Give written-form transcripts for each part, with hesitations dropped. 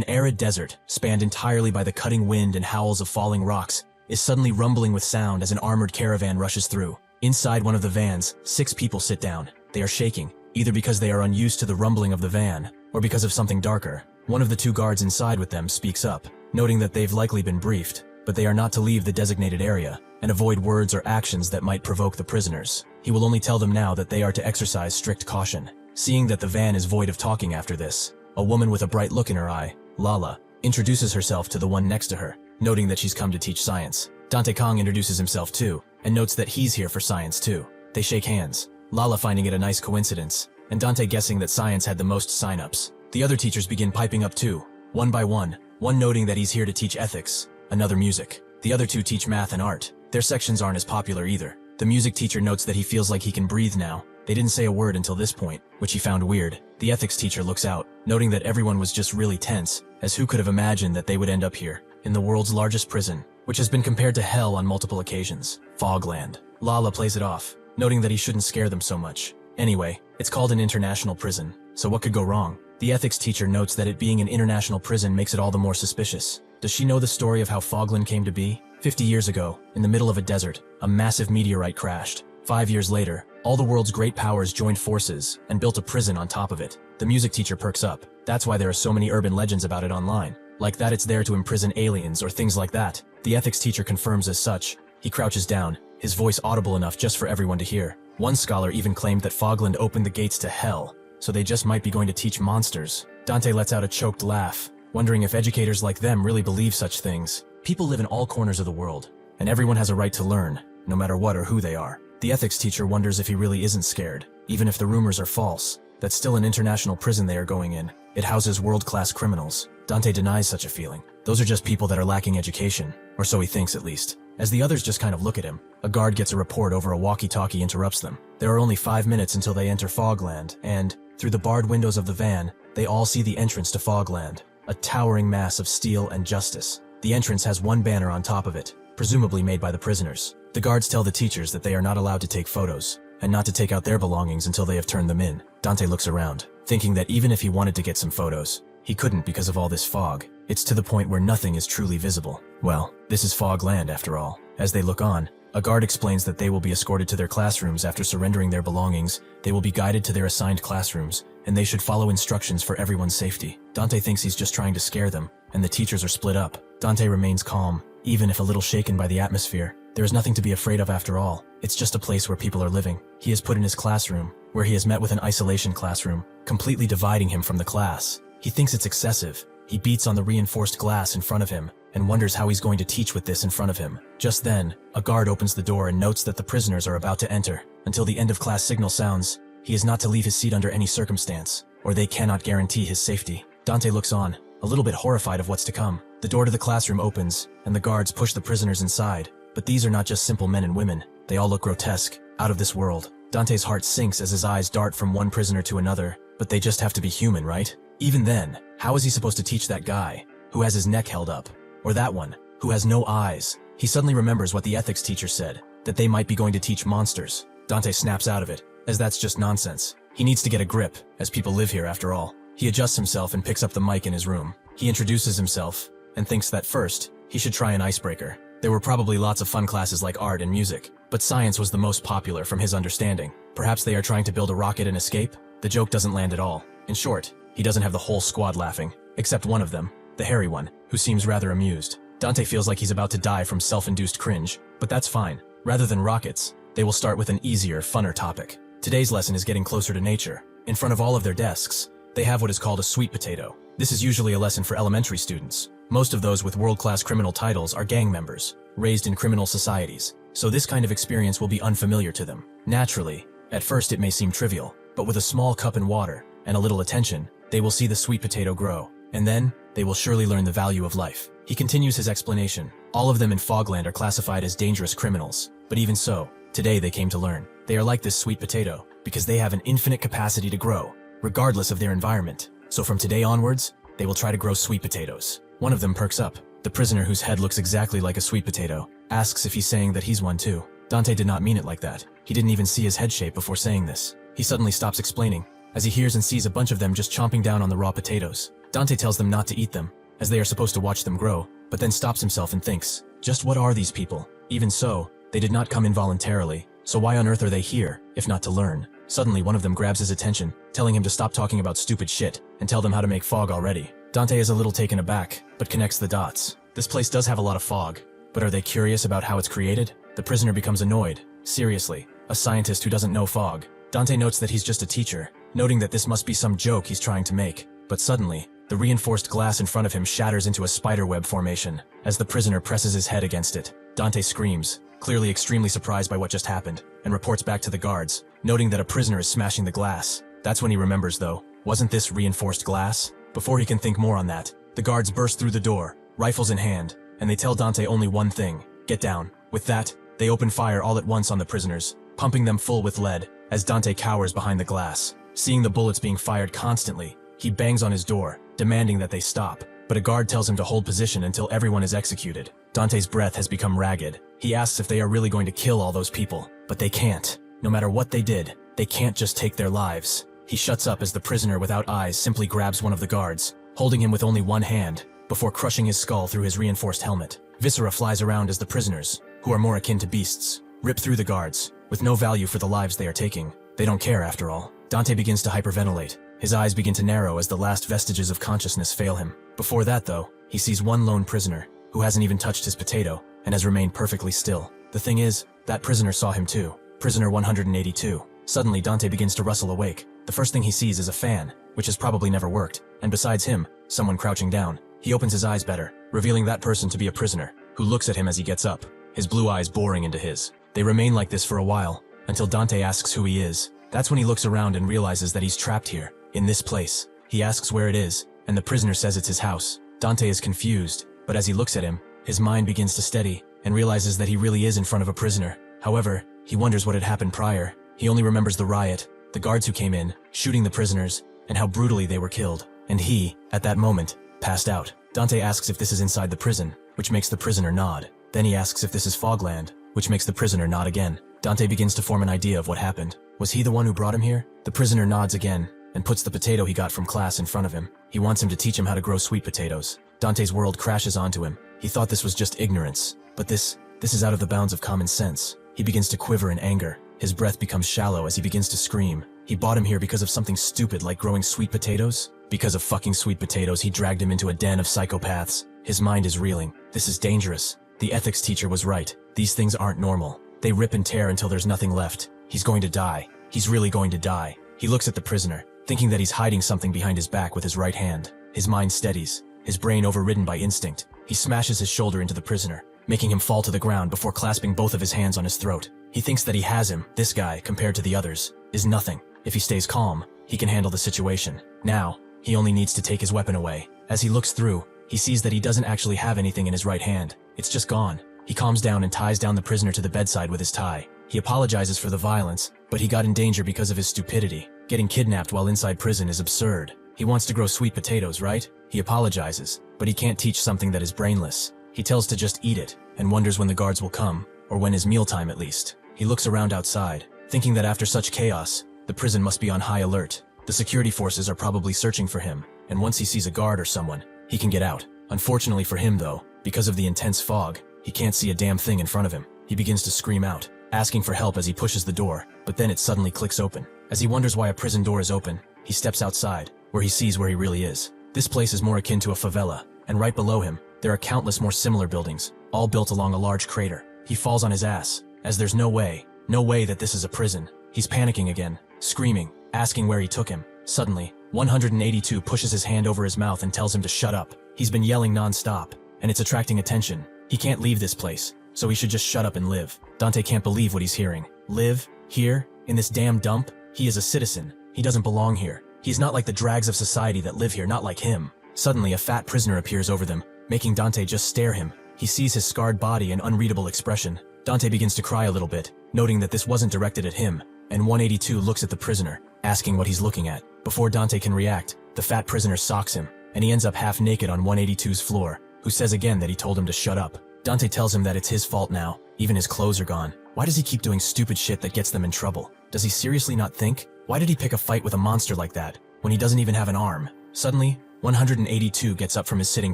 arid desert, spanned entirely by the cutting wind and howls of falling rocks, is suddenly rumbling with sound as an armored caravan rushes through. Inside one of the vans, 6 people sit down. They are shaking, either because they are unused to the rumbling of the van, or because of something darker. One of the 2 guards inside with them speaks up, noting that they've likely been briefed, but they are not to leave the designated area, and avoid words or actions that might provoke the prisoners. He will only tell them now that they are to exercise strict caution. Seeing that the van is void of talking after this, a woman with a bright look in her eye, Lala, introduces herself to the one next to her, noting that she's come to teach science. Dante Kong introduces himself too, and notes that he's here for science too. They shake hands, Lala finding it a nice coincidence, and Dante guessing that science had the most sign-ups. The other teachers begin piping up too, one by one noting that he's here to teach ethics, another music. The other 2 teach math and art. Their sections aren't as popular either. The music teacher notes that he feels like he can breathe now. They didn't say a word until this point, which he found weird. The ethics teacher looks out, noting that everyone was just really tense, as who could have imagined that they would end up here, in the world's largest prison, which has been compared to hell on multiple occasions, Fogland. Lala plays it off, noting that he shouldn't scare them so much. Anyway, it's called an international prison, so what could go wrong? The ethics teacher notes that it being an international prison makes it all the more suspicious. Does she know the story of how Fogland came to be? 50 years ago, in the middle of a desert, a massive meteorite crashed. 5 years later, all the world's great powers joined forces and built a prison on top of it. The music teacher perks up. That's why there are so many urban legends about it online. Like that it's there to imprison aliens or things like that. The ethics teacher confirms as such. He crouches down, his voice audible enough just for everyone to hear. One scholar even claimed that Fogland opened the gates to hell, so they just might be going to teach monsters. Dante lets out a choked laugh, wondering if educators like them really believe such things. People live in all corners of the world, and everyone has a right to learn, no matter what or who they are. The ethics teacher wonders if he really isn't scared, even if the rumors are false. That's still an international prison they are going in. It houses world-class criminals. Dante denies such a feeling. Those are just people that are lacking education, or so he thinks at least. As the others just kind of look at him, a guard gets a report over a walkie-talkie interrupts them. There are only 5 minutes until they enter Fogland, and, through the barred windows of the van, they all see the entrance to Fogland, a towering mass of steel and justice. The entrance has one banner on top of it, presumably made by the prisoners. The guards tell the teachers that they are not allowed to take photos, and not to take out their belongings until they have turned them in. Dante looks around, thinking that even if he wanted to get some photos, he couldn't because of all this fog. It's to the point where nothing is truly visible. Well, this is Fogland after all. As they look on, a guard explains that they will be escorted to their classrooms after surrendering their belongings. They will be guided to their assigned classrooms, and they should follow instructions for everyone's safety. Dante thinks he's just trying to scare them, and the teachers are split up. Dante remains calm, even if a little shaken by the atmosphere. There is nothing to be afraid of after all. It's just a place where people are living. He is put in his classroom, where he has met with an isolation classroom, completely dividing him from the class. He thinks it's excessive. He beats on the reinforced glass in front of him, and wonders how he's going to teach with this in front of him. Just then, a guard opens the door and notes that the prisoners are about to enter. Until the end of class signal sounds, he is not to leave his seat under any circumstance, or they cannot guarantee his safety. Dante looks on, a little bit horrified of what's to come. The door to the classroom opens, and the guards push the prisoners inside. But these are not just simple men and women. They all look grotesque, out of this world. Dante's heart sinks as his eyes dart from one prisoner to another, but they just have to be human, right? Even then, how is he supposed to teach that guy, who has his neck held up? Or that one, who has no eyes? He suddenly remembers what the ethics teacher said, that they might be going to teach monsters. Dante snaps out of it, as that's just nonsense. He needs to get a grip, as people live here after all. He adjusts himself and picks up the mic in his room. He introduces himself, and thinks that first, he should try an icebreaker. There were probably lots of fun classes like art and music, but science was the most popular from his understanding. Perhaps they are trying to build a rocket and escape? The joke doesn't land at all. In short, he doesn't have the whole squad laughing, except one of them, the hairy one, who seems rather amused. Dante feels like he's about to die from self-induced cringe, but that's fine. Rather than rockets, they will start with an easier, funner topic. Today's lesson is getting closer to nature. In front of all of their desks, they have what is called a sweet potato. This is usually a lesson for elementary students. Most of those with world-class criminal titles are gang members, raised in criminal societies, so this kind of experience will be unfamiliar to them. Naturally, at first it may seem trivial, but with a small cup and water, and a little attention, they will see the sweet potato grow, and then, they will surely learn the value of life. He continues his explanation. All of them in Fogland are classified as dangerous criminals, but even so, today they came to learn. They are like this sweet potato, because they have an infinite capacity to grow, regardless of their environment. So from today onwards, they will try to grow sweet potatoes. One of them perks up. The prisoner whose head looks exactly like a sweet potato asks if he's saying that he's one too. Dante did not mean it like that. He didn't even see his head shape before saying this. He suddenly stops explaining, as he hears and sees a bunch of them just chomping down on the raw potatoes. Dante tells them not to eat them, as they are supposed to watch them grow, but then stops himself and thinks, just what are these people? Even so, they did not come involuntarily, so why on earth are they here, if not to learn? Suddenly one of them grabs his attention, telling him to stop talking about stupid shit, and tell them how to make fog already. Dante is a little taken aback, but connects the dots. This place does have a lot of fog, but are they curious about how it's created? The prisoner becomes annoyed. Seriously, a scientist who doesn't know fog. Dante notes that he's just a teacher, noting that this must be some joke he's trying to make. But suddenly, the reinforced glass in front of him shatters into a spiderweb formation. As the prisoner presses his head against it, Dante screams, clearly extremely surprised by what just happened, and reports back to the guards, noting that a prisoner is smashing the glass. That's when he remembers though, wasn't this reinforced glass? Before he can think more on that, the guards burst through the door, rifles in hand, and they tell Dante only one thing, get down. With that, they open fire all at once on the prisoners, pumping them full with lead, as Dante cowers behind the glass. Seeing the bullets being fired constantly, he bangs on his door, demanding that they stop, but a guard tells him to hold position until everyone is executed. Dante's breath has become ragged. He asks if they are really going to kill all those people, but they can't. No matter what they did, they can't just take their lives. He shuts up as the prisoner without eyes simply grabs one of the guards, holding him with only one hand, before crushing his skull through his reinforced helmet. Viscera flies around as the prisoners, who are more akin to beasts, rip through the guards, with no value for the lives they are taking. They don't care after all. Dante begins to hyperventilate. His eyes begin to narrow as the last vestiges of consciousness fail him. Before that though, he sees one lone prisoner, who hasn't even touched his potato, and has remained perfectly still. The thing is, that prisoner saw him too. Prisoner 182. Suddenly Dante begins to rustle awake. The first thing he sees is a fan, which has probably never worked, and besides him, someone crouching down. He opens his eyes better, revealing that person to be a prisoner, who looks at him as he gets up, his blue eyes boring into his. They remain like this for a while, until Dante asks who he is. That's when he looks around and realizes that he's trapped here, in this place. He asks where it is, and the prisoner says it's his house. Dante is confused, but as he looks at him, his mind begins to steady, and realizes that he really is in front of a prisoner. However, he wonders what had happened prior. He only remembers the riot, the guards who came in, shooting the prisoners, and how brutally they were killed. And he, at that moment, passed out. Dante asks if this is inside the prison, which makes the prisoner nod. Then he asks if this is Fogland, which makes the prisoner nod again. Dante begins to form an idea of what happened. Was he the one who brought him here? The prisoner nods again, and puts the potato he got from class in front of him. He wants him to teach him how to grow sweet potatoes. Dante's world crashes onto him. He thought this was just ignorance, but this is out of the bounds of common sense. He begins to quiver in anger. His breath becomes shallow as he begins to scream. He bought him here because of something stupid like growing sweet potatoes? Because of fucking sweet potatoes, he dragged him into a den of psychopaths. His mind is reeling. This is dangerous. The ethics teacher was right. These things aren't normal. They rip and tear until there's nothing left. He's going to die. He's really going to die. He looks at the prisoner, thinking that he's hiding something behind his back with his right hand. His mind steadies, his brain overridden by instinct. He smashes his shoulder into the prisoner, making him fall to the ground before clasping both of his hands on his throat. He thinks that he has him. This guy, compared to the others, is nothing. If he stays calm, he can handle the situation. Now, he only needs to take his weapon away. As he looks through, he sees that he doesn't actually have anything in his right hand. It's just gone. He calms down and ties down the prisoner to the bedside with his tie. He apologizes for the violence, but he got in danger because of his stupidity. Getting kidnapped while inside prison is absurd. He wants to grow sweet potatoes, right? He apologizes, but he can't teach something that is brainless. He tells to just eat it, and wonders when the guards will come, or when is mealtime at least. He looks around outside, thinking that after such chaos, the prison must be on high alert. The security forces are probably searching for him, and once he sees a guard or someone, he can get out. Unfortunately for him though, because of the intense fog, he can't see a damn thing in front of him. He begins to scream out, asking for help as he pushes the door, but then it suddenly clicks open. As he wonders why a prison door is open, he steps outside, where he sees where he really is. This place is more akin to a favela, and right below him, there are countless more similar buildings, all built along a large crater. He falls on his ass, as there's no way that this is a prison. He's panicking again, screaming, asking where he took him. Suddenly, 182 pushes his hand over his mouth and tells him to shut up. He's been yelling non-stop, and it's attracting attention. He can't leave this place, so he should just shut up and live. Dante can't believe what he's hearing. Live? Here? In this damn dump? He is a citizen. He doesn't belong here. He's not like the drags of society that live here, not like him. Suddenly, a fat prisoner appears over them, making Dante just stare him. He sees his scarred body and unreadable expression. Dante begins to cry a little bit, noting that this wasn't directed at him, and 182 looks at the prisoner, asking what he's looking at. Before Dante can react, the fat prisoner socks him, and he ends up half naked on 182's floor, who says again that he told him to shut up. Dante tells him that it's his fault now. Even his clothes are gone. Why does he keep doing stupid shit that gets them in trouble? Does he seriously not think? Why did he pick a fight with a monster like that, when he doesn't even have an arm? Suddenly, 182 gets up from his sitting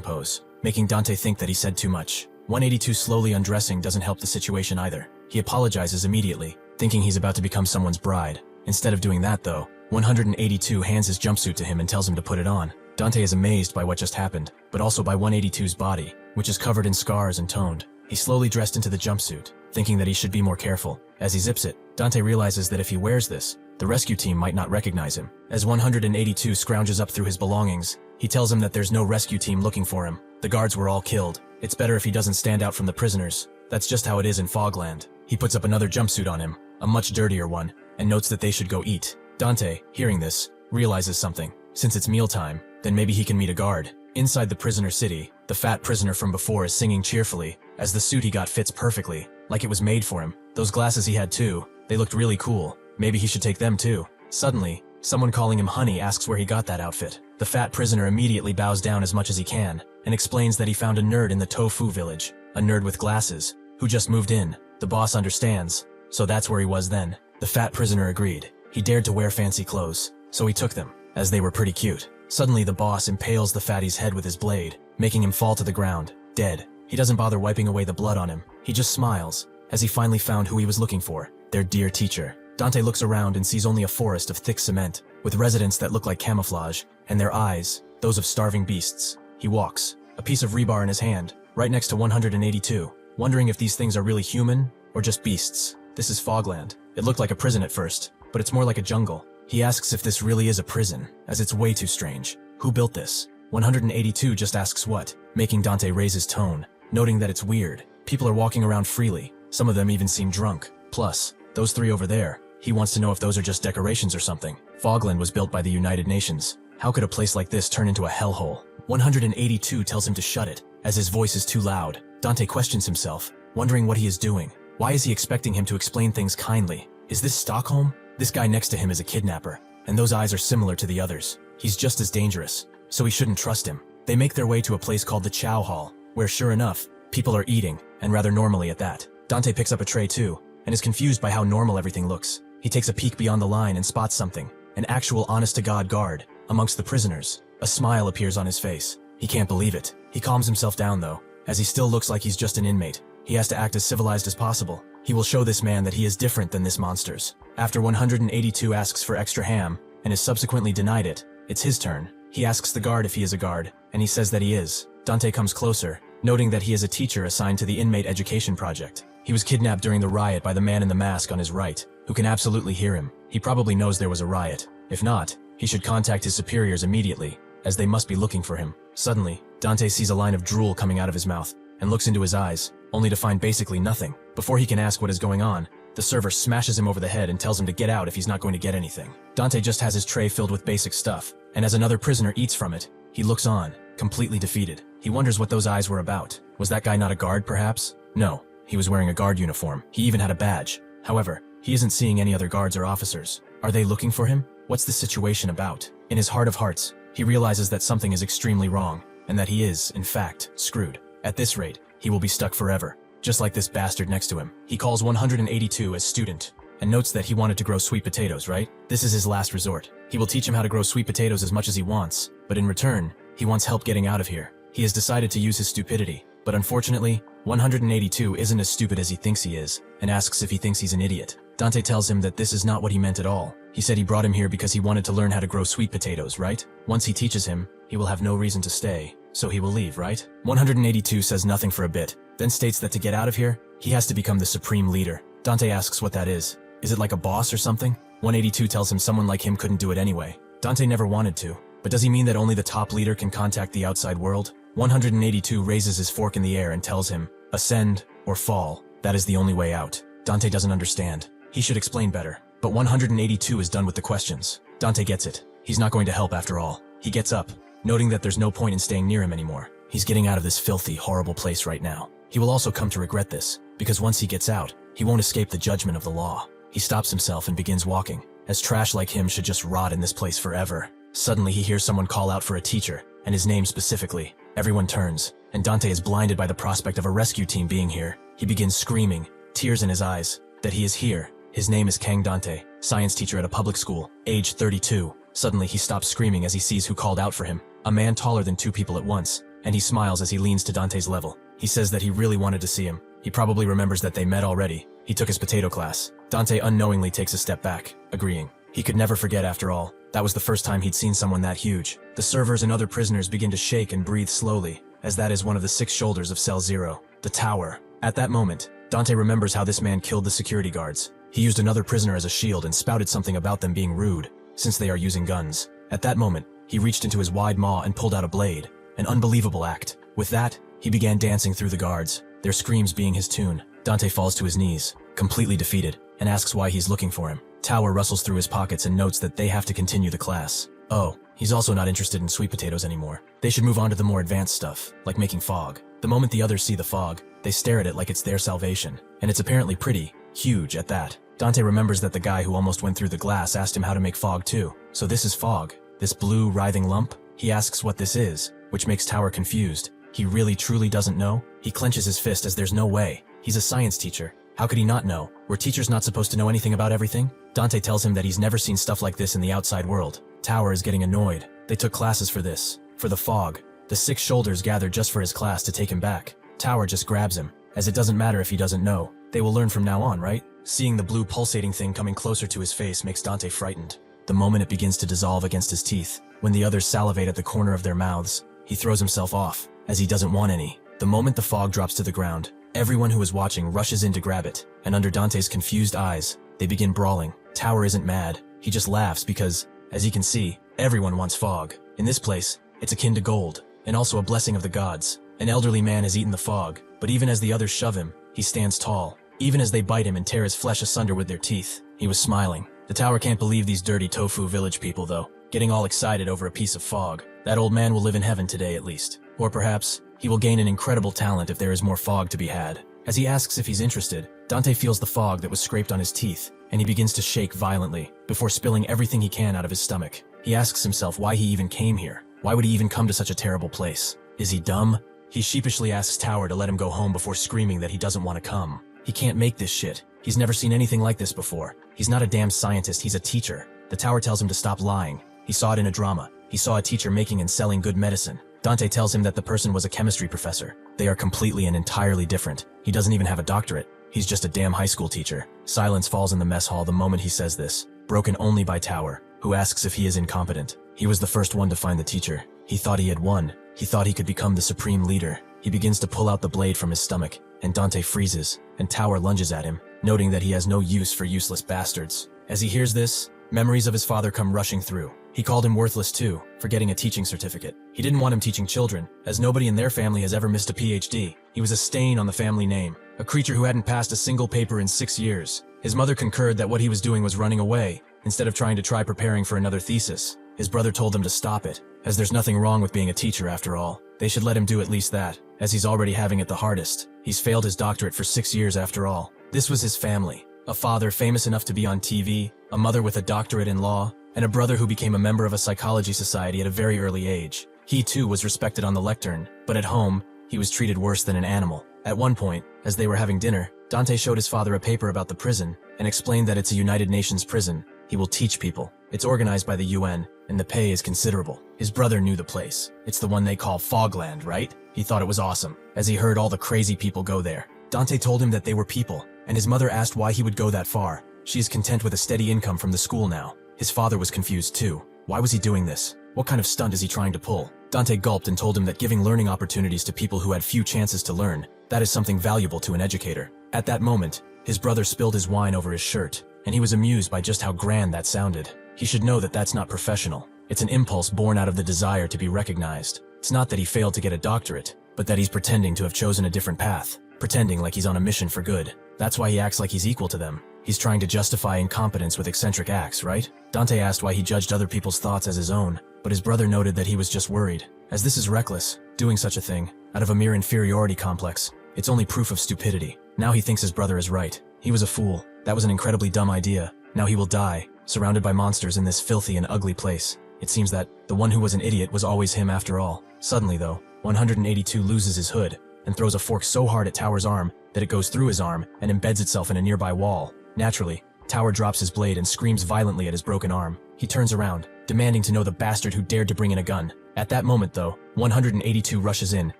pose, making Dante think that he said too much. 182 slowly undressing doesn't help the situation either. He apologizes immediately, thinking he's about to become someone's bride. Instead of doing that though, 182 hands his jumpsuit to him and tells him to put it on. Dante is amazed by what just happened, but also by 182's body, which is covered in scars and toned. He slowly dressed into the jumpsuit, thinking that he should be more careful. As he zips it, Dante realizes that if he wears this, the rescue team might not recognize him. As 182 scrounges up through his belongings, he tells him that there's no rescue team looking for him. The guards were all killed. It's better if he doesn't stand out from the prisoners. That's just how it is in Fogland. He puts up another jumpsuit on him, a much dirtier one, and notes that they should go eat. Dante, hearing this, realizes something. Since it's mealtime, then maybe he can meet a guard. Inside the prisoner city, the fat prisoner from before is singing cheerfully, as the suit he got fits perfectly, like it was made for him. Those glasses he had too, they looked really cool. Maybe he should take them too. Suddenly, someone calling him honey asks where he got that outfit. The fat prisoner immediately bows down as much as he can, and explains that he found a nerd in the tofu village, a nerd with glasses, who just moved in. The boss understands, so that's where he was then. The fat prisoner agreed. He dared to wear fancy clothes, so he took them, as they were pretty cute. Suddenly the boss impales the fatty's head with his blade, making him fall to the ground, dead. He doesn't bother wiping away the blood on him. He just smiles, as he finally found who he was looking for, their dear teacher. Dante looks around and sees only a forest of thick cement, with residents that look like camouflage, and their eyes, those of starving beasts. He walks, a piece of rebar in his hand, right next to 182, wondering if these things are really human, or just beasts. This is Fogland. It looked like a prison at first, but it's more like a jungle. He asks if this really is a prison, as it's way too strange. Who built this? 182 just asks what, making Dante raise his tone, noting that it's weird. People are walking around freely, some of them even seem drunk. Plus, those three over there, he wants to know if those are just decorations or something. Fogland was built by the United Nations. How could a place like this turn into a hellhole? 182 tells him to shut it, as his voice is too loud. Dante questions himself, wondering what he is doing. Why is he expecting him to explain things kindly? Is this Stockholm? This guy next to him is a kidnapper, and those eyes are similar to the others. He's just as dangerous, so he shouldn't trust him. They make their way to a place called the Chow Hall, where sure enough, people are eating, and rather normally at that. Dante picks up a tray too, and is confused by how normal everything looks. He takes a peek beyond the line and spots something, an actual honest-to-God guard, amongst the prisoners. A smile appears on his face. He can't believe it. He calms himself down though, as he still looks like he's just an inmate. He has to act as civilized as possible. He will show this man that he is different than this monster's. After 182 asks for extra ham, and is subsequently denied it, it's his turn. He asks the guard if he is a guard, and he says that he is. Dante comes closer, noting that he is a teacher assigned to the inmate education project. He was kidnapped during the riot by the man in the mask on his right, who can absolutely hear him. He probably knows there was a riot. If not, he should contact his superiors immediately, as they must be looking for him. Suddenly, Dante sees a line of drool coming out of his mouth, and looks into his eyes, only to find basically nothing. Before he can ask what is going on, the server smashes him over the head and tells him to get out if he's not going to get anything. Dante just has his tray filled with basic stuff, and as another prisoner eats from it, he looks on, completely defeated. He wonders what those eyes were about. Was that guy not a guard, perhaps? No, he was wearing a guard uniform. He even had a badge. However, he isn't seeing any other guards or officers. Are they looking for him? What's the situation about? In his heart of hearts, he realizes that something is extremely wrong, and that he is, in fact, screwed. At this rate, he will be stuck forever, just like this bastard next to him. He calls 182 as student, and notes that he wanted to grow sweet potatoes, right? This is his last resort. He will teach him how to grow sweet potatoes as much as he wants, but in return, he wants help getting out of here. He has decided to use his stupidity, but unfortunately, 182 isn't as stupid as he thinks he is, and asks if he thinks he's an idiot. Dante tells him that this is not what he meant at all. He said he brought him here because he wanted to learn how to grow sweet potatoes, right? Once he teaches him, he will have no reason to stay, so he will leave, right? 182 says nothing for a bit, then states that to get out of here, he has to become the supreme leader. Dante asks what that is. Is it like a boss or something? 182 tells him someone like him couldn't do it anyway. Dante never wanted to, but does he mean that only the top leader can contact the outside world? 182 raises his fork in the air and tells him, ascend or fall, that is the only way out. Dante doesn't understand. He should explain better, but 182 is done with the questions. Dante gets it. He's not going to help after all. He gets up, noting that there's no point in staying near him anymore. He's getting out of this filthy, horrible place right now. He will also come to regret this, because once he gets out, he won't escape the judgment of the law. He stops himself and begins walking, as trash like him should just rot in this place forever. Suddenly he hears someone call out for a teacher, and his name specifically. Everyone turns, and Dante is blinded by the prospect of a rescue team being here. He begins screaming, tears in his eyes, that he is here. His name is Kang Dante, science teacher at a public school, age 32. Suddenly he stops screaming as he sees who called out for him. a man taller than two people at once, and he smiles as he leans to Dante's level. He says that he really wanted to see him. He probably remembers that they met already. He took his potato class. Dante unknowingly takes a step back, agreeing. He could never forget after all. That was the first time he'd seen someone that huge. The servers and other prisoners begin to shake and breathe slowly, as that is one of the 6 shoulders of Cell 0, the tower. At that moment, Dante remembers how this man killed the security guards. He used another prisoner as a shield and spouted something about them being rude, since they are using guns. At that moment, he reached into his wide maw and pulled out a blade. An unbelievable act. With that, he began dancing through the guards, their screams being his tune. Dante falls to his knees, completely defeated, and asks why he's looking for him. Tower rustles through his pockets and notes that they have to continue the class. Oh, he's also not interested in sweet potatoes anymore. They should move on to the more advanced stuff, like making fog. The moment the others see the fog, they stare at it like it's their salvation, and it's apparently pretty huge at that. Dante remembers that the guy who almost went through the glass asked him how to make fog too. So this is fog, this blue, writhing lump? He asks what this is, which makes Tower confused. He really truly doesn't know? He clenches his fist as there's no way. He's a science teacher. How could he not know? Were teachers not supposed to know anything about everything? Dante tells him that he's never seen stuff like this in the outside world. Tower is getting annoyed. They took classes for this, for the fog. The 6 shoulders gathered just for his class to take him back. Tower just grabs him, as it doesn't matter if he doesn't know. They will learn from now on, right? Seeing the blue pulsating thing coming closer to his face makes Dante frightened. The moment it begins to dissolve against his teeth, when the others salivate at the corner of their mouths, he throws himself off, as he doesn't want any. The moment the fog drops to the ground, everyone who is watching rushes in to grab it, and under Dante's confused eyes, they begin brawling. Tower isn't mad, he just laughs because, as you can see, everyone wants fog. In this place, it's akin to gold, and also a blessing of the gods. An elderly man has eaten the fog, but even as the others shove him, he stands tall. Even as they bite him and tear his flesh asunder with their teeth, he was smiling. The tower can't believe these dirty tofu village people though, getting all excited over a piece of fog. That old man will live in heaven today at least. Or perhaps, he will gain an incredible talent if there is more fog to be had. As he asks if he's interested, Dante feels the fog that was scraped on his teeth, and he begins to shake violently, before spilling everything he can out of his stomach. He asks himself why he even came here. Why would he even come to such a terrible place? Is he dumb? He sheepishly asks Tower to let him go home before screaming that he doesn't want to come. He can't make this shit. He's never seen anything like this before. He's not a damn scientist, he's a teacher. The Tower tells him to stop lying. He saw it in a drama. He saw a teacher making and selling good medicine. Dante tells him that the person was a chemistry professor. They are completely and entirely different. He doesn't even have a doctorate. He's just a damn high school teacher. Silence falls in the mess hall the moment he says this, broken only by Tower, who asks if he is incompetent. He was the first one to find the teacher. He thought he had won. He thought he could become the supreme leader. He begins to pull out the blade from his stomach, and Dante freezes, and Tower lunges at him, noting that he has no use for useless bastards. As he hears this, memories of his father come rushing through. He called him worthless too, for getting a teaching certificate. He didn't want him teaching children, as nobody in their family has ever missed a PhD. He was a stain on the family name, a creature who hadn't passed a single paper in 6 years. His mother concurred that what he was doing was running away, instead of trying to try preparing for another thesis. His brother told him to stop it, as there's nothing wrong with being a teacher after all. They should let him do at least that, as he's already having it the hardest. He's failed his doctorate for 6 years after all. This was his family. A father famous enough to be on TV, a mother with a doctorate in law, and a brother who became a member of a psychology society at a very early age. He too was respected on the lectern, but at home, he was treated worse than an animal. At one point, as they were having dinner, Dante showed his father a paper about the prison, and explained that it's a United Nations prison. He will teach people. It's organized by the UN, and the pay is considerable. His brother knew the place. It's the one they call Fogland, right? He thought it was awesome, as he heard all the crazy people go there. Dante told him that they were people, and his mother asked why he would go that far. She is content with a steady income from the school now. His father was confused too. Why was he doing this? What kind of stunt is he trying to pull? Dante gulped and told him that giving learning opportunities to people who had few chances to learn, that is something valuable to an educator. At that moment, his brother spilled his wine over his shirt, and he was amused by just how grand that sounded. He should know that that's not professional. It's an impulse born out of the desire to be recognized. It's not that he failed to get a doctorate, but that he's pretending to have chosen a different path, pretending like he's on a mission for good. That's why he acts like he's equal to them. He's trying to justify incompetence with eccentric acts, right? Dante asked why he judged other people's thoughts as his own, but his brother noted that he was just worried, as this is reckless, doing such a thing, out of a mere inferiority complex. It's only proof of stupidity. Now he thinks his brother is right. He was a fool. That was an incredibly dumb idea. Now he will die, surrounded by monsters in this filthy and ugly place. It seems that the one who was an idiot was always him after all. Suddenly though, 182 loses his hood, and throws a fork so hard at Tower's arm that it goes through his arm and embeds itself in a nearby wall. Naturally, Tower drops his blade and screams violently at his broken arm. He turns around, demanding to know the bastard who dared to bring in a gun. At that moment though, 182 rushes in,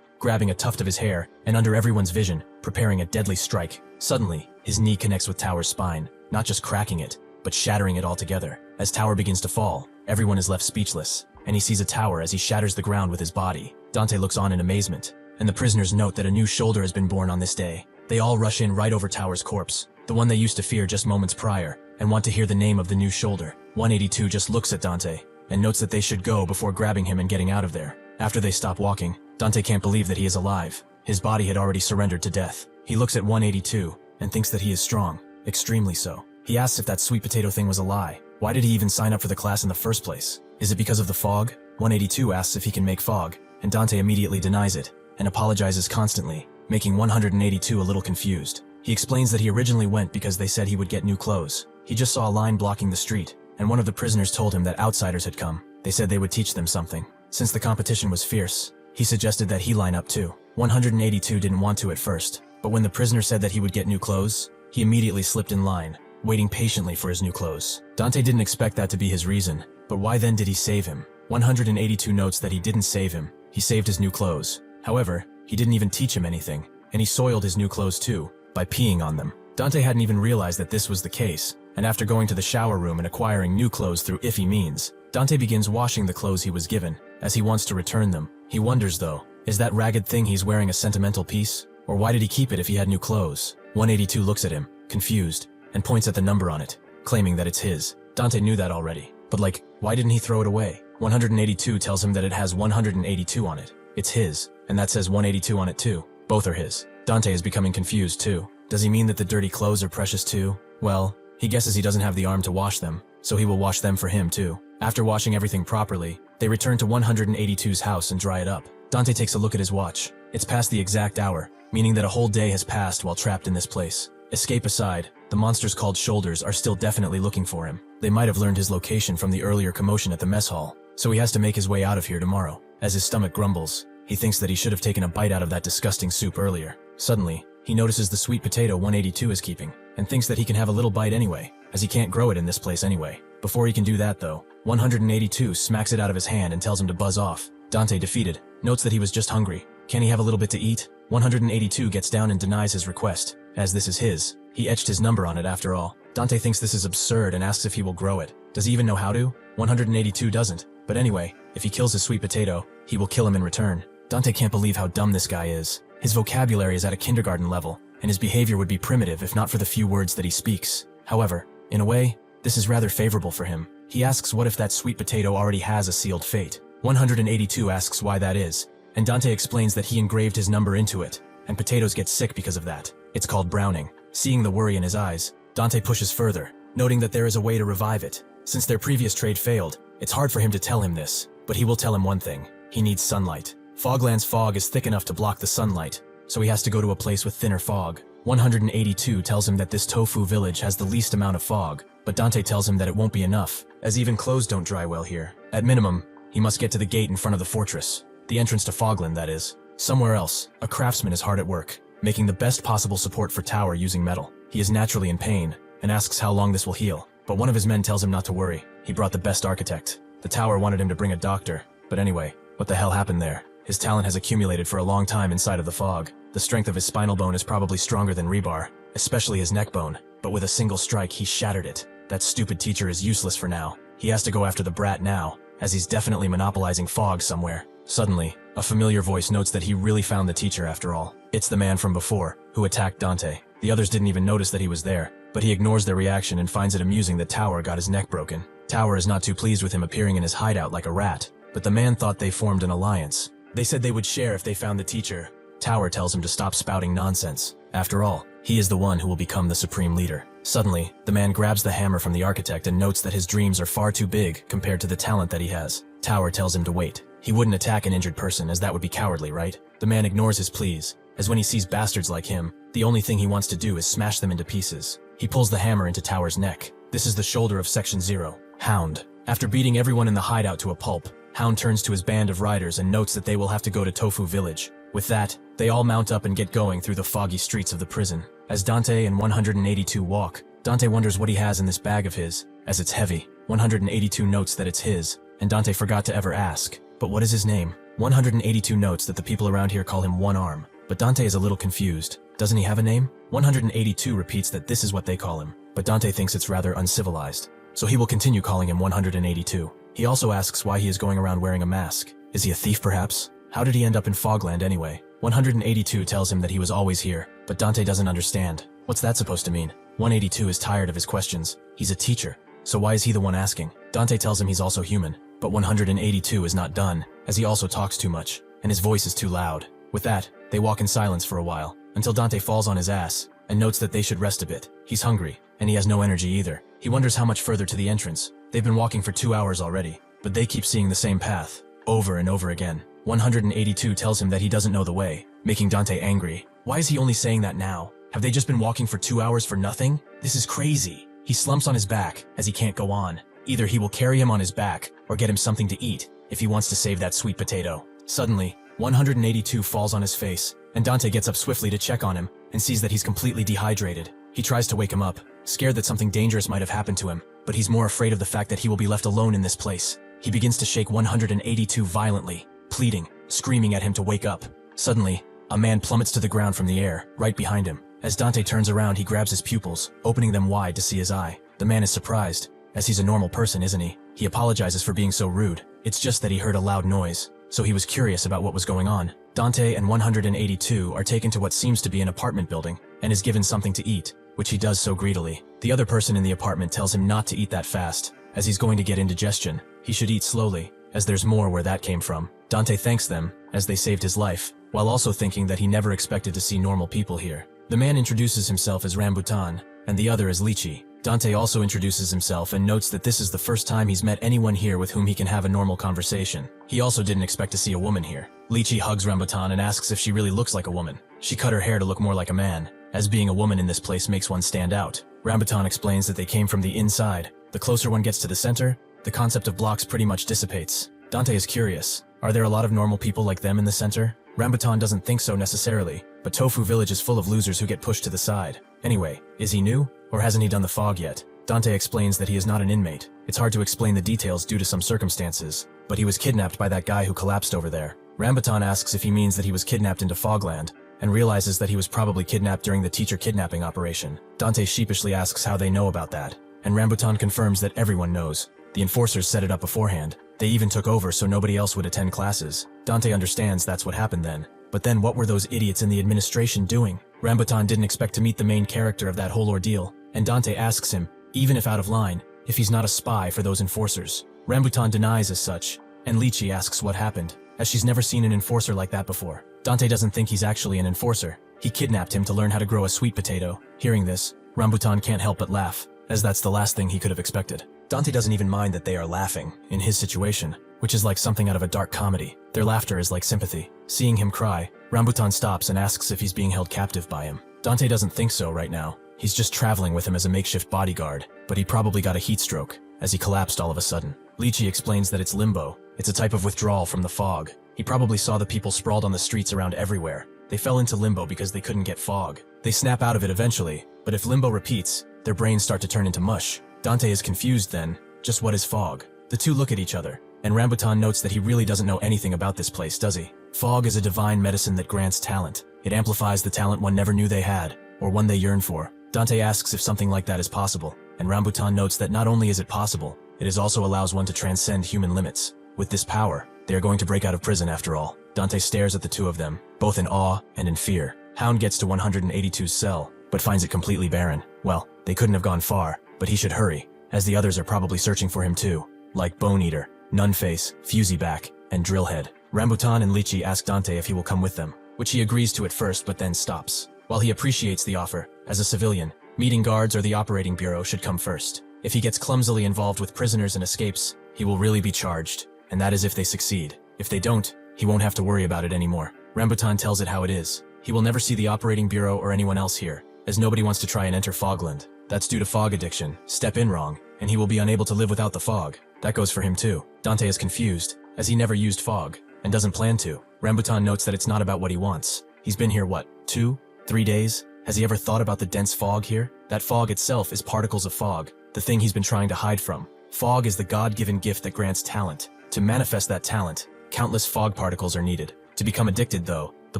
grabbing a tuft of his hair, and under everyone's vision, preparing a deadly strike. Suddenly, his knee connects with Tower's spine, not just cracking it, but shattering it altogether. As Tower begins to fall, everyone is left speechless, and he sees a Tower as he shatters the ground with his body. Dante looks on in amazement, and the prisoners note that a new shoulder has been born on this day. They all rush in right over Tower's corpse, the one they used to fear just moments prior, and want to hear the name of the new shoulder. 182 just looks at Dante, and notes that they should go before grabbing him and getting out of there. After they stop walking, Dante can't believe that he is alive. His body had already surrendered to death. He looks at 182, and thinks that he is strong, extremely so. He asks if that sweet potato thing was a lie. Why did he even sign up for the class in the first place? Is it because of the fog? 182 asks if he can make fog, and Dante immediately denies it, and apologizes constantly, making 182 a little confused. He explains that he originally went because they said he would get new clothes. He just saw a line blocking the street, and one of the prisoners told him that outsiders had come. They said they would teach them something. Since the competition was fierce, he suggested that he line up too. 182 didn't want to at first, but when the prisoner said that he would get new clothes, he immediately slipped in line, waiting patiently for his new clothes. Dante didn't expect that to be his reason, but why then did he save him? 182 notes that he didn't save him, he saved his new clothes. However, he didn't even teach him anything, and he soiled his new clothes too, by peeing on them. Dante hadn't even realized that this was the case, and after going to the shower room and acquiring new clothes through iffy means, Dante begins washing the clothes he was given, as he wants to return them. He wonders though, is that ragged thing he's wearing a sentimental piece? Or why did he keep it if he had new clothes? 182 looks at him, confused, and points at the number on it, claiming that it's his. Dante knew that already, but why didn't he throw it away? 182 tells him that it has 182 on it. It's his, and that says 182 on it too. Both are his. Dante is becoming confused too. Does he mean that the dirty clothes are precious too? Well, he guesses he doesn't have the arm to wash them, so he will wash them for him too. After washing everything properly, they return to 182's house and dry it up. Dante takes a look at his watch. It's past the exact hour, meaning that a whole day has passed while trapped in this place. Escape aside, the monsters called Shoulders are still definitely looking for him. They might have learned his location from the earlier commotion at the mess hall, so he has to make his way out of here tomorrow. As his stomach grumbles, he thinks that he should have taken a bite out of that disgusting soup earlier. Suddenly, he notices the sweet potato 182 is keeping, and thinks that he can have a little bite anyway, as he can't grow it in this place anyway. Before he can do that though, 182 smacks it out of his hand and tells him to buzz off. Dante, defeated, notes that he was just hungry. Can he have a little bit to eat? 182 gets down and denies his request, as this is his. He etched his number on it after all. Dante thinks this is absurd and asks if he will grow it. Does he even know how to? 182 doesn't. But anyway, if he kills his sweet potato, he will kill him in return. Dante can't believe how dumb this guy is. His vocabulary is at a kindergarten level, and his behavior would be primitive if not for the few words that he speaks. However, in a way, this is rather favorable for him. He asks what if that sweet potato already has a sealed fate. 182 asks why that is, and Dante explains that he engraved his number into it, and potatoes get sick because of that. It's called browning. Seeing the worry in his eyes, Dante pushes further, noting that there is a way to revive it. Since their previous trade failed, it's hard for him to tell him this, but he will tell him one thing. He needs sunlight. Fogland's fog is thick enough to block the sunlight, so he has to go to a place with thinner fog. 182 tells him that this tofu village has the least amount of fog, but Dante tells him that it won't be enough, as even clothes don't dry well here. At minimum, he must get to the gate in front of the fortress. The entrance to Fogland, that is. Somewhere else, a craftsman is hard at work, making the best possible support for Tower using metal. He is naturally in pain, and asks how long this will heal, but one of his men tells him not to worry. He brought the best architect. The Tower wanted him to bring a doctor, but anyway, what the hell happened there? His talent has accumulated for a long time inside of the fog. The strength of his spinal bone is probably stronger than rebar, especially his neck bone, but with a single strike he shattered it. That stupid teacher is useless for now. He has to go after the brat now, as he's definitely monopolizing fog somewhere. Suddenly, a familiar voice notes that he really found the teacher after all. It's the man from before, who attacked Dante. The others didn't even notice that he was there, but he ignores their reaction and finds it amusing that Tower got his neck broken. Tower is not too pleased with him appearing in his hideout like a rat, but the man thought they formed an alliance. They said they would share if they found the teacher. Tower tells him to stop spouting nonsense. After all, he is the one who will become the supreme leader. Suddenly, the man grabs the hammer from the architect and notes that his dreams are far too big compared to the talent that he has. Tower tells him to wait. He wouldn't attack an injured person, as that would be cowardly, right? The man ignores his pleas, as when he sees bastards like him, the only thing he wants to do is smash them into pieces. He pulls the hammer into Tower's neck. This is the shoulder of Section 0. Hound. After beating everyone in the hideout to a pulp, Hound turns to his band of riders and notes that they will have to go to Tofu Village. With that, they all mount up and get going through the foggy streets of the prison. As Dante and 182 walk, Dante wonders what he has in this bag of his, as it's heavy. 182 notes that it's his, and Dante forgot to ever ask. But what is his name? 182 notes that the people around here call him One Arm, but Dante is a little confused. Doesn't he have a name? 182 repeats that this is what they call him, but Dante thinks it's rather uncivilized, so he will continue calling him 182. He also asks why he is going around wearing a mask. Is he a thief perhaps? How did he end up in Fogland anyway? 182 tells him that he was always here, but Dante doesn't understand. What's that supposed to mean? 182 is tired of his questions. He's a teacher, so why is he the one asking? Dante tells him he's also human, but 182 is not done, as he also talks too much, and his voice is too loud. With that, they walk in silence for a while, until Dante falls on his ass, and notes that they should rest a bit. He's hungry, and he has no energy either. He wonders how much further to the entrance. They've been walking for 2 hours already, but they keep seeing the same path, over and over again. 182 tells him that he doesn't know the way, making Dante angry. Why is he only saying that now? Have they just been walking for 2 hours for nothing? This is crazy. He slumps on his back, as he can't go on. Either he will carry him on his back, or get him something to eat, if he wants to save that sweet potato. Suddenly, 182 falls on his face, and Dante gets up swiftly to check on him, and sees that he's completely dehydrated. He tries to wake him up, scared that something dangerous might have happened to him, but he's more afraid of the fact that he will be left alone in this place. He begins to shake 182 violently, pleading, screaming at him to wake up. Suddenly, a man plummets to the ground from the air, right behind him. As Dante turns around, he grabs his pupils, opening them wide to see his eye. The man is surprised, as he's a normal person, isn't he? He apologizes for being so rude. It's just that he heard a loud noise, so he was curious about what was going on. Dante and 182 are taken to what seems to be an apartment building, and is given something to eat, which he does so greedily. The other person in the apartment tells him not to eat that fast, as he's going to get indigestion. He should eat slowly, as there's more where that came from. Dante thanks them, as they saved his life, while also thinking that he never expected to see normal people here. The man introduces himself as Rambutan, and the other as Lychee. Dante also introduces himself and notes that this is the first time he's met anyone here with whom he can have a normal conversation. He also didn't expect to see a woman here. Lychee hugs Rambutan and asks if she really looks like a woman. She cut her hair to look more like a man, as being a woman in this place makes one stand out. Rambutan explains that they came from the inside. The closer one gets to the center, the concept of blocks pretty much dissipates. Dante is curious. Are there a lot of normal people like them in the center? Rambutan doesn't think so necessarily, but Tofu Village is full of losers who get pushed to the side. Anyway, is he new? Or hasn't he done the fog yet? Dante explains that he is not an inmate. It's hard to explain the details due to some circumstances, but he was kidnapped by that guy who collapsed over there. Rambutan asks if he means that he was kidnapped into Fogland, and realizes that he was probably kidnapped during the teacher kidnapping operation. Dante sheepishly asks how they know about that, and Rambutan confirms that everyone knows. The enforcers set it up beforehand. They even took over so nobody else would attend classes. Dante understands that's what happened then. But then what were those idiots in the administration doing? Rambutan didn't expect to meet the main character of that whole ordeal, and Dante asks him, even if out of line, if he's not a spy for those enforcers. Rambutan denies as such, and Lychee asks what happened, as she's never seen an enforcer like that before. Dante doesn't think he's actually an enforcer. He kidnapped him to learn how to grow a sweet potato. Hearing this, Rambutan can't help but laugh, as that's the last thing he could have expected. Dante doesn't even mind that they are laughing, in his situation, which is like something out of a dark comedy. Their laughter is like sympathy. Seeing him cry, Rambutan stops and asks if he's being held captive by him. Dante doesn't think so right now. He's just traveling with him as a makeshift bodyguard, but he probably got a heat stroke, as he collapsed all of a sudden. Lychee explains that it's limbo. It's a type of withdrawal from the fog. He probably saw the people sprawled on the streets around everywhere. They fell into limbo because they couldn't get fog. They snap out of it eventually, but if limbo repeats, their brains start to turn into mush. Dante is confused then. Just what is fog? The two look at each other, and Rambutan notes that he really doesn't know anything about this place, does he? Fog is a divine medicine that grants talent. It amplifies the talent one never knew they had, or one they yearn for. Dante asks if something like that is possible, and Rambutan notes that not only is it possible, it also allows one to transcend human limits. With this power, they are going to break out of prison after all. Dante stares at the two of them, both in awe and in fear. Hound gets to 182's cell, but finds it completely barren. Well, they couldn't have gone far, but he should hurry, as the others are probably searching for him too, like Bone Eater, Nunface, Fuseyback, and Drillhead. Rambutan and Lychee ask Dante if he will come with them, which he agrees to at first but then stops. While he appreciates the offer, as a civilian, meeting guards or the operating bureau should come first. If he gets clumsily involved with prisoners and escapes, he will really be charged, and that is if they succeed. If they don't, he won't have to worry about it anymore. Rambutan tells it how it is. He will never see the operating bureau or anyone else here, as nobody wants to try and enter Fogland. That's due to fog addiction. Step in wrong, and he will be unable to live without the fog. That goes for him too. Dante is confused, as he never used fog, and doesn't plan to. Rambutan notes that it's not about what he wants. He's been here what, 2, 3 days? Has he ever thought about the dense fog here? That fog itself is particles of fog, the thing he's been trying to hide from. Fog is the God-given gift that grants talent. To manifest that talent, Countless fog particles are needed. To become addicted, though, the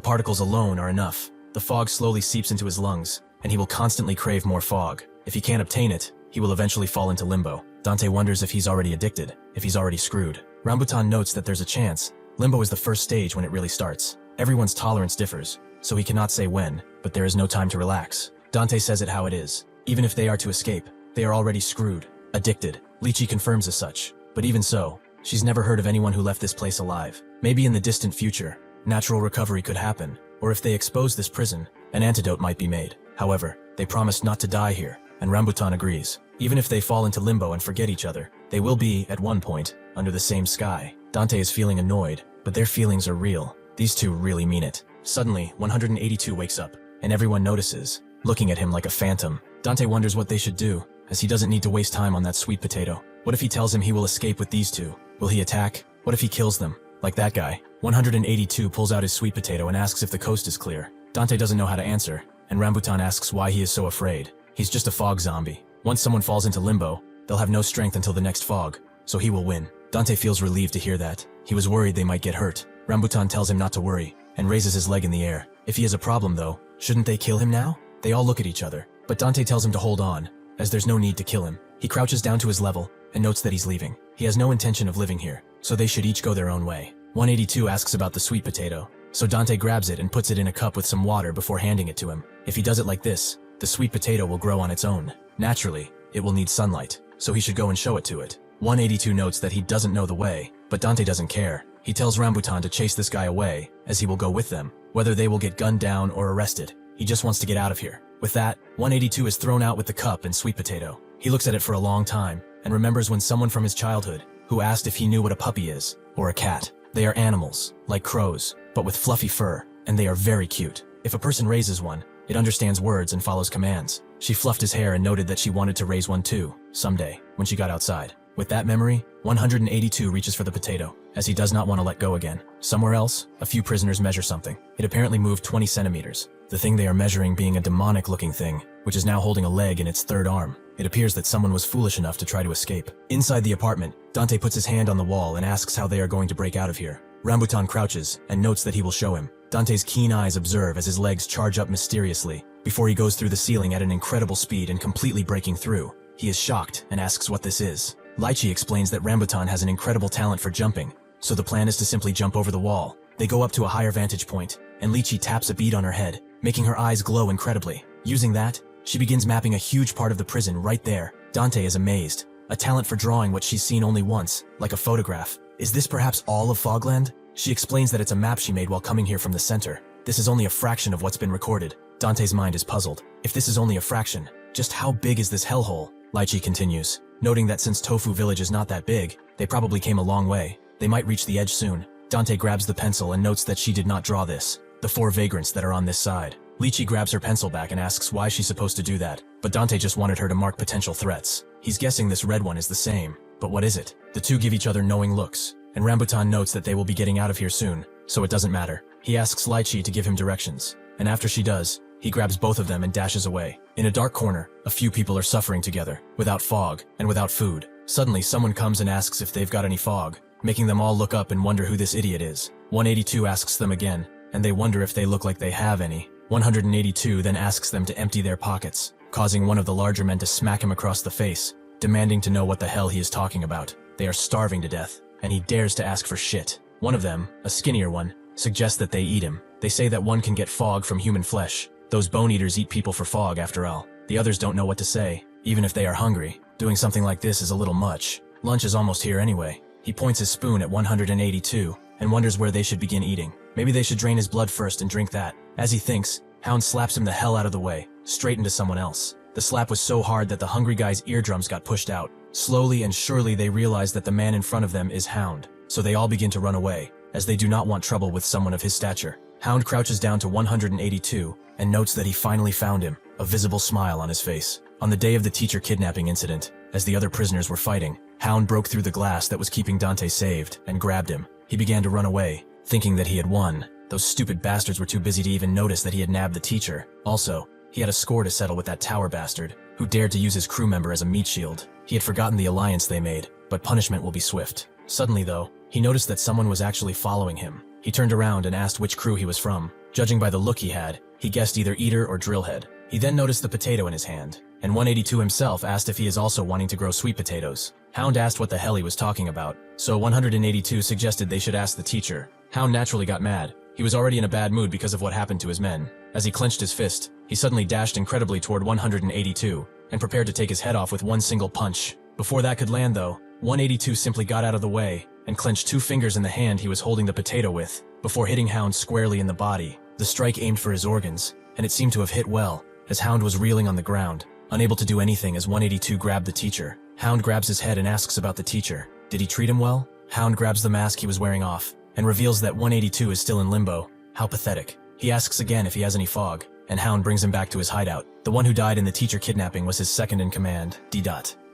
particles alone are enough. The fog slowly seeps into his lungs, and he will constantly crave more fog. If he can't obtain it, he will eventually fall into limbo. Dante wonders if he's already addicted, if he's already screwed. Rambutan notes that there's a chance. Limbo is the first stage when it really starts. Everyone's tolerance differs, so he cannot say when, but there is no time to relax. Dante says it how it is. Even if they are to escape, they are already screwed. Addicted. Lychee confirms as such. But even so, she's never heard of anyone who left this place alive. Maybe in the distant future, natural recovery could happen, or if they expose this prison, an antidote might be made. However, they promised not to die here, and Rambutan agrees. Even if they fall into limbo and forget each other, they will be, at one point, under the same sky. Dante is feeling annoyed, but their feelings are real. These two really mean it. Suddenly, 182 wakes up, and everyone notices, looking at him like a phantom. Dante wonders what they should do, as he doesn't need to waste time on that sweet potato. What if he tells him he will escape with these two? Will he attack? What if he kills them? Like that guy. 182 pulls out his sweet potato and asks if the coast is clear. Dante doesn't know how to answer, and Rambutan asks why he is so afraid. He's just a fog zombie. Once someone falls into limbo, they'll have no strength until the next fog, so he will win. Dante feels relieved to hear that. He was worried they might get hurt. Rambutan tells him not to worry, and raises his leg in the air. If he has a problem though, shouldn't they kill him now? They all look at each other, but Dante tells him to hold on, as there's no need to kill him. He crouches down to his level, and notes that he's leaving. He has no intention of living here, so they should each go their own way. 182 asks about the sweet potato, so Dante grabs it and puts it in a cup with some water before handing it to him. If he does it like this, the sweet potato will grow on its own. Naturally, it will need sunlight, so he should go and show it to it. 182 notes that he doesn't know the way, but Dante doesn't care. He tells Rambutan to chase this guy away, as he will go with them. Whether they will get gunned down or arrested, he just wants to get out of here. With that, 182 is thrown out with the cup and sweet potato. He looks at it for a long time, and remembers when someone from his childhood, who asked if he knew what a puppy is, or a cat. They are animals, like crows, but with fluffy fur, and they are very cute. If a person raises one, it understands words and follows commands. She fluffed his hair and noted that she wanted to raise one too, someday, when she got outside. With that memory, 182 reaches for the potato, as he does not want to let go again. Somewhere else, a few prisoners measure something. It apparently moved 20 centimeters. The thing they are measuring being a demonic-looking thing, which is now holding a leg in its third arm. It appears that someone was foolish enough to try to escape. Inside the apartment, Dante puts his hand on the wall and asks how they are going to break out of here. Rambutan crouches and notes that he will show him. Dante's keen eyes observe as his legs charge up mysteriously, before he goes through the ceiling at an incredible speed and completely breaking through. He is shocked and asks what this is. Lychee explains that Rambutan has an incredible talent for jumping, so the plan is to simply jump over the wall. They go up to a higher vantage point, and Lychee taps a bead on her head, making her eyes glow incredibly. Using that, she begins mapping a huge part of the prison right there. Dante is amazed. A talent for drawing what she's seen only once, like a photograph. Is this perhaps all of Fogland? She explains that it's a map she made while coming here from the center. This is only a fraction of what's been recorded. Dante's mind is puzzled. If this is only a fraction, just how big is this hellhole? Lychee continues, noting that since Tofu Village is not that big, they probably came a long way. They might reach the edge soon. Dante grabs the pencil and notes that she did not draw this. The 4 vagrants that are on this side. Lychee grabs her pencil back and asks why she's supposed to do that, but Dante just wanted her to mark potential threats. He's guessing this red one is the same, but what is it? The two give each other knowing looks, and Rambutan notes that they will be getting out of here soon, so it doesn't matter. He asks Lychee to give him directions, and after she does, he grabs both of them and dashes away. In a dark corner, a few people are suffering together, without fog and without food. Suddenly, someone comes and asks if they've got any fog, making them all look up and wonder who this idiot is. 182 asks them again, and they wonder if they look like they have any. 182 then asks them to empty their pockets, causing one of the larger men to smack him across the face, demanding to know what the hell he is talking about. They are starving to death, and he dares to ask for shit. One of them, a skinnier one, suggests that they eat him. They say that one can get fog from human flesh. Those bone eaters eat people for fog after all. The others don't know what to say, even if they are hungry. Doing something like this is a little much. Lunch is almost here anyway. He points his spoon at 182 and wonders where they should begin eating. Maybe they should drain his blood first and drink that. As he thinks, Hound slaps him the hell out of the way, straight into someone else. The slap was so hard that the hungry guy's eardrums got pushed out. Slowly and surely they realize that the man in front of them is Hound, so they all begin to run away, as they do not want trouble with someone of his stature. Hound crouches down to 182 and notes that he finally found him, a visible smile on his face. On the day of the teacher kidnapping incident, as the other prisoners were fighting, Hound broke through the glass that was keeping Dante saved and grabbed him. He began to run away, thinking that he had won. Those stupid bastards were too busy to even notice that he had nabbed the teacher. Also, he had a score to settle with that tower bastard, who dared to use his crew member as a meat shield. He had forgotten the alliance they made, but punishment will be swift. Suddenly though, he he noticed that someone was actually following him. He turned around and asked which crew he was from. Judging by the look he had, he guessed either Eater or Drillhead. He then noticed the potato in his hand, and 182 himself asked if he is also wanting to grow sweet potatoes. Hound asked what the hell he was talking about, so 182 suggested they should ask the teacher. Hound naturally got mad. He was already in a bad mood because of what happened to his men. As he clenched his fist, he suddenly dashed incredibly toward 182, and prepared to take his head off with one single punch. Before that could land though, 182 simply got out of the way, and clenched 2 fingers in the hand he was holding the potato with, before hitting Hound squarely in the body. The strike aimed for his organs, and it seemed to have hit well, as Hound was reeling on the ground, unable to do anything as 182 grabbed the teacher. Hound grabs his head and asks about the teacher. Did he treat him well? Hound grabs the mask he was wearing off, and reveals that 182 is still in limbo. How pathetic. He asks again if he has any fog, and Hound brings him back to his hideout. The one who died in the teacher kidnapping was his second in command, D.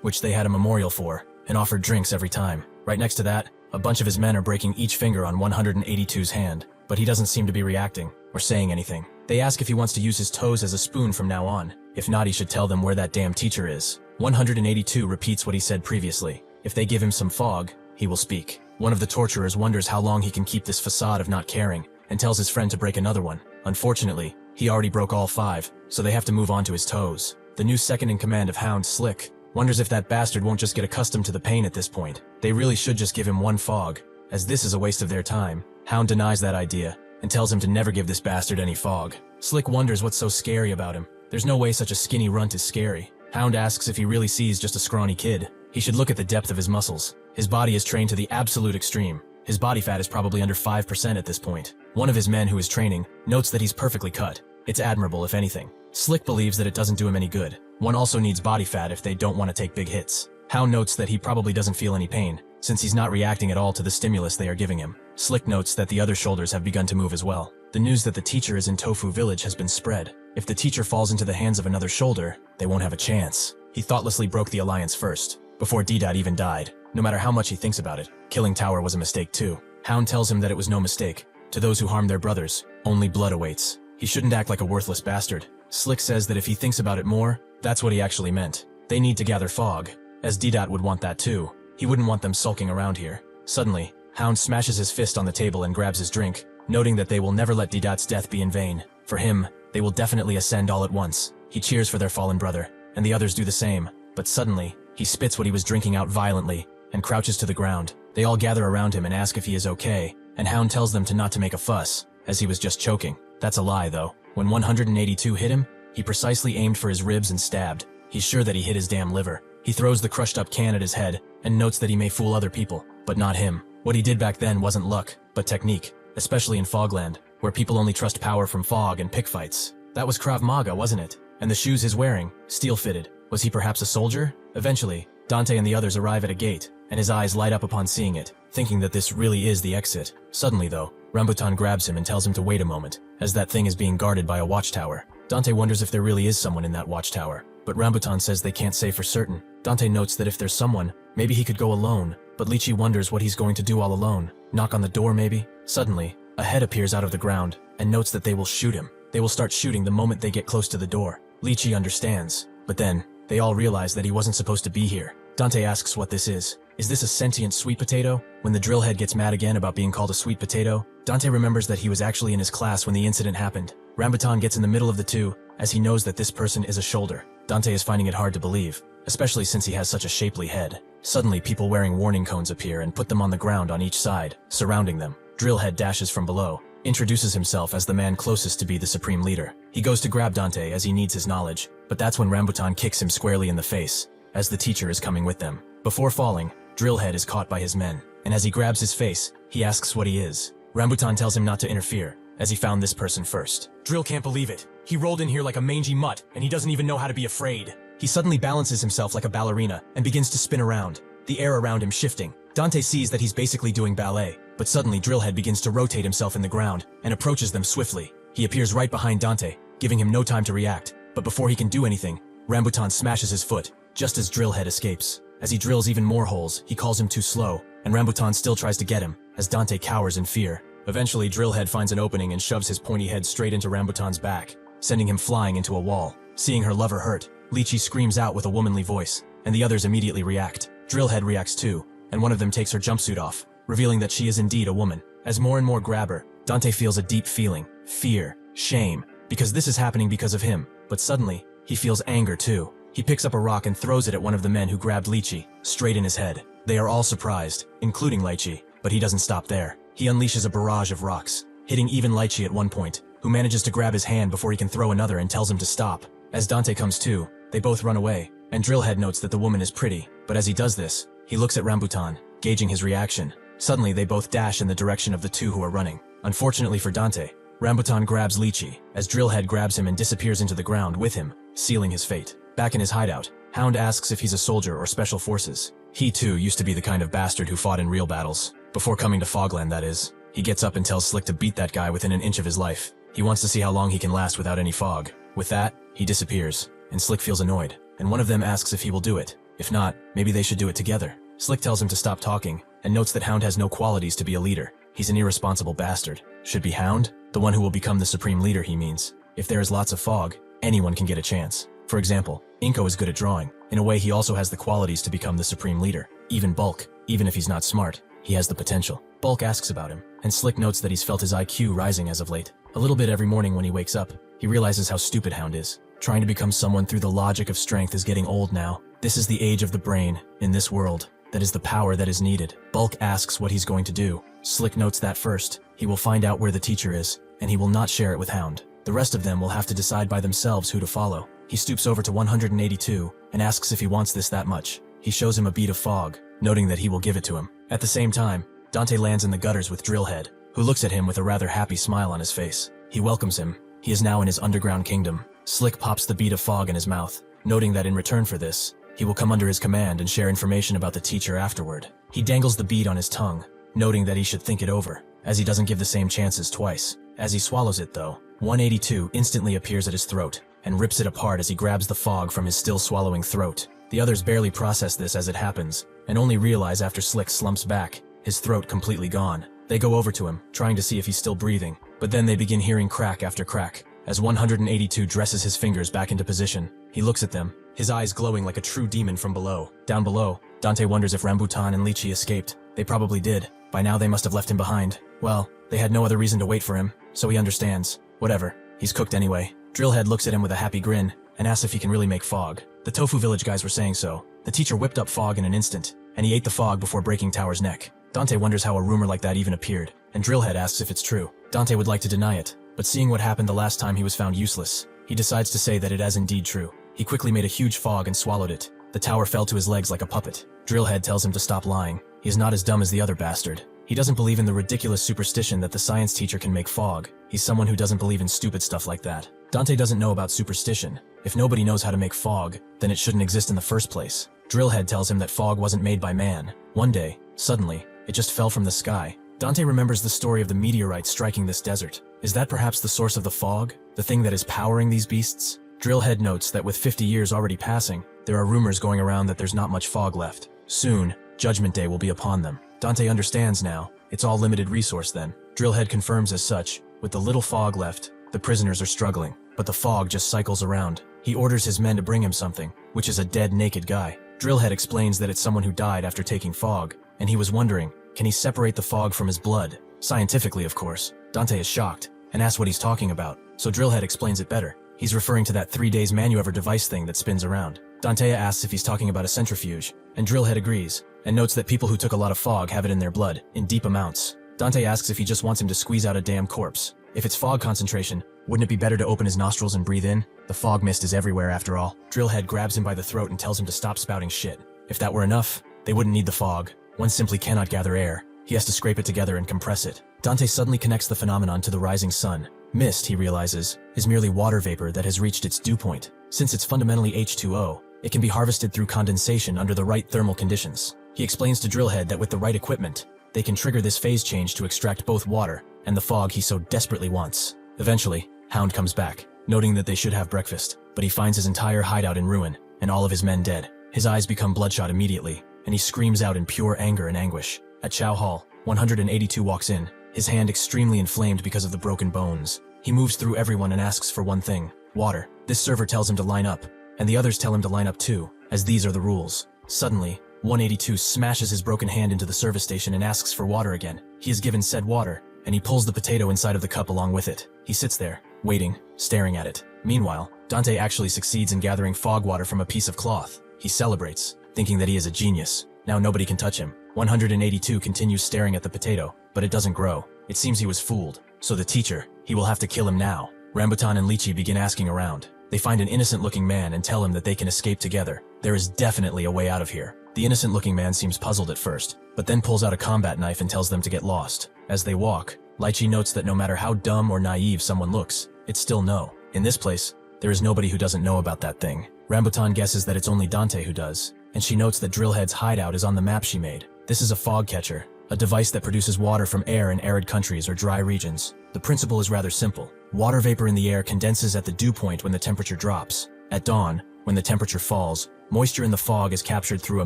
Which they had a memorial for, and offered drinks every time. Right next to that, a bunch of his men are breaking each finger on 182's hand, but he doesn't seem to be reacting, or saying anything. They ask if he wants to use his toes as a spoon from now on. If not, he should tell them where that damn teacher is. 182 repeats what he said previously. If they give him some fog, he will speak. One of the torturers wonders how long he can keep this facade of not caring, and tells his friend to break another one. Unfortunately, he already broke all 5, so they have to move on to his toes. The new second in command of Hound, Slick, wonders if that bastard won't just get accustomed to the pain at this point. They really should just give him one fog, as this is a waste of their time. Hound denies that idea, and tells him to never give this bastard any fog. Slick wonders what's so scary about him. There's no way such a skinny runt is scary. Hound asks if he really sees just a scrawny kid. He should look at the depth of his muscles. His body is trained to the absolute extreme. His body fat is probably under 5% at this point. One of his men who is training notes that he's perfectly cut. It's admirable if anything. Slick believes that it doesn't do him any good. One also needs body fat if they don't want to take big hits. Hound notes that he probably doesn't feel any pain, since he's not reacting at all to the stimulus they are giving him. Slick notes that the other shoulders have begun to move as well. The news that the teacher is in Tofu Village has been spread. If the teacher falls into the hands of another shoulder, they won't have a chance. He thoughtlessly broke the alliance first, before D-Dad even died. No matter how much he thinks about it, killing Tower was a mistake too. Hound tells him that it was no mistake. To those who harm their brothers, only blood awaits. He shouldn't act like a worthless bastard. Slick says that if he thinks about it more, that's what he actually meant. They need to gather fog, as D-Dot would want that too. He wouldn't want them sulking around here. Suddenly, Hound smashes his fist on the table and grabs his drink, noting that they will never let D-Dot's death be in vain. For him, they will definitely ascend all at once. He cheers for their fallen brother, and the others do the same. But suddenly, he spits what he was drinking out violently, and crouches to the ground. They all gather around him and ask if he is okay, and Hound tells them to not to make a fuss, as he was just choking. That's a lie though. When 182 hit him, he precisely aimed for his ribs and stabbed. He's sure that he hit his damn liver. He throws the crushed up can at his head, and notes that he may fool other people, but not him. What he did back then wasn't luck, but technique, especially in Fogland, where people only trust power from fog and pick fights. That was Krav Maga, wasn't it? And the shoes he's wearing, steel-fitted. Was he perhaps a soldier? Eventually, Dante and the others arrive at a gate, and his eyes light up upon seeing it, thinking that this really is the exit. Suddenly though, Rambutan grabs him and tells him to wait a moment, as that thing is being guarded by a watchtower. Dante wonders if there really is someone in that watchtower, but Rambutan says they can't say for certain. Dante notes that if there's someone, maybe he could go alone, but Lychee wonders what he's going to do all alone. Knock on the door maybe? Suddenly, a head appears out of the ground, and notes that they will shoot him. They will start shooting the moment they get close to the door. Lychee understands, but then, they all realize that he wasn't supposed to be here. Dante asks what this is. Is this a sentient sweet potato? When the drillhead gets mad again about being called a sweet potato, Dante remembers that he was actually in his class when the incident happened. Rambutan gets in the middle of the two, as he knows that this person is a shoulder. Dante is finding it hard to believe, especially since he has such a shapely head. Suddenly, people wearing warning cones appear and put them on the ground on each side, surrounding them. Drillhead dashes from below, introduces himself as the man closest to be the supreme leader. He goes to grab Dante as he needs his knowledge, but that's when Rambutan kicks him squarely in the face, as the teacher is coming with them. Before falling, Drillhead is caught by his men, and as he grabs his face, he asks what he is. Rambutan tells him not to interfere, as he found this person first. Drill can't believe it. He rolled in here like a mangy mutt, and he doesn't even know how to be afraid. He suddenly balances himself like a ballerina and begins to spin around, the air around him shifting. Dante sees that he's basically doing ballet, but suddenly Drillhead begins to rotate himself in the ground and approaches them swiftly. He appears right behind Dante, giving him no time to react, but before he can do anything, Rambutan smashes his foot, just as Drillhead escapes. As he drills even more holes, he calls him too slow, and Rambutan still tries to get him, as Dante cowers in fear. Eventually, Drillhead finds an opening and shoves his pointy head straight into Rambutan's back, sending him flying into a wall. Seeing her lover hurt, Lychee screams out with a womanly voice, and the others immediately react. Drillhead reacts too, and one of them takes her jumpsuit off, revealing that she is indeed a woman. As more and more grab her, Dante feels a deep feeling, fear, shame, because this is happening because of him. But suddenly, he feels anger too. He picks up a rock and throws it at one of the men who grabbed Lychee, straight in his head. They are all surprised, including Lychee, but he doesn't stop there. He unleashes a barrage of rocks, hitting even Lychee at one point, who manages to grab his hand before he can throw another and tells him to stop. As Dante comes to, they both run away, and Drillhead notes that the woman is pretty, but as he does this, he looks at Rambutan, gauging his reaction. Suddenly, they both dash in the direction of the two who are running. Unfortunately for Dante, Rambutan grabs Lychee, as Drillhead grabs him and disappears into the ground with him, sealing his fate. Back in his hideout, Hound asks if he's a soldier or special forces. He too used to be the kind of bastard who fought in real battles. Before coming to Fogland, that is. He gets up and tells Slick to beat that guy within an inch of his life. He wants to see how long he can last without any fog. With that, he disappears, and Slick feels annoyed, and one of them asks if he will do it. If not, maybe they should do it together. Slick tells him to stop talking, and notes that Hound has no qualities to be a leader. He's an irresponsible bastard. Should be Hound? The one who will become the supreme leader, he means. If there is lots of fog, anyone can get a chance. For example, Inko is good at drawing. In a way, he also has the qualities to become the supreme leader. Even Bulk, even if he's not smart, he has the potential. Bulk asks about him, and Slick notes that he's felt his IQ rising as of late. A little bit every morning when he wakes up. He realizes how stupid Hound is. Trying to become someone through the logic of strength is getting old now. This is the age of the brain, in this world. That is the power that is needed. Bulk asks what he's going to do. Slick notes that first, he will find out where the teacher is, and he will not share it with Hound. The rest of them will have to decide by themselves who to follow. He stoops over to 182, and asks if he wants this that much. He shows him a bead of fog, noting that he will give it to him. At the same time, Dante lands in the gutters with Drillhead, who looks at him with a rather happy smile on his face. He welcomes him. He is now in his underground kingdom. Slick pops the bead of fog in his mouth, noting that in return for this, he will come under his command and share information about the teacher afterward. He dangles the bead on his tongue, noting that he should think it over, as he doesn't give the same chances twice. As he swallows it though, 182 instantly appears at his throat, and rips it apart as he grabs the fog from his still swallowing throat. The others barely process this as it happens, and only realize after Slick slumps back, his throat completely gone. They go over to him, trying to see if he's still breathing, but then they begin hearing crack after crack. As 182 dresses his fingers back into position, he looks at them, his eyes glowing like a true demon from below. Down below, Dante wonders if Rambutan and Lychee escaped. They probably did. By now they must have left him behind. Well, they had no other reason to wait for him, so he understands. Whatever, he's cooked anyway. Drillhead looks at him with a happy grin, and asks if he can really make fog. The Tofu Village guys were saying so. The teacher whipped up fog in an instant, and he ate the fog before breaking Tower's neck. Dante wonders how a rumor like that even appeared, and Drillhead asks if it's true. Dante would like to deny it, but seeing what happened the last time he was found useless, he decides to say that it is indeed true. He quickly made a huge fog and swallowed it. The tower fell to his legs like a puppet. Drillhead tells him to stop lying. He is not as dumb as the other bastard. He doesn't believe in the ridiculous superstition that the science teacher can make fog. He's someone who doesn't believe in stupid stuff like that. Dante doesn't know about superstition. If nobody knows how to make fog, then it shouldn't exist in the first place. Drillhead tells him that fog wasn't made by man. One day, suddenly, it just fell from the sky. Dante remembers the story of the meteorite striking this desert. Is that perhaps the source of the fog? The thing that is powering these beasts? Drillhead notes that with 50 years already passing, there are rumors going around that there's not much fog left. Soon, Judgment Day will be upon them. Dante understands now. It's all limited resource then. Drillhead confirms as such. With the little fog left, the prisoners are struggling, but the fog just cycles around. He orders his men to bring him something, which is a dead naked guy. Drillhead explains that it's someone who died after taking fog, and he was wondering, can he separate the fog from his blood? Scientifically, of course. Dante is shocked, and asks what he's talking about, so Drillhead explains it better. He's referring to that 3 days ManhwaCapped device thing that spins around. Dante asks if he's talking about a centrifuge, and Drillhead agrees, and notes that people who took a lot of fog have it in their blood, in deep amounts. Dante asks if he just wants him to squeeze out a damn corpse. If it's fog concentration, wouldn't it be better to open his nostrils and breathe in? The fog mist is everywhere after all. Drillhead grabs him by the throat and tells him to stop spouting shit. If that were enough, they wouldn't need the fog. One simply cannot gather air. He has to scrape it together and compress it. Dante suddenly connects the phenomenon to the rising sun. Mist, he realizes, is merely water vapor that has reached its dew point. Since it's fundamentally H2O, it can be harvested through condensation under the right thermal conditions. He explains to Drillhead that with the right equipment, they can trigger this phase change to extract both water and the fog he so desperately wants. Eventually, Hound comes back, noting that they should have breakfast, but he finds his entire hideout in ruin and all of his men dead. His eyes become bloodshot immediately, and he screams out in pure anger and anguish. At Chow Hall, 182 walks in, his hand extremely inflamed because of the broken bones. He moves through everyone and asks for one thing, water. This server tells him to line up, and the others tell him to line up too, as these are the rules. Suddenly, 182 smashes his broken hand into the service station and asks for water again. He is given said water, and he pulls the potato inside of the cup along with it. He sits there, waiting, staring at it. Meanwhile, Dante actually succeeds in gathering fog water from a piece of cloth. He celebrates, thinking that he is a genius. Now nobody can touch him. 182 continues staring at the potato, but it doesn't grow. It seems he was fooled. So the teacher, he will have to kill him now. Rambutan and Lychee begin asking around. They find an innocent-looking man and tell him that they can escape together. There is definitely a way out of here. The innocent-looking man seems puzzled at first, but then pulls out a combat knife and tells them to get lost. As they walk, Lychee notes that no matter how dumb or naive someone looks, it's still no. In this place, there is nobody who doesn't know about that thing. Rambutan guesses that it's only Dante who does, and she notes that Drillhead's hideout is on the map she made. This is a fog catcher, a device that produces water from air in arid countries or dry regions. The principle is rather simple. Water vapor in the air condenses at the dew point when the temperature drops. At dawn, when the temperature falls, moisture in the fog is captured through a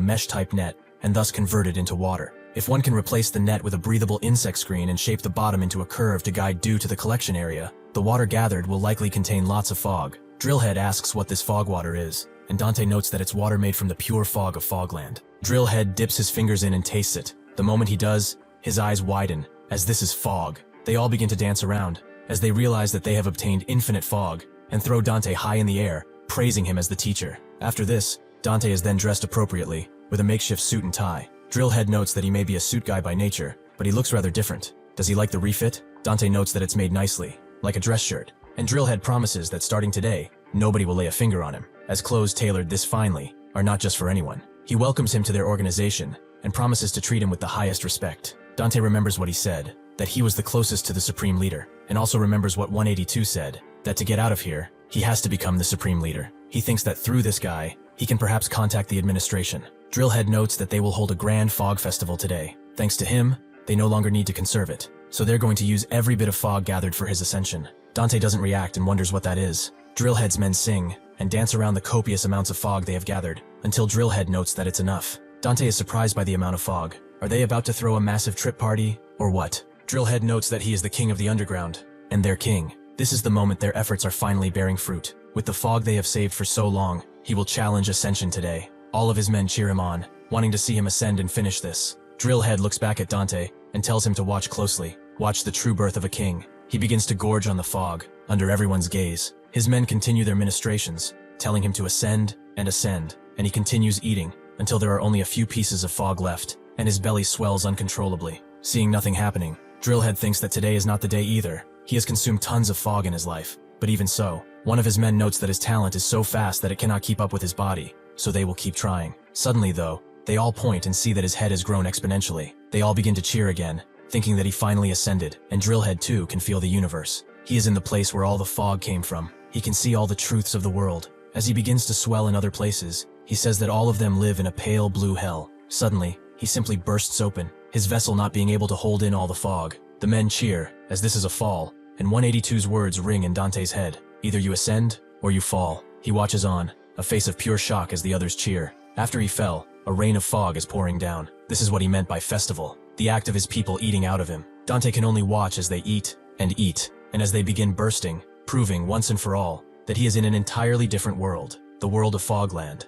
mesh-type net and thus converted into water. If one can replace the net with a breathable insect screen and shape the bottom into a curve to guide dew to the collection area, the water gathered will likely contain lots of fog. Drillhead asks what this fog water is, and Dante notes that it's water made from the pure fog of Fogland. Drillhead dips his fingers in and tastes it. The moment he does, his eyes widen, as this is fog. They all begin to dance around, as they realize that they have obtained infinite fog, and throw Dante high in the air, praising him as the teacher. After this, Dante is then dressed appropriately, with a makeshift suit and tie. Drillhead notes that he may be a suit guy by nature, but he looks rather different. Does he like the refit? Dante notes that it's made nicely, like a dress shirt, and Drillhead promises that starting today, nobody will lay a finger on him, as clothes tailored this finely are not just for anyone. He welcomes him to their organization, and promises to treat him with the highest respect. Dante remembers what he said, that he was the closest to the Supreme Leader, and also remembers what 182 said, that to get out of here, he has to become the Supreme Leader. He thinks that through this guy, he can perhaps contact the administration. Drillhead notes that they will hold a grand fog festival today. Thanks to him, they no longer need to conserve it, so they're going to use every bit of fog gathered for his ascension. Dante doesn't react and wonders what that is. Drillhead's men sing and dance around the copious amounts of fog they have gathered, until Drillhead notes that it's enough. Dante is surprised by the amount of fog. Are they about to throw a massive trip party, or what? Drillhead notes that he is the king of the underground, and their king. This is the moment their efforts are finally bearing fruit. With the fog they have saved for so long, he will challenge Ascension today. All of his men cheer him on, wanting to see him ascend and finish this. Drillhead looks back at Dante and tells him to watch closely. Watch the true birth of a king. He begins to gorge on the fog, under everyone's gaze. His men continue their ministrations, telling him to ascend, and he continues eating, until there are only a few pieces of fog left, and his belly swells uncontrollably. Seeing nothing happening, Drillhead thinks that today is not the day either. He has consumed tons of fog in his life, but even so, one of his men notes that his talent is so fast that it cannot keep up with his body, so they will keep trying. Suddenly though, they all point and see that his head has grown exponentially. They all begin to cheer again, thinking that he finally ascended, and Drillhead too can feel the universe. He is in the place where all the fog came from. He can see all the truths of the world. As he begins to swell in other places, he says that all of them live in a pale blue hell. Suddenly, he simply bursts open, his vessel not being able to hold in all the fog. The men cheer, as this is a fall, and 182's words ring in Dante's head. Either you ascend, or you fall. He watches on, a face of pure shock as the others cheer. After he fell, a rain of fog is pouring down. This is what he meant by festival, the act of his people eating out of him. Dante can only watch as they eat, and as they begin bursting, proving once and for all that he is in an entirely different world, the world of Fogland.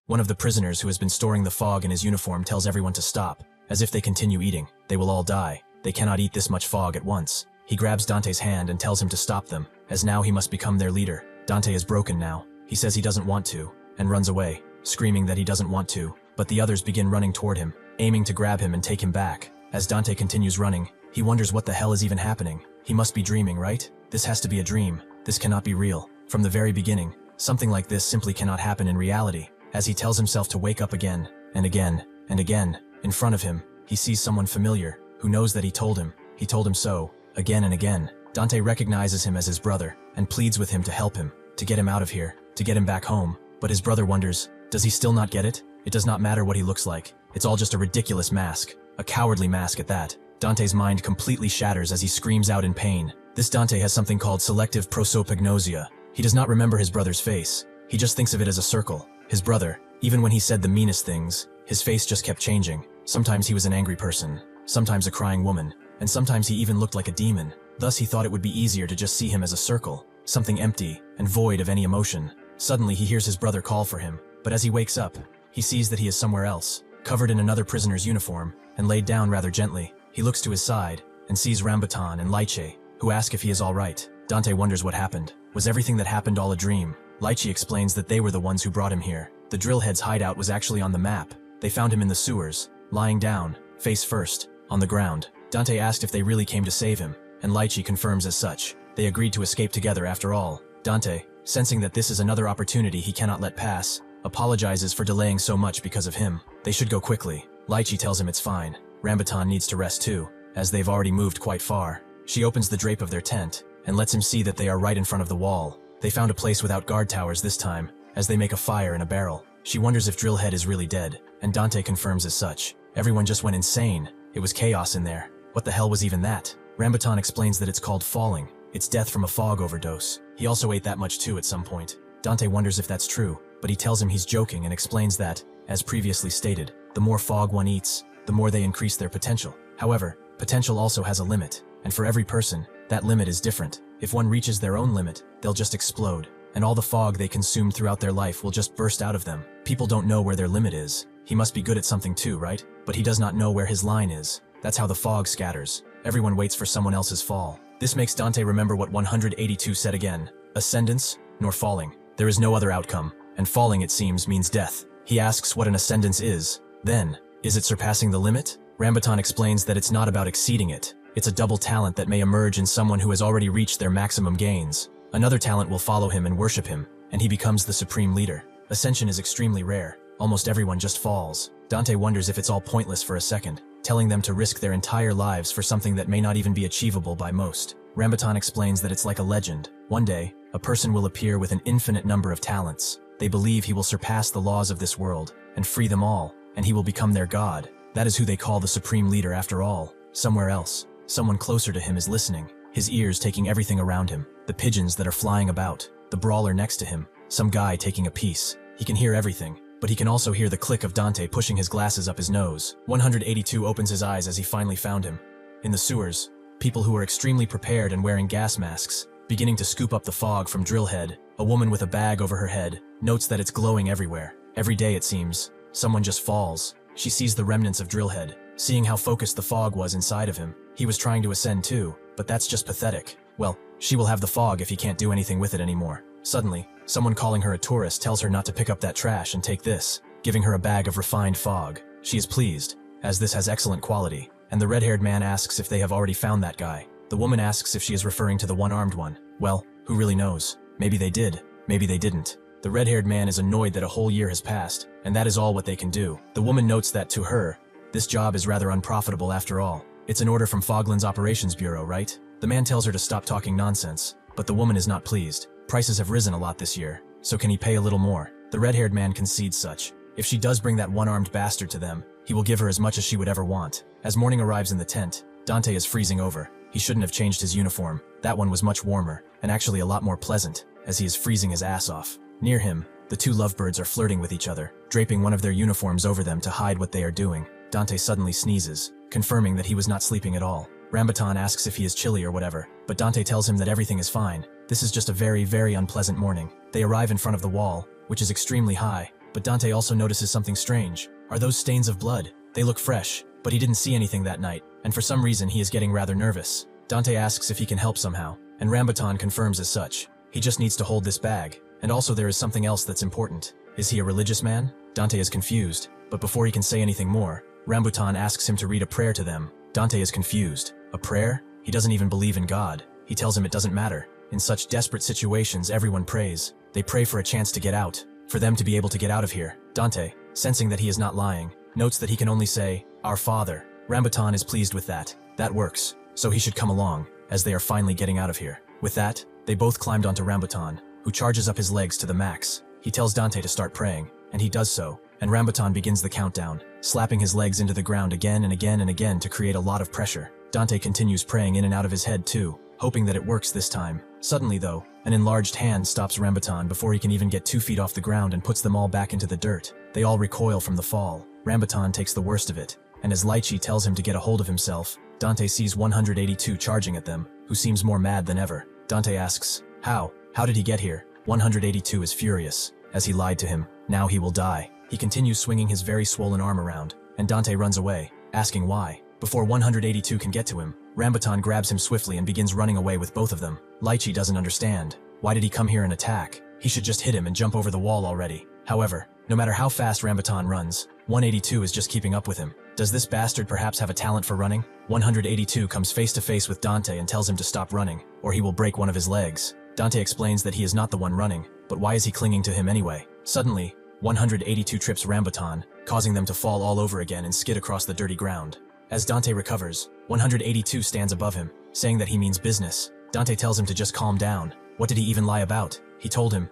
One of the prisoners who has been storing the fog in his uniform tells everyone to stop, as if they continue eating, they will all die. They cannot eat this much fog at once. He grabs Dante's hand and tells him to stop them, as now he must become their leader. Dante is broken now. He says he doesn't want to, and runs away, screaming that he doesn't want to, but the others begin running toward him, aiming to grab him and take him back. As Dante continues running, he wonders what the hell is even happening. He must be dreaming, right? This has to be a dream. This cannot be real. From the very beginning, something like this simply cannot happen in reality. As he tells himself to wake up again, and again, and again, in front of him, he sees someone familiar, who knows that he told him so, again and again. Dante recognizes him as his brother, and pleads with him to help him, to get him out of here, to get him back home. But his brother wonders, does he still not get it? It does not matter what he looks like. It's all just a ridiculous mask, a cowardly mask at that. Dante's mind completely shatters as he screams out in pain. This Dante has something called selective prosopagnosia. He does not remember his brother's face. He just thinks of it as a circle. His brother, even when he said the meanest things, his face just kept changing. Sometimes he was an angry person, sometimes a crying woman, and sometimes he even looked like a demon. Thus he thought it would be easier to just see him as a circle, something empty and void of any emotion. Suddenly he hears his brother call for him, but as he wakes up, he sees that he is somewhere else, covered in another prisoner's uniform, and laid down rather gently. He looks to his side, and sees Rambutan and Lychee, who ask if he is all right. Dante wonders what happened. Was everything that happened all a dream? Lychee explains that they were the ones who brought him here. The drillhead's hideout was actually on the map. They found him in the sewers, lying down, face first, on the ground. Dante asked if they really came to save him, and Lychee confirms as such. They agreed to escape together after all. Dante, sensing that this is another opportunity he cannot let pass, apologizes for delaying so much because of him. They should go quickly. Lychee tells him it's fine. Rambutan needs to rest too, as they've already moved quite far. She opens the drape of their tent, and lets him see that they are right in front of the wall. They found a place without guard towers this time, as they make a fire in a barrel. She wonders if Drillhead is really dead, and Dante confirms as such. Everyone just went insane. It was chaos in there. What the hell was even that? Rambutan explains that it's called falling. It's death from a fog overdose. He also ate that much too at some point. Dante wonders if that's true, but he tells him he's joking and explains that, as previously stated, the more fog one eats, the more they increase their potential. However, potential also has a limit, and for every person, that limit is different. If one reaches their own limit, they'll just explode, and all the fog they consumed throughout their life will just burst out of them. People don't know where their limit is. He must be good at something too, right? But he does not know where his line is. That's how the fog scatters. Everyone waits for someone else's fall. This makes Dante remember what 182 said again. Ascendance, nor falling. There is no other outcome, and falling, it seems, means death. He asks what an ascendance is. Then, is it surpassing the limit? Rambutan explains that it's not about exceeding it. It's a double talent that may emerge in someone who has already reached their maximum gains. Another talent will follow him and worship him, and he becomes the supreme leader. Ascension is extremely rare. Almost everyone just falls. Dante wonders if it's all pointless for a second, telling them to risk their entire lives for something that may not even be achievable by most. Rambutan explains that it's like a legend. One day, a person will appear with an infinite number of talents. They believe he will surpass the laws of this world and free them all, and he will become their god. That is who they call the supreme leader after all. Somewhere else, someone closer to him is listening, his ears taking everything around him, the pigeons that are flying about, the brawler next to him, some guy taking a piece. He can hear everything, but he can also hear the click of Dante pushing his glasses up his nose. 182 opens his eyes as he finally found him. In the sewers, people who are extremely prepared and wearing gas masks, beginning to scoop up the fog from Drillhead. A woman with a bag over her head notes that it's glowing everywhere. Every day, it seems, someone just falls. She sees the remnants of Drillhead, seeing how focused the fog was inside of him. He was trying to ascend too, but that's just pathetic. Well, she will have the fog if he can't do anything with it anymore. Suddenly, someone calling her a tourist tells her not to pick up that trash and take this, giving her a bag of refined fog. She is pleased, as this has excellent quality, and the red-haired man asks if they have already found that guy. The woman asks if she is referring to the one-armed one. Well, who really knows? Maybe they did, maybe they didn't. The red-haired man is annoyed that a whole year has passed, and that is all what they can do. The woman notes that, to her, this job is rather unprofitable after all. It's an order from Fogland's Operations Bureau, right? The man tells her to stop talking nonsense, but the woman is not pleased. Prices have risen a lot this year, so can he pay a little more? The red-haired man concedes such. If she does bring that one-armed bastard to them, he will give her as much as she would ever want. As morning arrives in the tent, Dante is freezing over. He shouldn't have changed his uniform. That one was much warmer, and actually a lot more pleasant, as he is freezing his ass off. Near him, the two lovebirds are flirting with each other, draping one of their uniforms over them to hide what they are doing. Dante suddenly sneezes, confirming that he was not sleeping at all. Rambutan asks if he is chilly or whatever, but Dante tells him that everything is fine. This is just a very, very unpleasant morning. They arrive in front of the wall, which is extremely high, but Dante also notices something strange. Are those stains of blood? They look fresh, but he didn't see anything that night, and for some reason he is getting rather nervous. Dante asks if he can help somehow, and Rambutan confirms as such. He just needs to hold this bag, and also there is something else that's important. Is he a religious man? Dante is confused, but before he can say anything more, Rambutan asks him to read a prayer to them. Dante is confused. A prayer? He doesn't even believe in God. He tells him it doesn't matter. In such desperate situations, everyone prays. They pray for a chance to get out, for them to be able to get out of here. Dante, sensing that he is not lying, notes that he can only say, "Our Father." Rambutan is pleased with that. That works, so he should come along, as they are finally getting out of here. With that, they both climbed onto Rambutan, who charges up his legs to the max. He tells Dante to start praying, and he does so, and Rambutan begins the countdown, slapping his legs into the ground again and again and again to create a lot of pressure. Dante continues praying in and out of his head too, hoping that it works this time. Suddenly though, an enlarged hand stops Rambutan before he can even get 2 feet off the ground and puts them all back into the dirt. They all recoil from the fall. Rambutan takes the worst of it, and as Lychee tells him to get a hold of himself, Dante sees 182 charging at them, who seems more mad than ever. Dante asks, How? How did he get here? 182 is furious, as he lied to him. Now he will die. He continues swinging his very swollen arm around, and Dante runs away, asking why. Before 182 can get to him, Rambutan grabs him swiftly and begins running away with both of them. Lychee doesn't understand. Why did he come here and attack? He should just hit him and jump over the wall already. However, no matter how fast Rambutan runs, 182 is just keeping up with him. Does this bastard perhaps have a talent for running? 182 comes face to face with Dante and tells him to stop running, or he will break one of his legs. Dante explains that he is not the one running, but why is he clinging to him anyway? Suddenly, 182 trips Rambutan, causing them to fall all over again and skid across the dirty ground. As Dante recovers, 182 stands above him, saying that he means business. Dante tells him to just calm down. What did he even lie about? He told him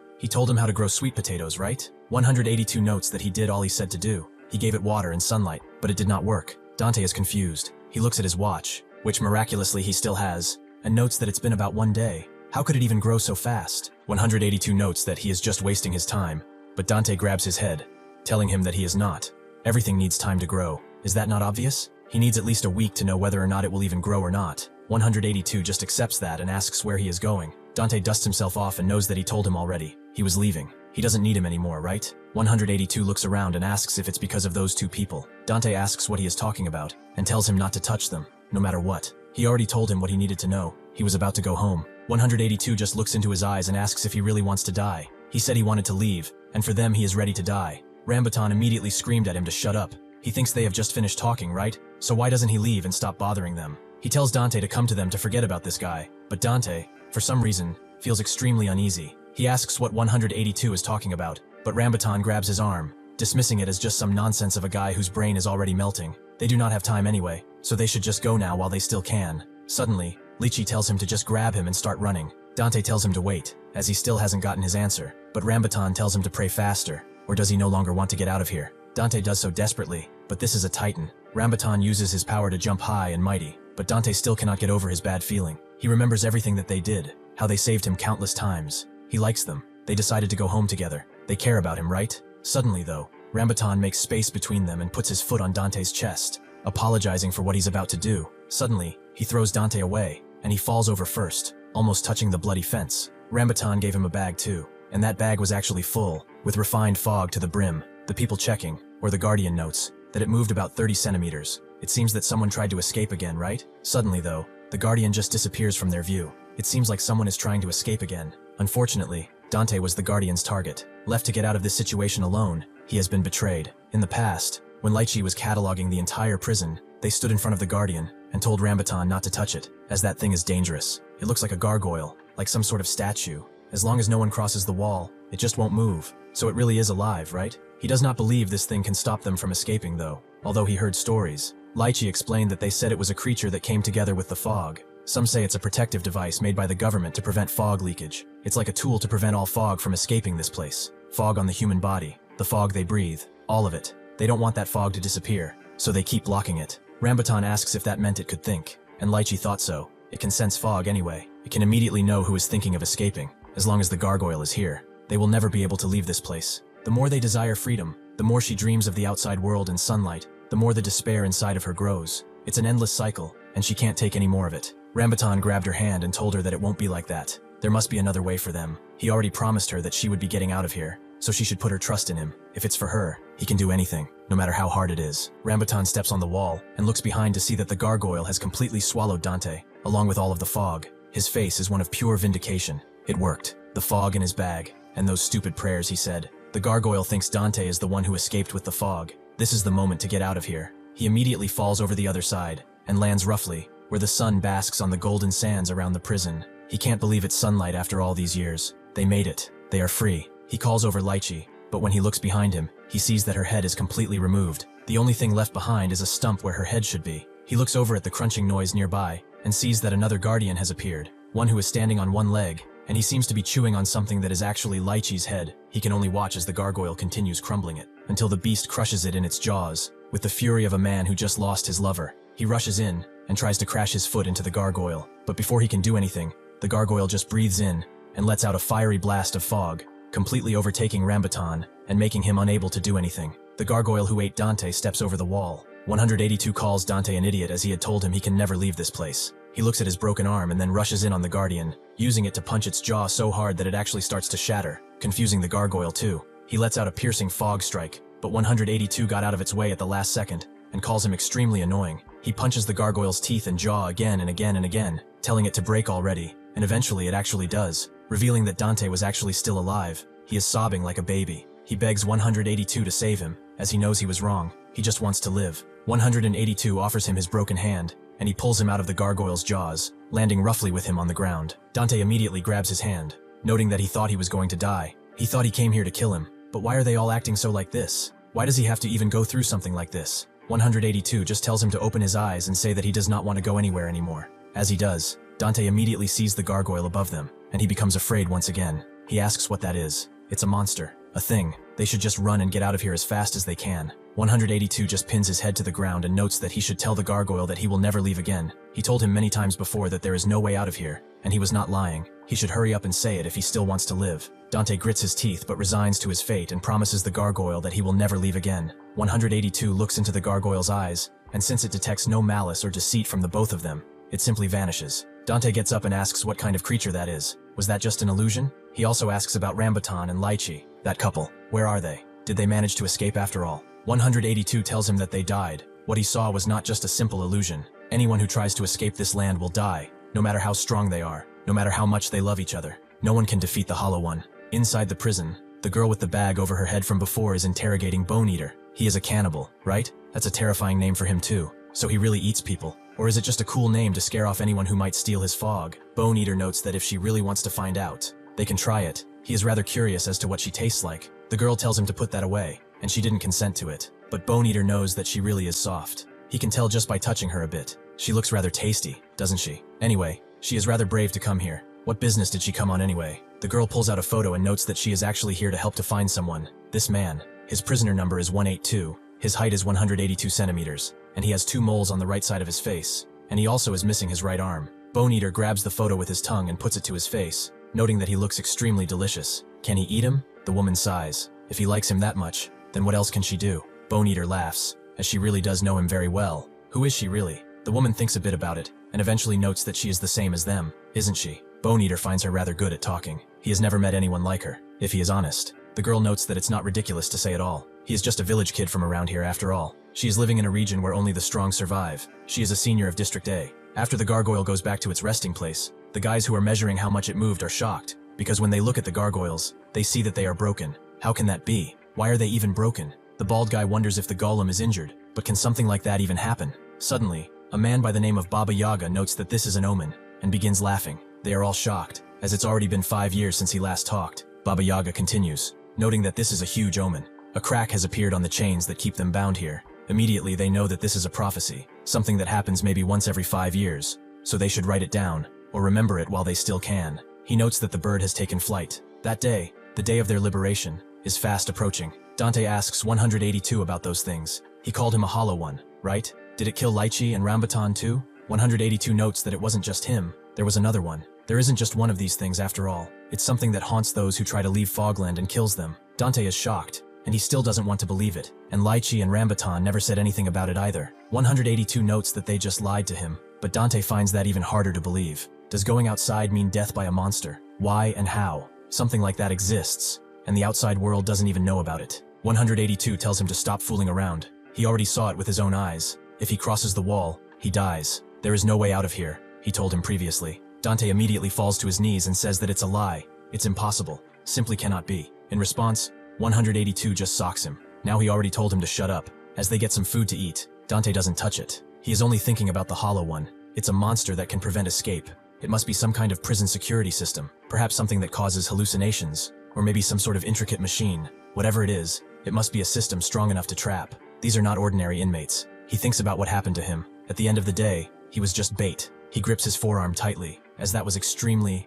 how to grow sweet potatoes, right? 182 notes that he did all he said to do. He gave it water and sunlight, but it did not work. Dante is confused. He looks at his watch, which miraculously he still has, and notes that it's been about 1 day. How could it even grow so fast? 182 notes that he is just wasting his time, but Dante grabs his head, telling him that he is not. Everything needs time to grow. Is that not obvious? He needs at least a week to know whether or not it will even grow or not. 182 just accepts that and asks where he is going. Dante dusts himself off and knows that he told him already. He was leaving. He doesn't need him anymore, right? 182 looks around and asks if it's because of those two people. Dante asks what he is talking about, and tells him not to touch them, no matter what. He already told him what he needed to know. He was about to go home. 182 just looks into his eyes and asks if he really wants to die. He said he wanted to leave, and for them he is ready to die. Rambutan immediately screamed at him to shut up. He thinks they have just finished talking, right? So why doesn't he leave and stop bothering them? He tells Dante to come to them to forget about this guy, but Dante, for some reason, feels extremely uneasy. He asks what 182 is talking about, but Rambutan grabs his arm, dismissing it as just some nonsense of a guy whose brain is already melting. They do not have time anyway, so they should just go now while they still can. Suddenly, Lychee tells him to just grab him and start running. Dante tells him to wait, as he still hasn't gotten his answer, but Rambutan tells him to pray faster, or does he no longer want to get out of here? Dante does so desperately, but this is a titan. Rambutan uses his power to jump high and mighty, but Dante still cannot get over his bad feeling. He remembers everything that they did, how they saved him countless times. He likes them. They decided to go home together. They care about him, right? Suddenly, though, Rambutan makes space between them and puts his foot on Dante's chest, apologizing for what he's about to do. Suddenly, he throws Dante away, and he falls over first, almost touching the bloody fence. Rambutan gave him a bag too, and that bag was actually full, with refined fog to the brim. The people checking, or the Guardian notes, that it moved about 30 centimeters. It seems that someone tried to escape again, right? Suddenly, though, the Guardian just disappears from their view. It seems like someone is trying to escape again. Unfortunately, Dante was the Guardian's target. Left to get out of this situation alone, he has been betrayed. In the past, when Lychee was cataloging the entire prison, they stood in front of the Guardian and told Rambutan not to touch it, as that thing is dangerous. It looks like a gargoyle, like some sort of statue. As long as no one crosses the wall, it just won't move. So it really is alive, right? He does not believe this thing can stop them from escaping, though, although he heard stories. Lychee explained that they said it was a creature that came together with the fog. Some say it's a protective device made by the government to prevent fog leakage. It's like a tool to prevent all fog from escaping this place. Fog on the human body, the fog they breathe, all of it. They don't want that fog to disappear, so they keep blocking it. Rambutan asks if that meant it could think, and Lychee thought so. It can sense fog anyway. It can immediately know who is thinking of escaping. As long as the gargoyle is here, they will never be able to leave this place. The more they desire freedom, the more she dreams of the outside world and sunlight, the more the despair inside of her grows. It's an endless cycle, and she can't take any more of it. Rambutan grabbed her hand and told her that it won't be like that. There must be another way for them. He already promised her that she would be getting out of here, so she should put her trust in him. If it's for her, he can do anything, no matter how hard it is. Rambutan steps on the wall and looks behind to see that the gargoyle has completely swallowed Dante, along with all of the fog. His face is one of pure vindication. It worked. The fog in his bag, and those stupid prayers he said. The gargoyle thinks Dante is the one who escaped with the fog. This is the moment to get out of here. He immediately falls over the other side, and lands roughly, where the sun basks on the golden sands around the prison. He can't believe it's sunlight after all these years. They made it. They are free. He calls over Lychee, but when he looks behind him, he sees that her head is completely removed. The only thing left behind is a stump where her head should be. He looks over at the crunching noise nearby, and sees that another guardian has appeared, one who is standing on one leg, and he seems to be chewing on something that is actually Lychee's head. He can only watch as the gargoyle continues crumbling it, until the beast crushes it in its jaws. With the fury of a man who just lost his lover, he rushes in, and tries to crash his foot into the gargoyle. But before he can do anything, the gargoyle just breathes in, and lets out a fiery blast of fog, completely overtaking Rambutan, and making him unable to do anything. The gargoyle who ate Dante steps over the wall. 182 calls Dante an idiot as he had told him he can never leave this place. He looks at his broken arm and then rushes in on the Guardian, using it to punch its jaw so hard that it actually starts to shatter, confusing the gargoyle too. He lets out a piercing fog strike, but 182 got out of its way at the last second and calls him extremely annoying. He punches the gargoyle's teeth and jaw again and again and again, telling it to break already, and eventually it actually does, revealing that Dante was actually still alive. He is sobbing like a baby. He begs 182 to save him, as he knows he was wrong. He just wants to live. 182 offers him his broken hand, and he pulls him out of the gargoyle's jaws, landing roughly with him on the ground. Dante immediately grabs his hand, noting that he thought he was going to die. He thought he came here to kill him, but why are they all acting so like this? Why does he have to even go through something like this? 182 just tells him to open his eyes and say that he does not want to go anywhere anymore. As he does, Dante immediately sees the gargoyle above them, and he becomes afraid once again. He asks what that is. It's a monster. A thing. They should just run and get out of here as fast as they can. 182 just pins his head to the ground and notes that he should tell the gargoyle that he will never leave again. He told him many times before that there is no way out of here, and he was not lying. He should hurry up and say it if he still wants to live. Dante grits his teeth but resigns to his fate and promises the gargoyle that he will never leave again. 182 looks into the gargoyle's eyes, and since it detects no malice or deceit from the both of them, it simply vanishes. Dante gets up and asks what kind of creature that is. Was that just an illusion? He also asks about Rambutan and Lychee, that couple. Where are they? Did they manage to escape after all? 182 tells him that they died. What he saw was not just a simple illusion. Anyone who tries to escape this land will die, no matter how strong they are, no matter how much they love each other. No one can defeat the Hollow One. Inside the prison, the girl with the bag over her head from before is interrogating Bone Eater. He is a cannibal, right? That's a terrifying name for him too. So he really eats people. Or is it just a cool name to scare off anyone who might steal his fog? Bone Eater notes that if she really wants to find out, they can try it. He is rather curious as to what she tastes like. The girl tells him to put that away, and she didn't consent to it. But Bone Eater knows that she really is soft. He can tell just by touching her a bit. She looks rather tasty, doesn't she? Anyway, she is rather brave to come here. What business did she come on anyway? The girl pulls out a photo and notes that she is actually here to help to find someone. This man. His prisoner number is 182. His height is 182 centimeters, and he has 2 moles on the right side of his face, and he also is missing his right arm. Bone Eater grabs the photo with his tongue and puts it to his face, noting that he looks extremely delicious. Can he eat him? The woman sighs. If he likes him that much, then what else can she do? Bone Eater laughs, as she really does know him very well. Who is she really? The woman thinks a bit about it, and eventually notes that she is the same as them, isn't she? Bone Eater finds her rather good at talking. He has never met anyone like her, if he is honest. The girl notes that it's not ridiculous to say at all. He is just a village kid from around here after all. She is living in a region where only the strong survive. She is a senior of District A. After the gargoyle goes back to its resting place, the guys who are measuring how much it moved are shocked, because when they look at the gargoyles, they see that they are broken. How can that be? Why are they even broken? The bald guy wonders if the golem is injured, but can something like that even happen? Suddenly, a man by the name of Baba Yaga notes that this is an omen, and begins laughing. They are all shocked, as it's already been 5 years since he last talked. Baba Yaga continues, noting that this is a huge omen. A crack has appeared on the chains that keep them bound here. Immediately they know that this is a prophecy, something that happens maybe once every 5 years, so they should write it down, or remember it while they still can. He notes that the bird has taken flight. That day, the day of their liberation, is fast approaching. Dante asks 182 about those things. He called him a hollow one, right? Did it kill Lychee and Rambutan too? 182 notes that it wasn't just him, there was another one. There isn't just one of these things after all. It's something that haunts those who try to leave Fogland and kills them. Dante is shocked, and he still doesn't want to believe it. And Lychee and Rambutan never said anything about it either. 182 notes that they just lied to him, but Dante finds that even harder to believe. Does going outside mean death by a monster? Why and how? Something like that exists, and the outside world doesn't even know about it. 182 tells him to stop fooling around. He already saw it with his own eyes. If he crosses the wall, he dies. There is no way out of here, he told him previously. Dante immediately falls to his knees and says that it's a lie. It's impossible. Simply cannot be. In response, 182 just socks him. Now he already told him to shut up. As they get some food to eat, Dante doesn't touch it. He is only thinking about the Hollow One. It's a monster that can prevent escape. It must be some kind of prison security system, perhaps something that causes hallucinations, or maybe some sort of intricate machine. Whatever it is, it must be a system strong enough to trap. These are not ordinary inmates. He thinks about what happened to him. At the end of the day, he was just bait. He grips his forearm tightly, as that was extremely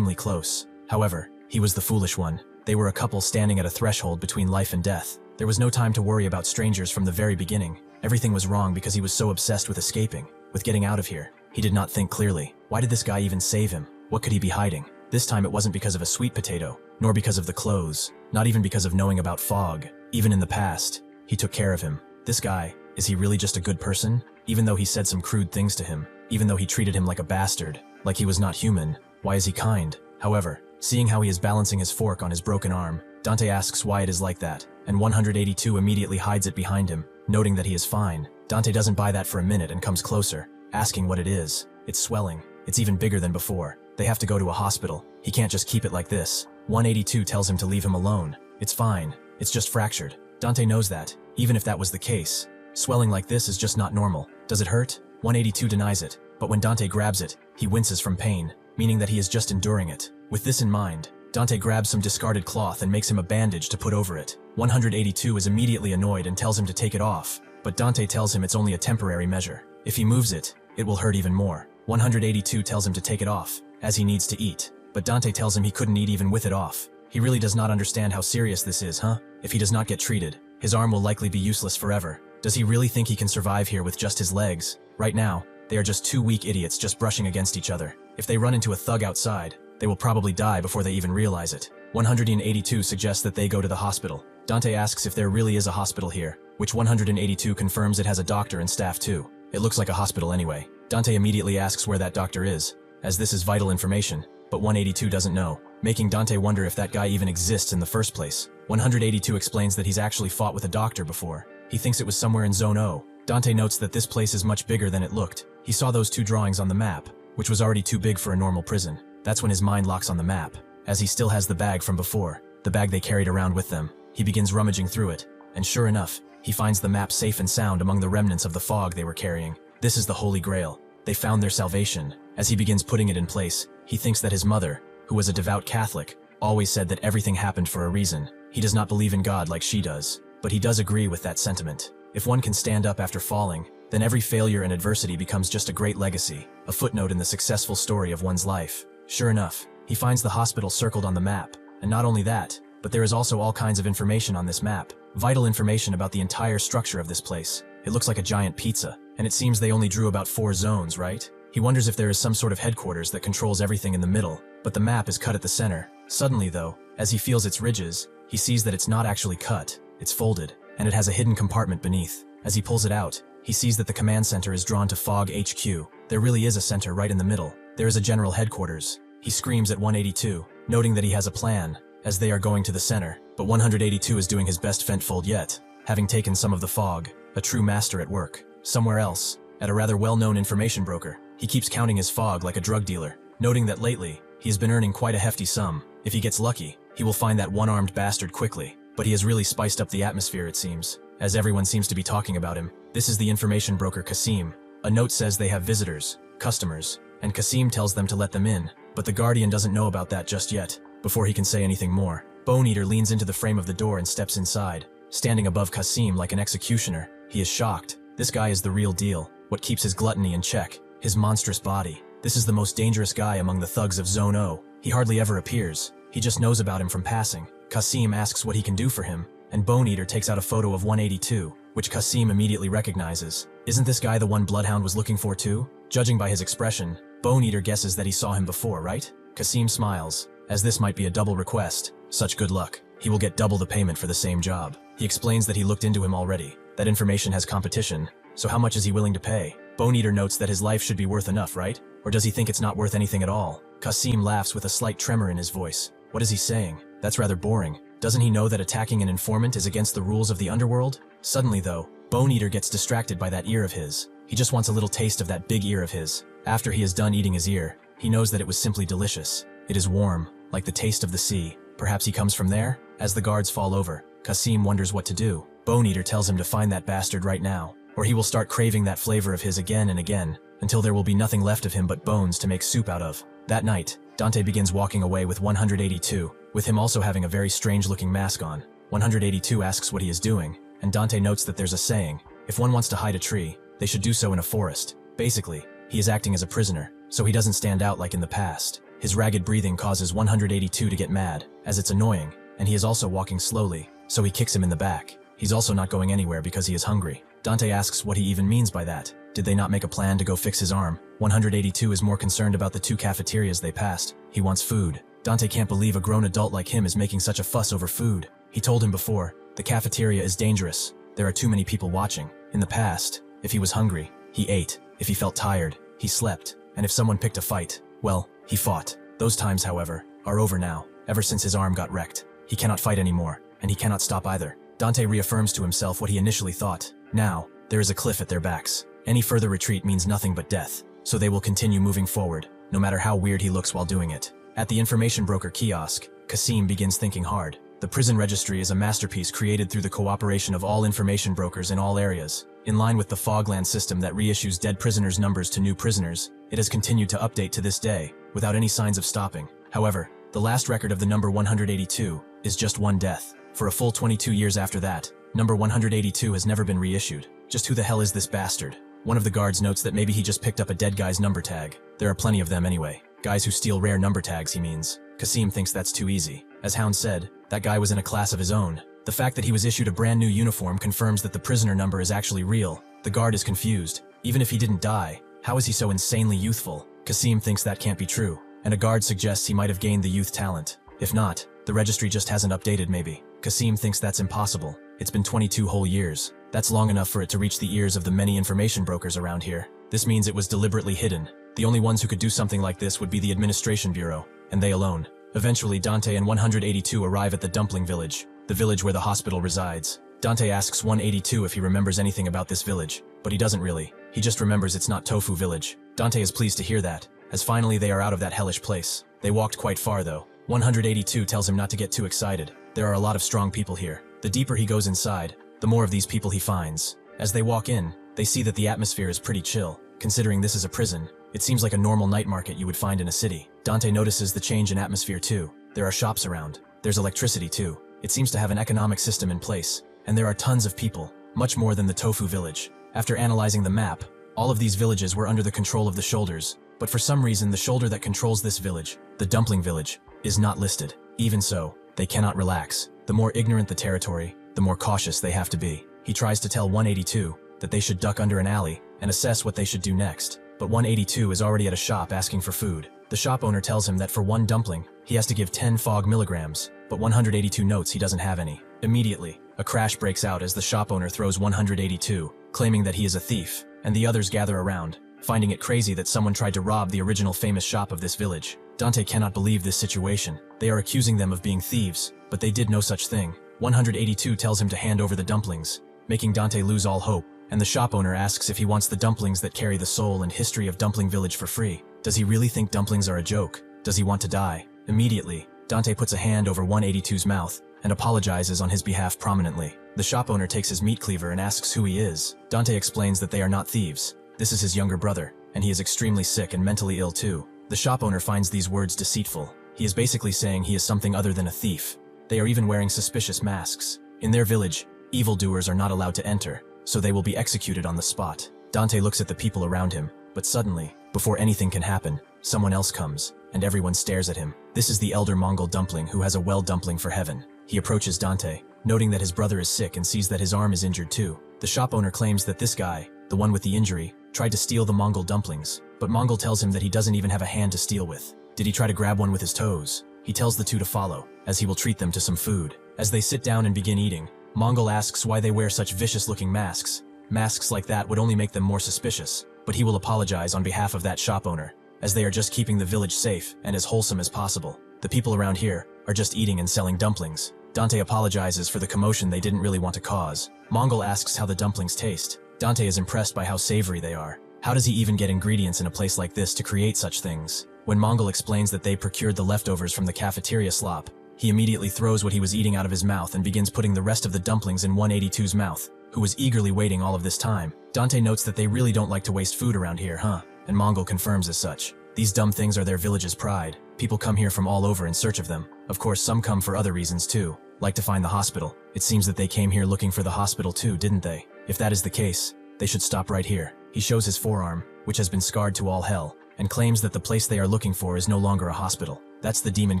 close. However, he was the foolish one. They were a couple standing at a threshold between life and death. There was no time to worry about strangers from the very beginning. Everything was wrong because he was so obsessed with escaping, with getting out of here. He did not think clearly. Why did this guy even save him? What could he be hiding? This time it wasn't because of a sweet potato, nor because of the clothes, not even because of knowing about Fog. Even in the past, he took care of him. This guy, is he really just a good person? Even though he said some crude things to him, even though he treated him like a bastard, like he was not human, why is he kind? However, seeing how he is balancing his fork on his broken arm, Dante asks why it is like that, and 182 immediately hides it behind him, noting that he is fine. Dante doesn't buy that for a minute and comes closer, asking what it is. It's swelling. It's even bigger than before. They have to go to a hospital. He can't just keep it like this. 182 tells him to leave him alone. It's fine. It's just fractured. Dante knows that, even if that was the case. Swelling like this is just not normal. Does it hurt? 182 denies it, but when Dante grabs it, he winces from pain, meaning that he is just enduring it. With this in mind, Dante grabs some discarded cloth and makes him a bandage to put over it. 182 is immediately annoyed and tells him to take it off, but Dante tells him it's only a temporary measure. If he moves it, it will hurt even more. 182 tells him to take it off, as he needs to eat, but Dante tells him he couldn't eat even with it off. He really does not understand how serious this is, huh? If he does not get treated, his arm will likely be useless forever. Does he really think he can survive here with just his legs? Right now, they are just two weak idiots just brushing against each other. If they run into a thug outside, they will probably die before they even realize it. 182 suggests that they go to the hospital. Dante asks if there really is a hospital here, which 182 confirms it has a doctor and staff too. It looks like a hospital anyway. Dante immediately asks where that doctor is, as this is vital information, but 182 doesn't know, making Dante wonder if that guy even exists in the first place. 182 explains that he's actually fought with a doctor before. He thinks it was somewhere in Zone O. Dante notes that this place is much bigger than it looked. He saw those two drawings on the map, which was already too big for a normal prison. That's when his mind locks on the map, as he still has the bag from before, the bag they carried around with them. He begins rummaging through it, and sure enough, he finds the map safe and sound among the remnants of the fog they were carrying. This is the Holy Grail. They found their salvation. As he begins putting it in place, he thinks that his mother, who was a devout Catholic, always said that everything happened for a reason. He does not believe in God like she does, but he does agree with that sentiment. If one can stand up after falling, then every failure and adversity becomes just a great legacy, a footnote in the successful story of one's life. Sure enough, he finds the hospital circled on the map, and not only that, but there is also all kinds of information on this map. Vital information about the entire structure of this place. It looks like a giant pizza, and it seems they only drew about 4 zones, right? He wonders if there is some sort of headquarters that controls everything in the middle, but the map is cut at the center. Suddenly though, as he feels its ridges, he sees that it's not actually cut, it's folded, and it has a hidden compartment beneath. As he pulls it out, he sees that the command center is drawn to Fog HQ. There really is a center right in the middle. There is a general headquarters. He screams at 182, noting that he has a plan, as they are going to the center, but 182 is doing his best fentfold yet, having taken some of the fog, a true master at work. Somewhere else, at a rather well-known information broker, he keeps counting his fog like a drug dealer, noting that lately, he has been earning quite a hefty sum. If he gets lucky, he will find that one-armed bastard quickly, but he has really spiced up the atmosphere it seems, as everyone seems to be talking about him. This is the information broker Kasim. A note says they have visitors, customers, and Kasim tells them to let them in, but the Guardian doesn't know about that just yet. Before he can say anything more, Bone Eater leans into the frame of the door and steps inside, standing above Kasim like an executioner. He is shocked. This guy is the real deal, what keeps his gluttony in check, his monstrous body. This is the most dangerous guy among the thugs of Zone O. He hardly ever appears. He just knows about him from passing. Kasim asks what he can do for him, and Bone Eater takes out a photo of 182, which Kasim immediately recognizes. Isn't this guy the one Bloodhound was looking for too? Judging by his expression, Bone Eater guesses that he saw him before, right? Kasim smiles, as this might be a double request. Such good luck. He will get double the payment for the same job. He explains that he looked into him already. That information has competition, so how much is he willing to pay? Bone Eater notes that his life should be worth enough, right? Or does he think it's not worth anything at all? Kasim laughs with a slight tremor in his voice. What is he saying? That's rather boring. Doesn't he know that attacking an informant is against the rules of the underworld? Suddenly though, Bone Eater gets distracted by that ear of his. He just wants a little taste of that big ear of his. After he is done eating his ear, he knows that it was simply delicious. It is warm, like the taste of the sea. Perhaps he comes from there? As the guards fall over, Kasim wonders what to do. Bone Eater tells him to find that bastard right now, or he will start craving that flavor of his again and again, until there will be nothing left of him but bones to make soup out of. That night, Dante begins walking away with 182, with him also having a very strange-looking mask on. 182 asks what he is doing, and Dante notes that there's a saying, if one wants to hide a tree, they should do so in a forest. Basically, he is acting as a prisoner, so he doesn't stand out like in the past. His ragged breathing causes 182 to get mad, as it's annoying, and he is also walking slowly, so he kicks him in the back. He's also not going anywhere because he is hungry. Dante asks what he even means by that. Did they not make a plan to go fix his arm? 182 is more concerned about the 2 cafeterias they passed. He wants food. Dante can't believe a grown adult like him is making such a fuss over food. He told him before, the cafeteria is dangerous. There are too many people watching. In the past, if he was hungry, he ate. If he felt tired, he slept. And if someone picked a fight, well, he fought. Those times, however, are over now, ever since his arm got wrecked. He cannot fight anymore, and he cannot stop either. Dante reaffirms to himself what he initially thought. Now, there is a cliff at their backs. Any further retreat means nothing but death, so they will continue moving forward, no matter how weird he looks while doing it. At the information broker kiosk, Kasim begins thinking hard. The prison registry is a masterpiece created through the cooperation of all information brokers in all areas. In line with the Fogland system that reissues dead prisoners' numbers to new prisoners, it has continued to update to this day, without any signs of stopping. However, the last record of the number 182 is just one death. For a full 22 years after that, number 182 has never been reissued. Just who the hell is this bastard? One of the guards notes that maybe he just picked up a dead guy's number tag. There are plenty of them anyway. Guys who steal rare number tags, he means. Kasim thinks that's too easy. As Hound said, that guy was in a class of his own. The fact that he was issued a brand new uniform confirms that the prisoner number is actually real. The guard is confused. Even if he didn't die, how is he so insanely youthful? Kasim thinks that can't be true, and a guard suggests he might have gained the youth talent. If not, the registry just hasn't updated maybe. Kasim thinks that's impossible. It's been 22 whole years. That's long enough for it to reach the ears of the many information brokers around here. This means it was deliberately hidden. The only ones who could do something like this would be the administration bureau, and they alone. Eventually, Dante and 182 arrive at the dumpling village, the village where the hospital resides. Dante asks 182 if he remembers anything about this village, but he doesn't really. He just remembers it's not Tofu Village. Dante is pleased to hear that, as finally they are out of that hellish place. They walked quite far though. 182 tells him not to get too excited. There are a lot of strong people here. The deeper he goes inside, the more of these people he finds. As they walk in, they see that the atmosphere is pretty chill. Considering this is a prison, it seems like a normal night market you would find in a city. Dante notices the change in atmosphere too. There are shops around. There's electricity too. It seems to have an economic system in place. And there are tons of people, much more than the Tofu Village. After analyzing the map, all of these villages were under the control of the shoulders, but for some reason the shoulder that controls this village, the Dumpling Village, is not listed. Even so, they cannot relax. The more ignorant the territory, the more cautious they have to be. He tries to tell 182 that they should duck under an alley and assess what they should do next, but 182 is already at a shop asking for food. The shop owner tells him that for one dumpling, he has to give 10 fog milligrams, but 182 notes he doesn't have any. Immediately, a crash breaks out as the shop owner throws 182, claiming that he is a thief, and the others gather around, finding it crazy that someone tried to rob the original famous shop of this village. Dante cannot believe this situation. They are accusing them of being thieves, but they did no such thing. 182 tells him to hand over the dumplings, making Dante lose all hope, and the shop owner asks if he wants the dumplings that carry the soul and history of Dumpling Village for free. Does he really think dumplings are a joke? Does he want to die? Immediately, Dante puts a hand over 182's mouth and apologizes on his behalf prominently. The shop owner takes his meat cleaver and asks who he is. Dante explains that they are not thieves. This is his younger brother, and he is extremely sick and mentally ill too. The shop owner finds these words deceitful. He is basically saying he is something other than a thief. They are even wearing suspicious masks. In their village, evildoers are not allowed to enter, so they will be executed on the spot. Dante looks at the people around him, but suddenly, before anything can happen, someone else comes, and everyone stares at him. This is the elder Mongol dumpling who has a well dumpling for heaven. He approaches Dante, noting that his brother is sick and sees that his arm is injured too. The shop owner claims that this guy, the one with the injury, tried to steal the Mongol dumplings, but Mongol tells him that he doesn't even have a hand to steal with. Did he try to grab one with his toes? He tells the two to follow, as he will treat them to some food. As they sit down and begin eating, Mongol asks why they wear such vicious-looking masks. Masks like that would only make them more suspicious, but he will apologize on behalf of that shop owner, as they are just keeping the village safe and as wholesome as possible. The people around here are just eating and selling dumplings. Dante apologizes for the commotion they didn't really want to cause. Mongol asks how the dumplings taste. Dante is impressed by how savory they are. How does he even get ingredients in a place like this to create such things? When Mongol explains that they procured the leftovers from the cafeteria slop, he immediately throws what he was eating out of his mouth and begins putting the rest of the dumplings in 182's mouth, who was eagerly waiting all of this time. Dante notes that they really don't like to waste food around here, huh? And Mongol confirms as such. These dumb things are their village's pride. People come here from all over in search of them. Of course, some come for other reasons too, like to find the hospital. It seems that they came here looking for the hospital too, didn't they? If that is the case, they should stop right here. He shows his forearm, which has been scarred to all hell, and claims that the place they are looking for is no longer a hospital. That's the Demon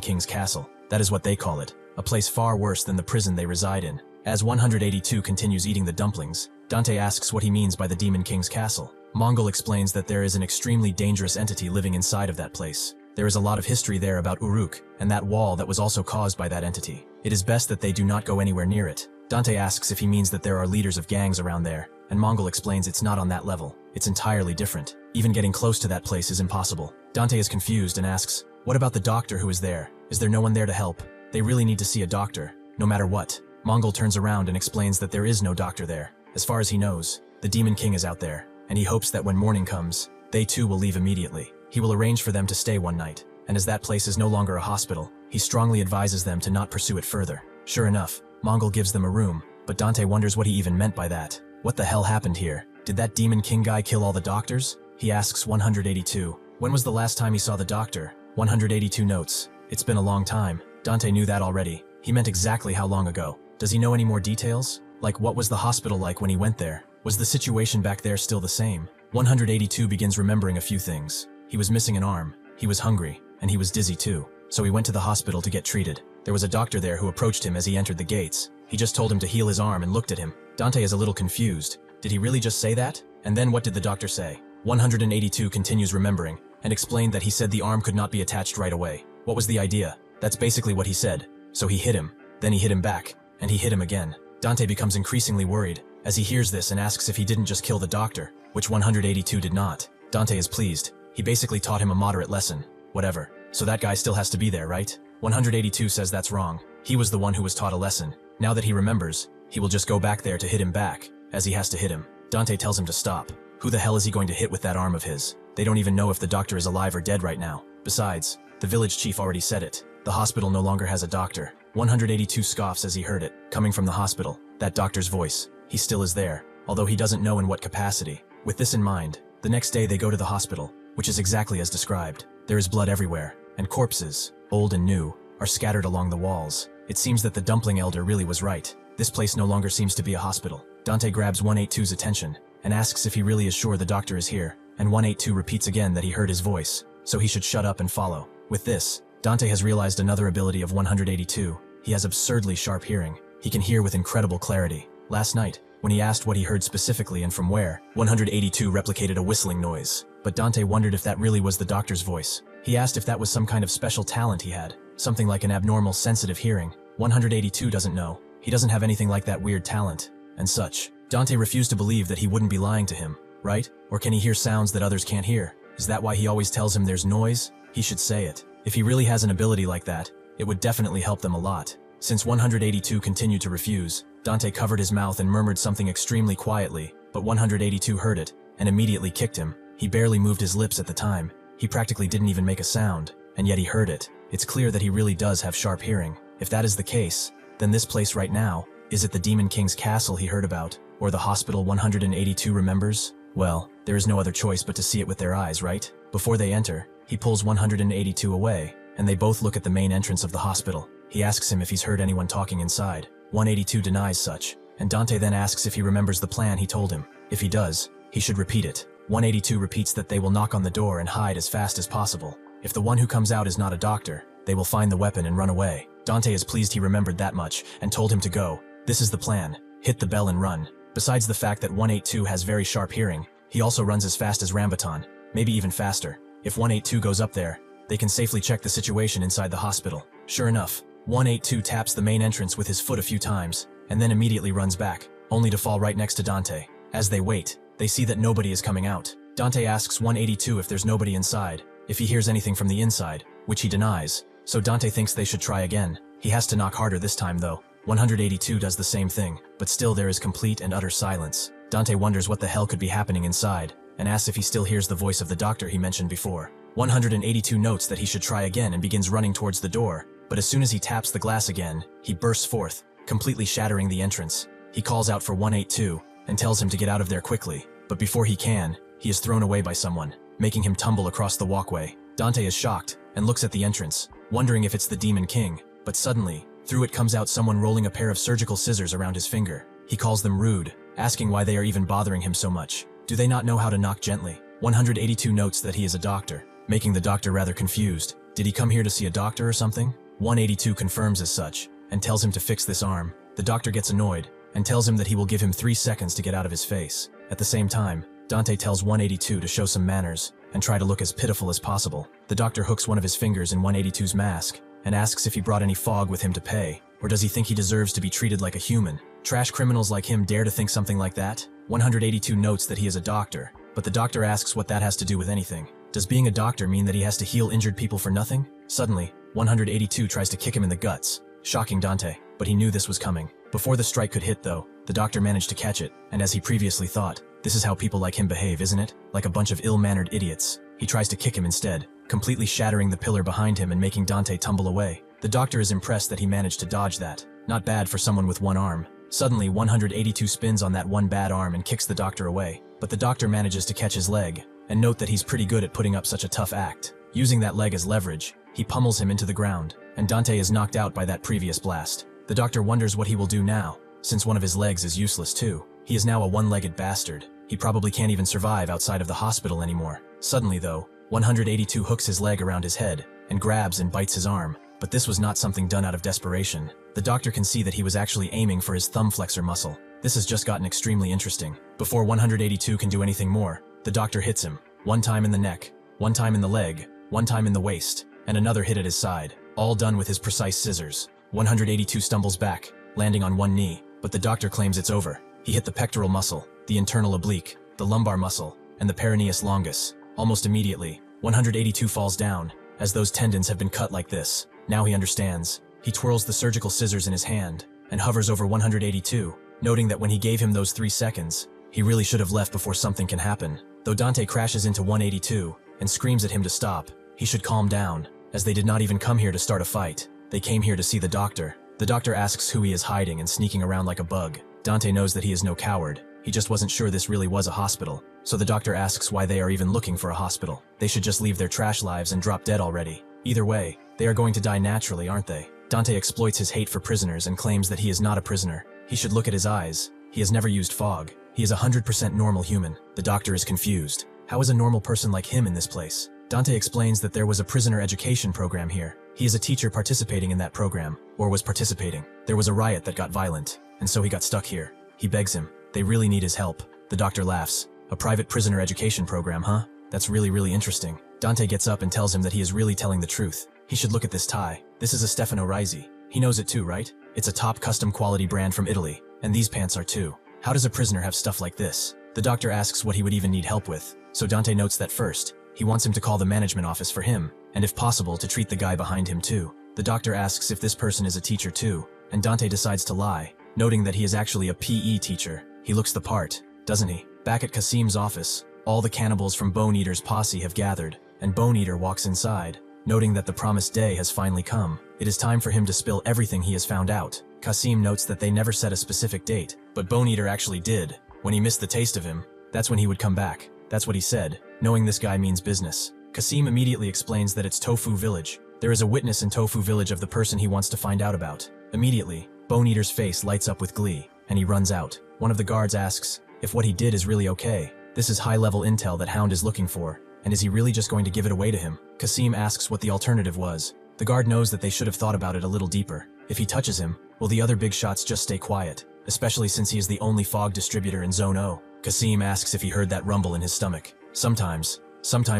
King's castle. That is what they call it. A place far worse than the prison they reside in. As 182 continues eating the dumplings, Dante asks what he means by the Demon King's castle. Mongol explains that there is an extremely dangerous entity living inside of that place. There is a lot of history there about Uruk, and that wall that was also caused by that entity. It is best that they do not go anywhere near it. Dante asks if he means that there are leaders of gangs around there, and Mongol explains it's not on that level. It's entirely different. Even getting close to that place is impossible. Dante is confused and asks, what about the doctor who is there? Is there no one there to help? They really need to see a doctor, no matter what. Mongol turns around and explains that there is no doctor there. As far as he knows, the Demon King is out there, and he hopes that when morning comes, they too will leave immediately. He will arrange for them to stay one night, and as that place is no longer a hospital, he strongly advises them to not pursue it further. Sure enough, Mongol gives them a room, but Dante wonders what he even meant by that. What the hell happened here? Did that Demon King guy kill all the doctors? He asks 182. When was the last time he saw the doctor? 182 notes. It's been a long time. Dante knew that already. He meant exactly how long ago. Does he know any more details? Like, what was the hospital like when he went there? Was the situation back there still the same? 182 begins remembering a few things. He was missing an arm, he was hungry, and he was dizzy too. So he went to the hospital to get treated. There was a doctor there who approached him as he entered the gates. He just told him to heal his arm and looked at him. Dante is a little confused. Did he really just say that? And then what did the doctor say? 182 continues remembering, and explained that he said the arm could not be attached right away. What was the idea? That's basically what he said. So he hit him, then he hit him back, and he hit him again. Dante becomes increasingly worried as he hears this and asks if he didn't just kill the doctor, which 182 did not. Dante is pleased. He basically taught him a moderate lesson. Whatever. So that guy still has to be there, right? 182 says that's wrong. He was the one who was taught a lesson. Now that he remembers, he will just go back there to hit him back, as he has to hit him. Dante tells him to stop. Who the hell is he going to hit with that arm of his? They don't even know if the doctor is alive or dead right now. Besides, the village chief already said it. The hospital no longer has a doctor. 182 scoffs as he heard it, coming from the hospital. That doctor's voice. He still is there, although he doesn't know in what capacity. With this in mind, the next day they go to the hospital, which is exactly as described. There is blood everywhere, and corpses, old and new, are scattered along the walls. It seems that the dumpling elder really was right. This place no longer seems to be a hospital. Dante grabs 182's attention, and asks if he really is sure the doctor is here, and 182 repeats again that he heard his voice, so he should shut up and follow. With this, Dante has realized another ability of 182. He has absurdly sharp hearing. He can hear with incredible clarity. Last night, when he asked what he heard specifically and from where, 182 replicated a whistling noise. But Dante wondered if that really was the doctor's voice. He asked if that was some kind of special talent he had, something like an abnormal sensitive hearing. 182 doesn't know. He doesn't have anything like that weird talent, and such. Dante refused to believe that he wouldn't be lying to him, right? Or can he hear sounds that others can't hear? Is that why he always tells him there's noise? He should say it. If he really has an ability like that, it would definitely help them a lot. Since 182 continued to refuse, Dante covered his mouth and murmured something extremely quietly, but 182 heard it, and immediately kicked him. He barely moved his lips at the time. He practically didn't even make a sound, and yet he heard it. It's clear that he really does have sharp hearing. If that is the case, then this place right now, is it the Demon King's castle he heard about, or the hospital 182 remembers? Well, there is no other choice but to see it with their eyes, right? Before they enter, he pulls 182 away, and they both look at the main entrance of the hospital. He asks him if he's heard anyone talking inside. 182 denies such, and Dante then asks if he remembers the plan he told him. If he does, he should repeat it. 182 repeats that they will knock on the door and hide as fast as possible. If the one who comes out is not a doctor, they will find the weapon and run away. Dante is pleased he remembered that much, and told him to go. This is the plan. Hit the bell and run. Besides the fact that 182 has very sharp hearing, he also runs as fast as Rambutan, maybe even faster. If 182 goes up there, they can safely check the situation inside the hospital. Sure enough, 182 taps the main entrance with his foot a few times, and then immediately runs back, only to fall right next to Dante. As they wait, they see that nobody is coming out. Dante asks 182 if there's nobody inside, if he hears anything from the inside, which he denies, so Dante thinks they should try again. He has to knock harder this time though. 182 does the same thing, but still there is complete and utter silence. Dante wonders what the hell could be happening inside, and asks if he still hears the voice of the doctor he mentioned before. 182 notes that he should try again and begins running towards the door, but as soon as he taps the glass again, he bursts forth, completely shattering the entrance. He calls out for 182, and tells him to get out of there quickly, but before he can, he is thrown away by someone, making him tumble across the walkway. Dante is shocked, and looks at the entrance, wondering if it's the Demon King, but suddenly, through it comes out someone rolling a pair of surgical scissors around his finger. He calls them rude, asking why they are even bothering him so much. Do they not know how to knock gently? 182 notes that he is a doctor, making the doctor rather confused. Did he come here to see a doctor or something? 182 confirms as such, and tells him to fix this arm. The doctor gets annoyed, and tells him that he will give him 3 seconds to get out of his face. At the same time, Dante tells 182 to show some manners, and try to look as pitiful as possible. The doctor hooks one of his fingers in 182's mask, and asks if he brought any fog with him to pay, or does he think he deserves to be treated like a human? Trash criminals like him dare to think something like that? 182 notes that he is a doctor, but the doctor asks what that has to do with anything. Does being a doctor mean that he has to heal injured people for nothing? Suddenly, 182 tries to kick him in the guts, shocking Dante, but he knew this was coming. Before the strike could hit though, the doctor managed to catch it, and as he previously thought, this is how people like him behave, isn't it? Like a bunch of ill-mannered idiots. He tries to kick him instead, completely shattering the pillar behind him and making Dante tumble away. The doctor is impressed that he managed to dodge that. Not bad for someone with one arm. Suddenly, 182 spins on that one bad arm and kicks the doctor away, but the doctor manages to catch his leg, and note that he's pretty good at putting up such a tough act. Using that leg as leverage, he pummels him into the ground, and Dante is knocked out by that previous blast. The doctor wonders what he will do now, since one of his legs is useless too. He is now a one-legged bastard. He probably can't even survive outside of the hospital anymore. Suddenly though, 182 hooks his leg around his head, and grabs and bites his arm, but this was not something done out of desperation. The doctor can see that he was actually aiming for his thumb flexor muscle. This has just gotten extremely interesting. Before 182 can do anything more, the doctor hits him. One time in the neck, one time in the leg, one time in the waist, and another hit at his side, all done with his precise scissors. 182 stumbles back, landing on one knee, but the doctor claims it's over. He hit the pectoral muscle, the internal oblique, the lumbar muscle, and the peroneus longus. Almost immediately, 182 falls down, as those tendons have been cut like this. Now he understands. He twirls the surgical scissors in his hand, and hovers over 182, noting that when he gave him those 3 seconds, he really should have left before something can happen. Though Dante crashes into 182, and screams at him to stop, he should calm down, as they did not even come here to start a fight. They came here to see the doctor. The doctor asks who he is hiding and sneaking around like a bug. Dante knows that he is no coward. He just wasn't sure this really was a hospital. So the doctor asks why they are even looking for a hospital. They should just leave their trash lives and drop dead already. Either way, they are going to die naturally, aren't they? Dante exploits his hate for prisoners and claims that he is not a prisoner. He should look at his eyes. He has never used fog. He is 100% normal human. The doctor is confused. How is a normal person like him in this place? Dante explains that there was a prisoner education program here. He is a teacher participating in that program, or was participating. There was a riot that got violent, and so he got stuck here. He begs him. They really need his help. The doctor laughs. A private prisoner education program, huh? That's really interesting. Dante gets up and tells him that he is really telling the truth. He should look at this tie. This is a Stefano Risi. He knows it too, right? It's a top custom quality brand from Italy, and these pants are too. How does a prisoner have stuff like this? The doctor asks what he would even need help with, so Dante notes that first, he wants him to call the management office for him, and if possible to treat the guy behind him too. The doctor asks if this person is a teacher too, and Dante decides to lie, noting that he is actually a PE teacher. He looks the part, doesn't he? Back at Kasim's office, all the cannibals from Bone Eater's posse have gathered, and Bone Eater walks inside, noting that the promised day has finally come. It is time for him to spill everything he has found out. Kasim notes that they never set a specific date, but Bone Eater actually did. When he missed the taste of him, that's when he would come back. That's what he said, knowing this guy means business. Kasim immediately explains that it's Tofu Village. There is a witness in Tofu Village of the person he wants to find out about. Immediately, Bone Eater's face lights up with glee, and he runs out. One of the guards asks if what he did is really okay. This is high-level intel that Hound is looking for, and is he really just going to give it away to him? Kasim asks what the alternative was. The guard knows that they should have thought about it a little deeper. If he touches him, will the other big shots just stay quiet? Especially since he is the only fog distributor in Zone O. Kasim asks if he heard that rumble in his stomach. Sometimes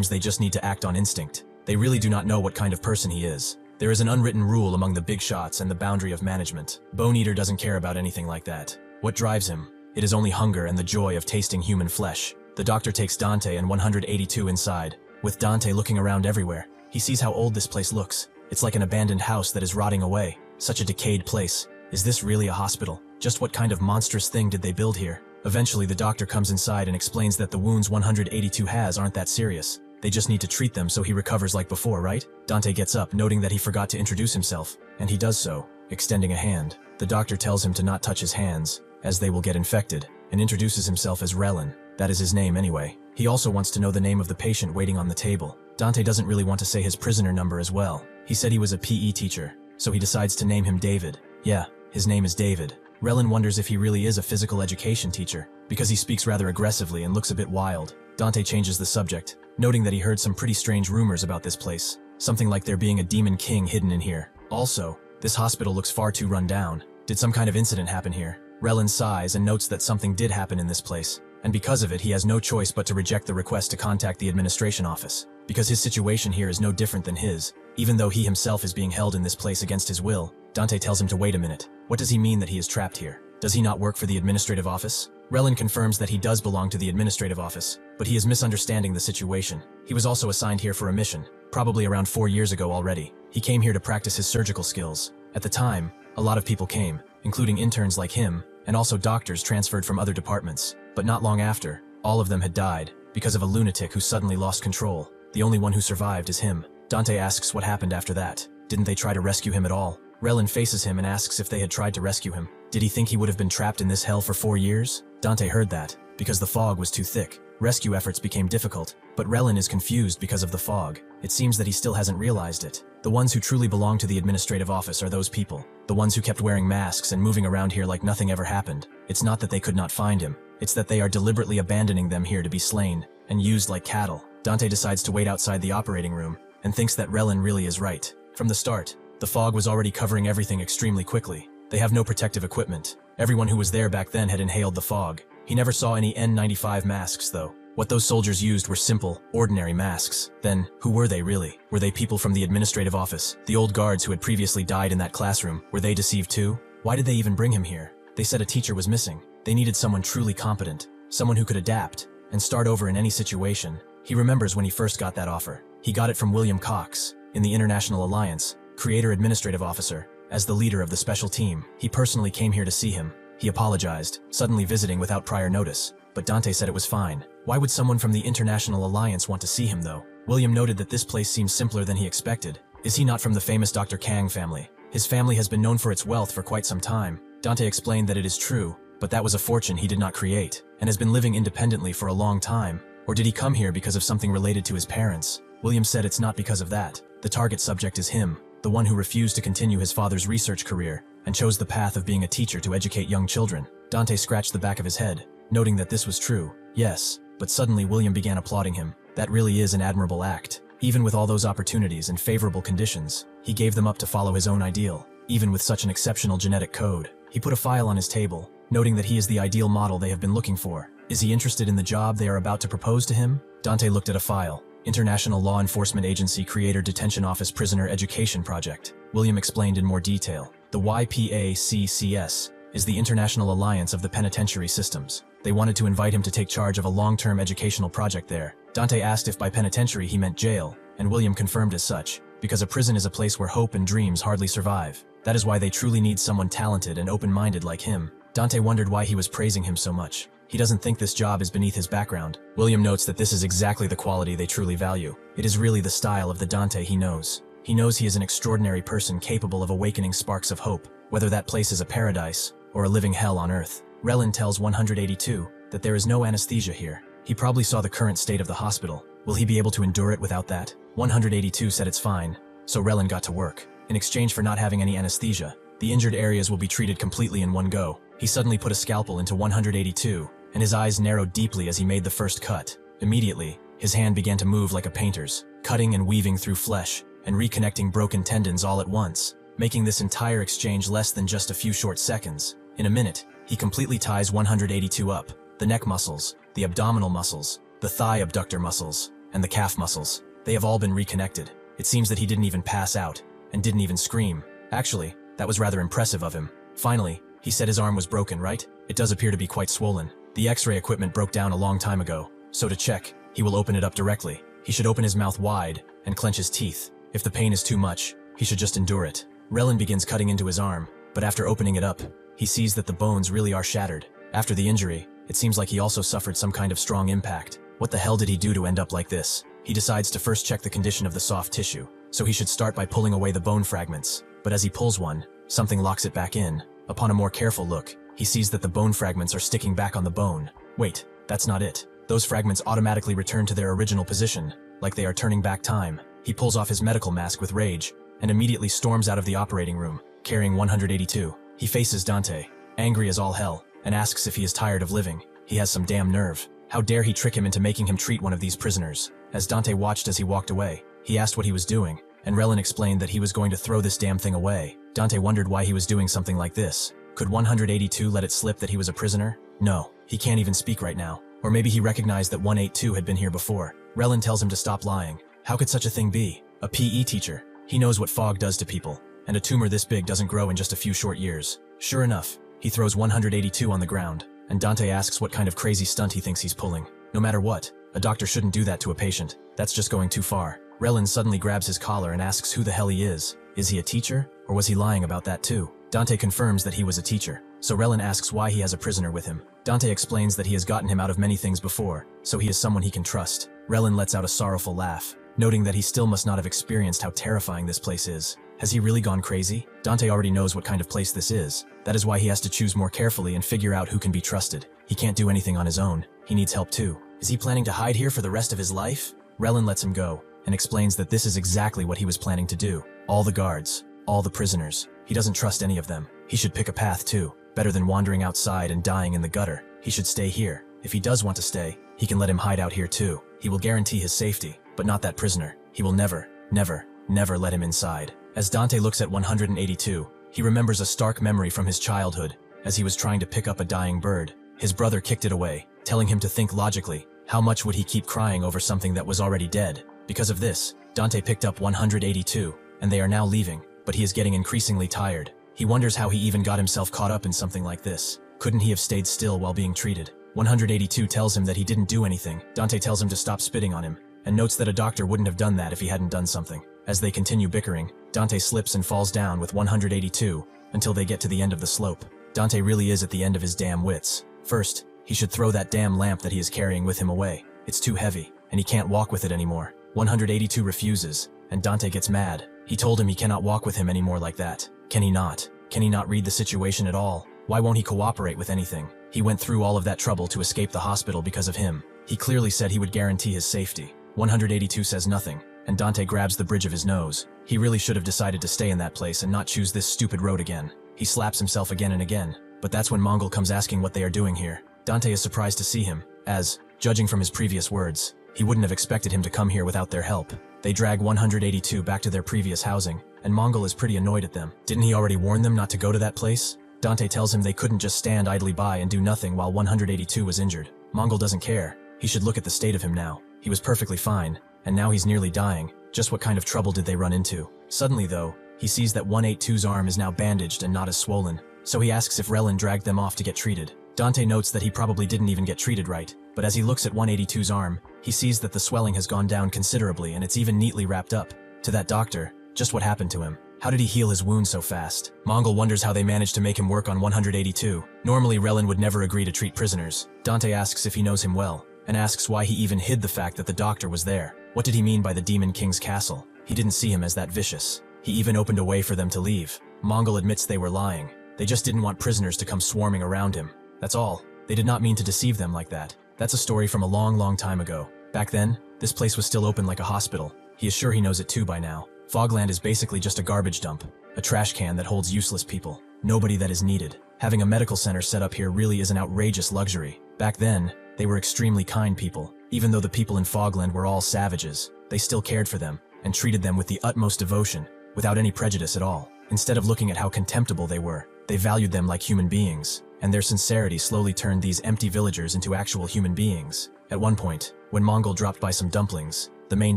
they just need to act on instinct. They really do not know what kind of person he is. There is an unwritten rule among the big shots and the boundary of management. Bone Eater doesn't care about anything like that. What drives him? It is only hunger and the joy of tasting human flesh. The doctor takes Dante and 182 inside, with Dante looking around everywhere. He sees how old this place looks. It's like an abandoned house that is rotting away. Such a decayed place. Is this really a hospital? Just what kind of monstrous thing did they build here? Eventually, the doctor comes inside and explains that the wounds 182 has aren't that serious. They just need to treat them so he recovers like before, right? Dante gets up, noting that he forgot to introduce himself, and he does so, extending a hand. The doctor tells him to not touch his hands, as they will get infected, and introduces himself as Relin. That is his name anyway. He also wants to know the name of the patient waiting on the table. Dante doesn't really want to say his prisoner number as well. He said he was a PE teacher, so he decides to name him David. Yeah, his name is David. Relin wonders if he really is a physical education teacher, because he speaks rather aggressively and looks a bit wild. Dante changes the subject, noting that he heard some pretty strange rumors about this place. Something like there being a demon king hidden in here. Also, this hospital looks far too run down. Did some kind of incident happen here? Relin sighs and notes that something did happen in this place, and because of it he has no choice but to reject the request to contact the administration office, because his situation here is no different than his. Even though he himself is being held in this place against his will, Dante tells him to wait a minute. What does he mean that he is trapped here? Does he not work for the administrative office? Relin confirms that he does belong to the administrative office, but he is misunderstanding the situation. He was also assigned here for a mission, probably around 4 years ago already. He came here to practice his surgical skills. At the time, a lot of people came, including interns like him, and also doctors transferred from other departments. But not long after, all of them had died, because of a lunatic who suddenly lost control. The only one who survived is him. Dante asks what happened after that. Didn't they try to rescue him at all? Relin faces him and asks if they had tried to rescue him. Did he think he would have been trapped in this hell for 4 years? Dante heard that, because the fog was too thick. Rescue efforts became difficult, but Relin is confused because of the fog. It seems that he still hasn't realized it. The ones who truly belong to the administrative office are those people. The ones who kept wearing masks and moving around here like nothing ever happened. It's not that they could not find him. It's that they are deliberately abandoning them here to be slain and used like cattle. Dante decides to wait outside the operating room and thinks that Relin really is right. From the start, the fog was already covering everything extremely quickly. They have no protective equipment. Everyone who was there back then had inhaled the fog. He never saw any N95 masks though. What those soldiers used were simple, ordinary masks. Then, who were they really? Were they people from the administrative office? The old guards who had previously died in that classroom, were they deceived too? Why did they even bring him here? They said a teacher was missing. They needed someone truly competent, someone who could adapt and start over in any situation. He remembers when he first got that offer. He got it from William Cox, in the International Alliance, Creator Administrative Officer, as the leader of the special team. He personally came here to see him. He apologized, suddenly visiting without prior notice, but Dante said it was fine. Why would someone from the International Alliance want to see him though? William noted that this place seems simpler than he expected. Is he not from the famous Dr. Kang family? His family has been known for its wealth for quite some time. Dante explained that it is true, but that was a fortune he did not create, and has been living independently for a long time. Or did he come here because of something related to his parents? William said it's not because of that. The target subject is him, the one who refused to continue his father's research career, and chose the path of being a teacher to educate young children. Dante scratched the back of his head, noting that this was true. Yes, but suddenly William began applauding him. That really is an admirable act. Even with all those opportunities and favorable conditions, he gave them up to follow his own ideal. Even with such an exceptional genetic code, he put a file on his table, noting that he is the ideal model they have been looking for. Is he interested in the job they are about to propose to him? Dante looked at a file. International Law Enforcement Agency Creator Detention Office Prisoner Education Project. William explained in more detail. The YPACCS is the International Alliance of the Penitentiary Systems. They wanted to invite him to take charge of a long-term educational project there. Dante asked if by penitentiary he meant jail, and William confirmed as such, because a prison is a place where hope and dreams hardly survive. That is why they truly need someone talented and open-minded like him. Dante wondered why he was praising him so much. He doesn't think this job is beneath his background. William notes that this is exactly the quality they truly value. It is really the style of the Dante he knows. He knows he is an extraordinary person capable of awakening sparks of hope, whether that place is a paradise or a living hell on earth. Relin tells 182 that there is no anesthesia here. He probably saw the current state of the hospital. Will he be able to endure it without that? 182 said it's fine, so Relin got to work. In exchange for not having any anesthesia, the injured areas will be treated completely in one go. He suddenly put a scalpel into 182, and his eyes narrowed deeply as he made the first cut. Immediately, his hand began to move like a painter's, cutting and weaving through flesh, and reconnecting broken tendons all at once, making this entire exchange less than just a few short seconds. In a minute, he completely ties 182 up. The neck muscles, the abdominal muscles, the thigh abductor muscles, and the calf muscles. They have all been reconnected. It seems that he didn't even pass out, and didn't even scream. Actually, that was rather impressive of him. Finally, he said his arm was broken, right? It does appear to be quite swollen. The X-ray equipment broke down a long time ago, so to check, he will open it up directly. He should open his mouth wide and clench his teeth. If the pain is too much, he should just endure it. Relin begins cutting into his arm, but after opening it up, he sees that the bones really are shattered. After the injury, it seems like he also suffered some kind of strong impact. What the hell did he do to end up like this? He decides to first check the condition of the soft tissue, so he should start by pulling away the bone fragments. But as he pulls one, something locks it back in. Upon a more careful look, he sees that the bone fragments are sticking back on the bone. Wait, that's not it. Those fragments automatically return to their original position, like they are turning back time. He pulls off his medical mask with rage, and immediately storms out of the operating room, carrying 182. He faces Dante, angry as all hell, and asks if he is tired of living. He has some damn nerve. How dare he trick him into making him treat one of these prisoners? As Dante watched as he walked away, he asked what he was doing, and Relin explained that he was going to throw this damn thing away. Dante wondered why he was doing something like this. Could 182 let it slip that he was a prisoner? No, he can't even speak right now. Or maybe he recognized that 182 had been here before. Relin tells him to stop lying. How could such a thing be? A PE teacher. He knows what fog does to people, and a tumor this big doesn't grow in just a few short years. Sure enough, He throws 182 on the ground, and Dante asks what kind of crazy stunt he thinks he's pulling. No matter what, a doctor shouldn't do that to a patient. That's just going too far. Relin suddenly grabs his collar and asks who the hell he is. Is he a teacher, or was he lying about that too? Dante confirms that he was a teacher, so Relin asks why he has a prisoner with him. Dante explains that he has gotten him out of many things before, so he is someone he can trust. Relin lets out a sorrowful laugh, noting that he still must not have experienced how terrifying this place is. Has he really gone crazy? Dante already knows what kind of place this is. That is why he has to choose more carefully and figure out who can be trusted. He can't do anything on his own. He needs help too. Is he planning to hide here for the rest of his life? Relin lets him go, and explains that this is exactly what he was planning to do. All the guards, all the prisoners. He doesn't trust any of them. He should pick a path too. Better than wandering outside and dying in the gutter. He should stay here. If he does want to stay, he can let him hide out here too. He will guarantee his safety, but not that prisoner. He will never, never, never let him inside. As Dante looks at 182, he remembers a stark memory from his childhood. As he was trying to pick up a dying bird, his brother kicked it away, telling him to think logically. How much would he keep crying over something that was already dead? Because of this, Dante picked up 182, and they are now leaving, but he is getting increasingly tired. He wonders how he even got himself caught up in something like this. Couldn't he have stayed still while being treated? 182 tells him that he didn't do anything. Dante tells him to stop spitting on him, and notes that a doctor wouldn't have done that if he hadn't done something. As they continue bickering, Dante slips and falls down with 182 until they get to the end of the slope. Dante really is at the end of his damn wits. First, he should throw that damn lamp that he is carrying with him away. It's too heavy, and he can't walk with it anymore. 182 refuses, and Dante gets mad. He told him he cannot walk with him anymore like that. Can he not? Can he not read the situation at all? Why won't he cooperate with anything? He went through all of that trouble to escape the hospital because of him. He clearly said he would guarantee his safety. 182 says nothing, and Dante grabs the bridge of his nose. He really should have decided to stay in that place and not choose this stupid road again. He slaps himself again and again, but that's when Mongol comes asking what they are doing here. Dante is surprised to see him, as, judging from his previous words, he wouldn't have expected him to come here without their help. They drag 182 back to their previous housing, and Mongol is pretty annoyed at them. Didn't he already warn them not to go to that place? Dante tells him they couldn't just stand idly by and do nothing while 182 was injured. Mongol doesn't care. He should look at the state of him now. He was perfectly fine, and now he's nearly dying. Just what kind of trouble did they run into? Suddenly though, he sees that 182's arm is now bandaged and not as swollen, so he asks if Relin dragged them off to get treated. Dante notes that he probably didn't even get treated right, but as he looks at 182's arm, he sees that the swelling has gone down considerably and it's even neatly wrapped up. To that doctor, just what happened to him? How did he heal his wound so fast? Mongol wonders how they managed to make him work on 182. Normally Relin would never agree to treat prisoners. Dante asks if he knows him well, and asks why he even hid the fact that the doctor was there. What did he mean by the Demon King's castle? He didn't see him as that vicious. He even opened a way for them to leave. Mongol admits they were lying. They just didn't want prisoners to come swarming around him. That's all. They did not mean to deceive them like that. That's a story from a long, long time ago. Back then, this place was still open like a hospital. He is sure he knows it too by now. Fogland is basically just a garbage dump, a trash can that holds useless people. Nobody that is needed. Having a medical center set up here really is an outrageous luxury. Back then, they were extremely kind people. Even though the people in Fogland were all savages, they still cared for them and treated them with the utmost devotion, without any prejudice at all. Instead of looking at how contemptible they were, they valued them like human beings, and their sincerity slowly turned these empty villagers into actual human beings. At one point, when Mongol dropped by some dumplings, the main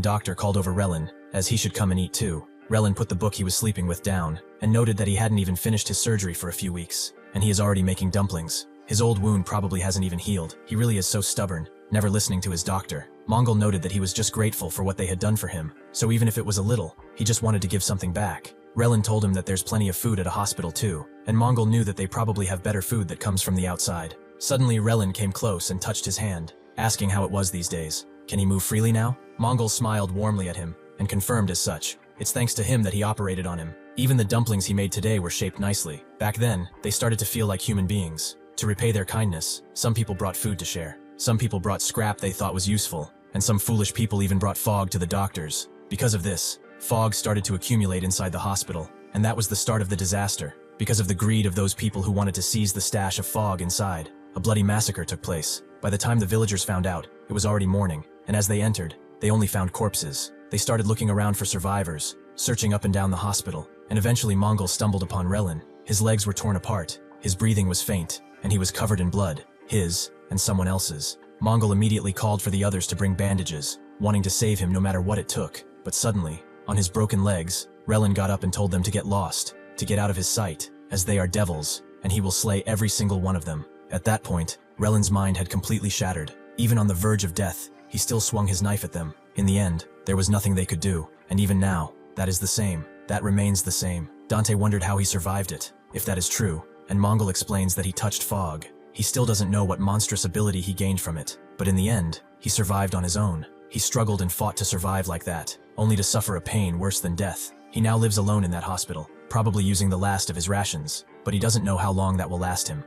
doctor called over Relin, as he should come and eat too. Relin put the book he was sleeping with down, and noted that he hadn't even finished his surgery for a few weeks, and he is already making dumplings. His old wound probably hasn't even healed. He really is so stubborn, never listening to his doctor. Mongol noted that he was just grateful for what they had done for him, so even if it was a little, he just wanted to give something back. Relin told him that there's plenty of food at a hospital too, and Mongol knew that they probably have better food that comes from the outside. Suddenly Relin came close and touched his hand, asking how it was these days. Can he move freely now? Mongol smiled warmly at him, and confirmed as such. It's thanks to him that he operated on him. Even the dumplings he made today were shaped nicely. Back then, they started to feel like human beings. To repay their kindness, some people brought food to share. Some people brought scrap they thought was useful, and some foolish people even brought fog to the doctors. Because of this, fog started to accumulate inside the hospital, and that was the start of the disaster. Because of the greed of those people who wanted to seize the stash of fog inside, a bloody massacre took place. By the time the villagers found out, it was already morning, and as they entered, they only found corpses. They started looking around for survivors, searching up and down the hospital, and eventually Mongol stumbled upon Relin. His legs were torn apart, his breathing was faint, and he was covered in blood, his and someone else's. Mongol immediately called for the others to bring bandages, wanting to save him no matter what it took. But suddenly, on his broken legs, Relin got up and told them to get lost, to get out of his sight, as they are devils, and he will slay every single one of them. At that point, Relin's mind had completely shattered. Even on the verge of death, he still swung his knife at them. In the end, there was nothing they could do, and even now, that is the same. That remains the same. Dante wondered how he survived it, if that is true, and Mongol explains that he touched fog. He still doesn't know what monstrous ability he gained from it, but in the end, he survived on his own. He struggled and fought to survive like that, only to suffer a pain worse than death. He now lives alone in that hospital, probably using the last of his rations, but he doesn't know how long that will last him.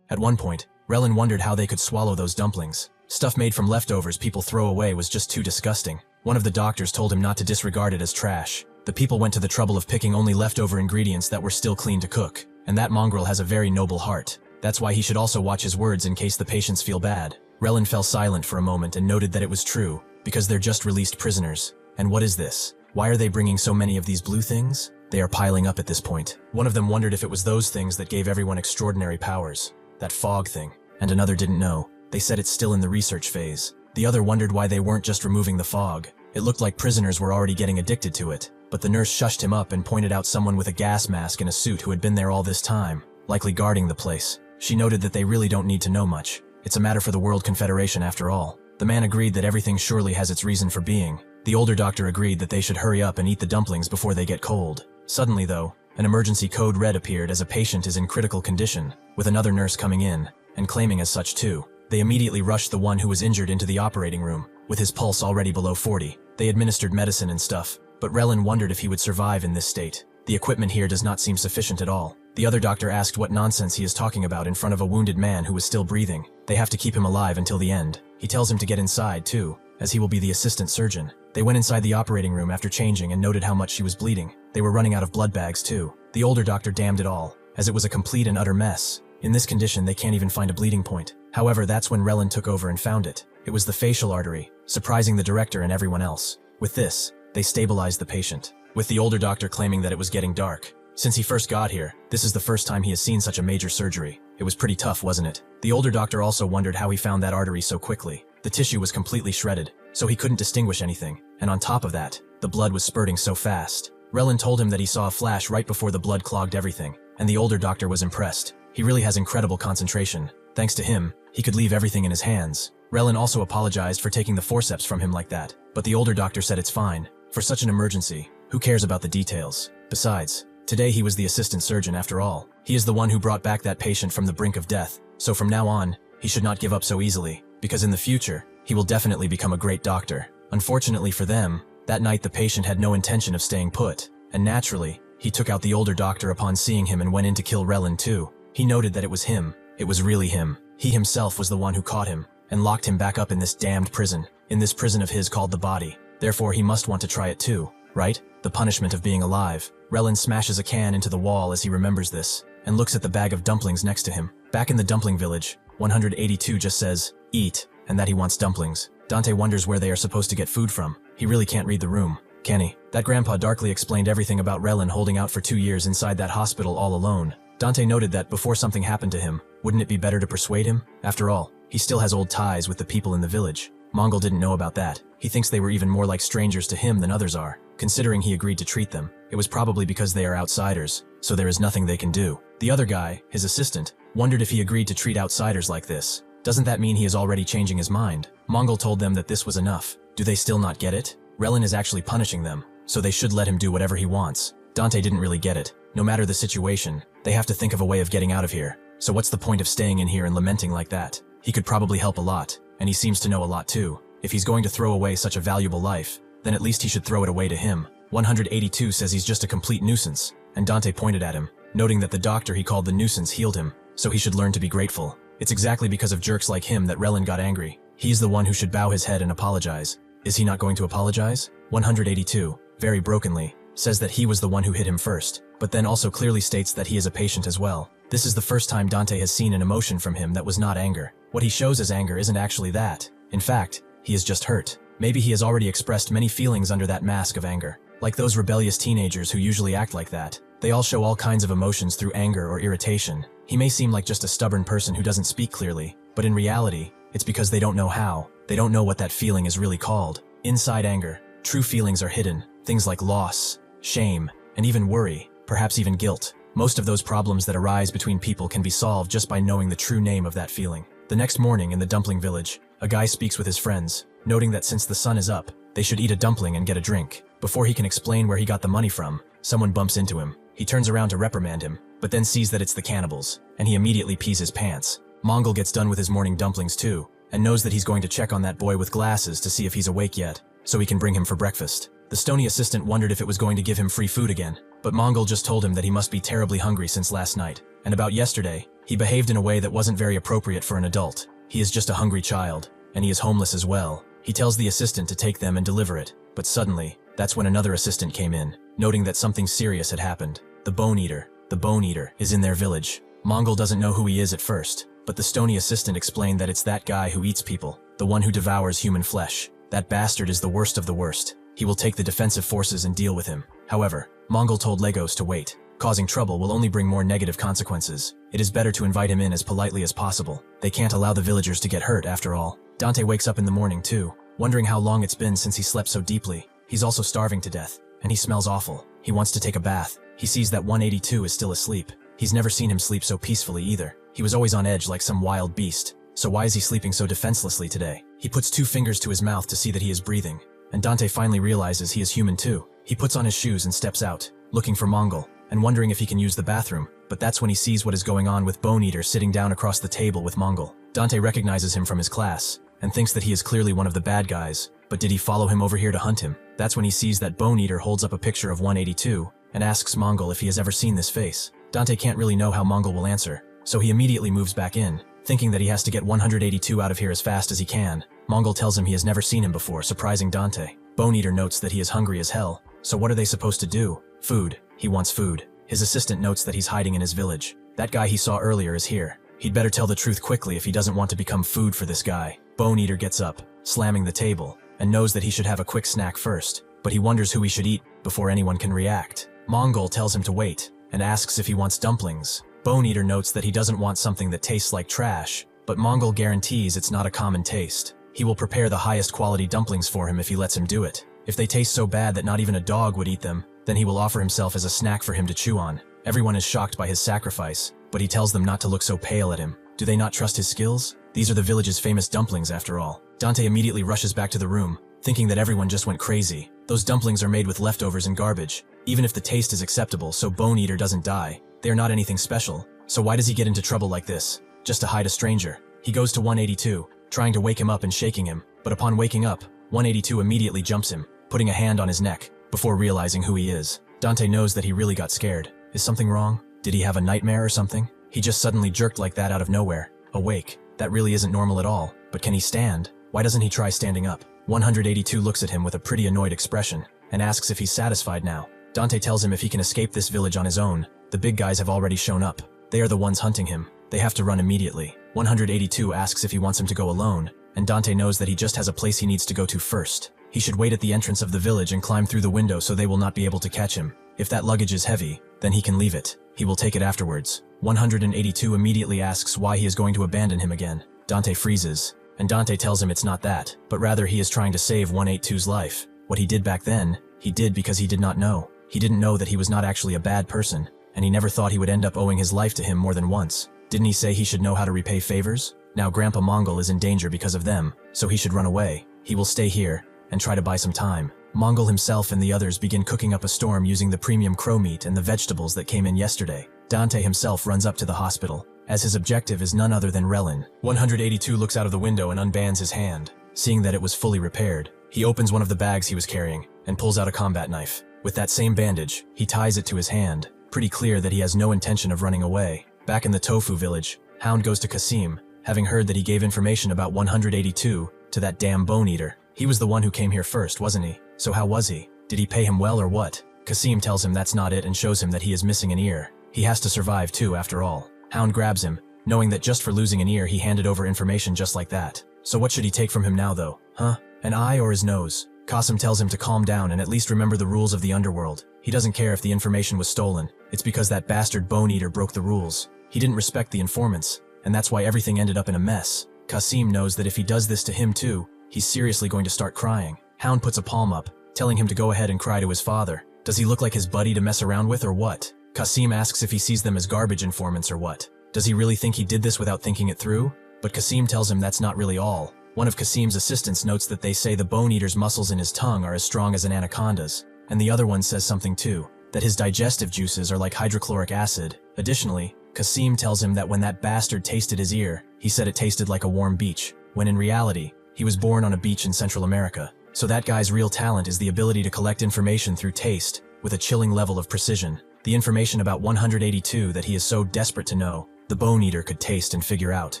At one point, Relin wondered how they could swallow those dumplings. Stuff made from leftovers people throw away was just too disgusting. One of the doctors told him not to disregard it as trash. The people went to the trouble of picking only leftover ingredients that were still clean to cook, and that mongrel has a very noble heart. That's why he should also watch his words in case the patients feel bad. Relin fell silent for a moment and noted that it was true, because they're just released prisoners. And what is this? Why are they bringing so many of these blue things? They are piling up at this point. One of them wondered if it was those things that gave everyone extraordinary powers. That fog thing. And another didn't know. They said it's still in the research phase. The other wondered why they weren't just removing the fog. It looked like prisoners were already getting addicted to it. But the nurse shushed him up and pointed out someone with a gas mask and a suit who had been there all this time, likely guarding the place. She noted that they really don't need to know much. It's a matter for the World Confederation after all. The man agreed that everything surely has its reason for being. The older doctor agreed that they should hurry up and eat the dumplings before they get cold. Suddenly though, an emergency code red appeared as a patient is in critical condition, with another nurse coming in, and claiming as such too. They immediately rushed the one who was injured into the operating room, with his pulse already below 40. They administered medicine and stuff, but Relin wondered if he would survive in this state. The equipment here does not seem sufficient at all. The other doctor asked what nonsense he is talking about in front of a wounded man who was still breathing. They have to keep him alive until the end. He tells him to get inside too, as he will be the assistant surgeon. They went inside the operating room after changing and noted how much she was bleeding. They were running out of blood bags too. The older doctor damned it all, as it was a complete and utter mess. In this condition, they can't even find a bleeding point. However, that's when Relin took over and found it. It was the facial artery, surprising the director and everyone else. With this, they stabilized the patient, with the older doctor claiming that it was getting dark. Since he first got here, this is the first time he has seen such a major surgery. It was pretty tough, wasn't it? The older doctor also wondered how he found that artery so quickly. The tissue was completely shredded, so he couldn't distinguish anything, and on top of that, the blood was spurting so fast. Relin told him that he saw a flash right before the blood clogged everything, and the older doctor was impressed. He really has incredible concentration. Thanks to him, he could leave everything in his hands. Relin also apologized for taking the forceps from him like that, but the older doctor said it's fine. For such an emergency, who cares about the details? Besides, today he was the assistant surgeon after all. He is the one who brought back that patient from the brink of death, so from now on, he should not give up so easily, because in the future, he will definitely become a great doctor. Unfortunately for them, that night the patient had no intention of staying put, and naturally, he took out the older doctor upon seeing him and went in to kill Relin too. He noted that it was him. It was really him. He himself was the one who caught him, and locked him back up in this damned prison, in this prison of his called the body. Therefore he must want to try it too, right? The punishment of being alive. Relin smashes a can into the wall as he remembers this, and looks at the bag of dumplings next to him. Back in the dumpling village, 182 just says, eat, and that he wants dumplings. Dante wonders where they are supposed to get food from. He really can't read the room, can he? That grandpa darkly explained everything about Relin holding out for 2 years inside that hospital all alone. Dante noted that before something happened to him, wouldn't it be better to persuade him? After all, he still has old ties with the people in the village. Mongol didn't know about that. He thinks they were even more like strangers to him than others are. Considering he agreed to treat them, it was probably because they are outsiders, so there is nothing they can do. The other guy, his assistant, wondered if he agreed to treat outsiders like this. Doesn't that mean he is already changing his mind? Mongol told them that this was enough. Do they still not get it? Relin is actually punishing them, so they should let him do whatever he wants. Dante didn't really get it. No matter the situation, they have to think of a way of getting out of here. So what's the point of staying in here and lamenting like that? He could probably help a lot, and he seems to know a lot too. If he's going to throw away such a valuable life, then at least he should throw it away to him. 182 says he's just a complete nuisance, and Dante pointed at him, noting that the doctor he called the nuisance healed him, so he should learn to be grateful. It's exactly because of jerks like him that Relin got angry. He's the one who should bow his head and apologize. Is he not going to apologize? 182, very brokenly, says that he was the one who hit him first, but then also clearly states that he is a patient as well. This is the first time Dante has seen an emotion from him that was not anger. What he shows as anger isn't actually that. In fact, he is just hurt. Maybe he has already expressed many feelings under that mask of anger. Like those rebellious teenagers who usually act like that. They all show all kinds of emotions through anger or irritation. He may seem like just a stubborn person who doesn't speak clearly, but in reality, it's because they don't know how. They don't know what that feeling is really called. Inside anger, true feelings are hidden. Things like loss, shame, and even worry, perhaps even guilt. Most of those problems that arise between people can be solved just by knowing the true name of that feeling. The next morning in the dumpling village, a guy speaks with his friends, noting that since the sun is up, they should eat a dumpling and get a drink. Before he can explain where he got the money from, someone bumps into him. He turns around to reprimand him, but then sees that it's the cannibals, and he immediately pees his pants. Mongol gets done with his morning dumplings too, and knows that he's going to check on that boy with glasses to see if he's awake yet, so he can bring him for breakfast. The stony assistant wondered if it was going to give him free food again, but Mongol just told him that he must be terribly hungry since last night, and about yesterday, he behaved in a way that wasn't very appropriate for an adult. He is just a hungry child, and he is homeless as well. He tells the assistant to take them and deliver it, but suddenly, that's when another assistant came in, noting that something serious had happened. The Bone Eater is in their village. Mongol doesn't know who he is at first, but the stony assistant explained that it's that guy who eats people, the one who devours human flesh. That bastard is the worst of the worst. He will take the defensive forces and deal with him. However, Mongol told Legos to wait. Causing trouble will only bring more negative consequences. It is better to invite him in as politely as possible. They can't allow the villagers to get hurt after all. Dante wakes up in the morning too, wondering how long it's been since he slept so deeply. He's also starving to death, and he smells awful. He wants to take a bath. He sees that 182 is still asleep. He's never seen him sleep so peacefully either. He was always on edge like some wild beast. So why is he sleeping so defenselessly today? He puts 2 fingers to his mouth to see that he is breathing, and Dante finally realizes he is human too. He puts on his shoes and steps out, looking for Mongol, and wondering if he can use the bathroom, but that's when he sees what is going on with Bone Eater sitting down across the table with Mongol. Dante recognizes him from his class, and thinks that he is clearly one of the bad guys, but did he follow him over here to hunt him? That's when he sees that Bone Eater holds up a picture of 182, and asks Mongol if he has ever seen this face. Dante can't really know how Mongol will answer, so he immediately moves back in, thinking that he has to get 182 out of here as fast as he can. Mongol tells him he has never seen him before, surprising Dante. Bone Eater notes that he is hungry as hell, so what are they supposed to do? Food. He wants food. His assistant notes that he's hiding in his village. That guy he saw earlier is here. He'd better tell the truth quickly if he doesn't want to become food for this guy. Bone Eater gets up, slamming the table, and knows that he should have a quick snack first, but he wonders who he should eat before anyone can react. Mongol tells him to wait, and asks if he wants dumplings. Bone Eater notes that he doesn't want something that tastes like trash, but Mongol guarantees it's not a common taste. He will prepare the highest quality dumplings for him if he lets him do it. If they taste so bad that not even a dog would eat them, then he will offer himself as a snack for him to chew on. Everyone is shocked by his sacrifice, but he tells them not to look so pale at him. Do they not trust his skills? These are the village's famous dumplings after all. Dante immediately rushes back to the room, thinking that everyone just went crazy. Those dumplings are made with leftovers and garbage. Even if the taste is acceptable so Bone Eater doesn't die, they are not anything special. So why does he get into trouble like this? Just to hide a stranger. He goes to 182, trying to wake him up and shaking him, but upon waking up, 182 immediately jumps him, putting a hand on his neck, before realizing who he is. Dante knows that he really got scared. Is something wrong? Did he have a nightmare or something? He just suddenly jerked like that out of nowhere. Awake. That really isn't normal at all. But can he stand? Why doesn't he try standing up? 182 looks at him with a pretty annoyed expression, and asks if he's satisfied now. Dante tells him if he can escape this village on his own. The big guys have already shown up. They are the ones hunting him. They have to run immediately. 182 asks if he wants him to go alone, and Dante knows that he just has a place he needs to go to first. He should wait at the entrance of the village and climb through the window so they will not be able to catch him. If that luggage is heavy, then he can leave it. He will take it afterwards. 182 immediately asks why he is going to abandon him again. Dante freezes, and Dante tells him it's not that, but rather he is trying to save 182's life. What he did back then, he did because he did not know. He didn't know that he was not actually a bad person, and he never thought he would end up owing his life to him more than once. Didn't he say he should know how to repay favors? Now Grandpa Mongol is in danger because of them, so he should run away. He will stay here and try to buy some time. Mongol himself and the others begin cooking up a storm using the premium crow meat and the vegetables that came in yesterday. Dante himself runs up to the hospital, as his objective is none other than Relin. 182 looks out of the window and unbands his hand, seeing that it was fully repaired. He opens one of the bags he was carrying and pulls out a combat knife. With that same bandage, he ties it to his hand, pretty clear that he has no intention of running away. Back in the Tofu village, Hound goes to Kasim, having heard that he gave information about 182 to that damn Bone Eater. He was the one who came here first, wasn't he? So how was he? Did he pay him well or what? Kasim tells him that's not it and shows him that he is missing an ear. He has to survive too, after all. Hound grabs him, knowing that just for losing an ear he handed over information just like that. So what should he take from him now though? Huh? An eye or his nose? Kasim tells him to calm down and at least remember the rules of the underworld. He doesn't care if the information was stolen. It's because that bastard Bone Eater broke the rules. He didn't respect the informants, and that's why everything ended up in a mess. Kasim knows that if he does this to him too, he's seriously going to start crying. Hound puts a palm up, telling him to go ahead and cry to his father. Does he look like his buddy to mess around with or what? Kasim asks if he sees them as garbage informants or what. Does he really think he did this without thinking it through? But Kasim tells him that's not really all. One of Kasim's assistants notes that they say the bone eater's muscles in his tongue are as strong as an anaconda's, and the other one says something too, that his digestive juices are like hydrochloric acid. Additionally, Kasim tells him that when that bastard tasted his ear, he said it tasted like a warm beach, when in reality, he was born on a beach in Central America. So that guy's real talent is the ability to collect information through taste, with a chilling level of precision. The information about 182 that he is so desperate to know, the bone eater could taste and figure out.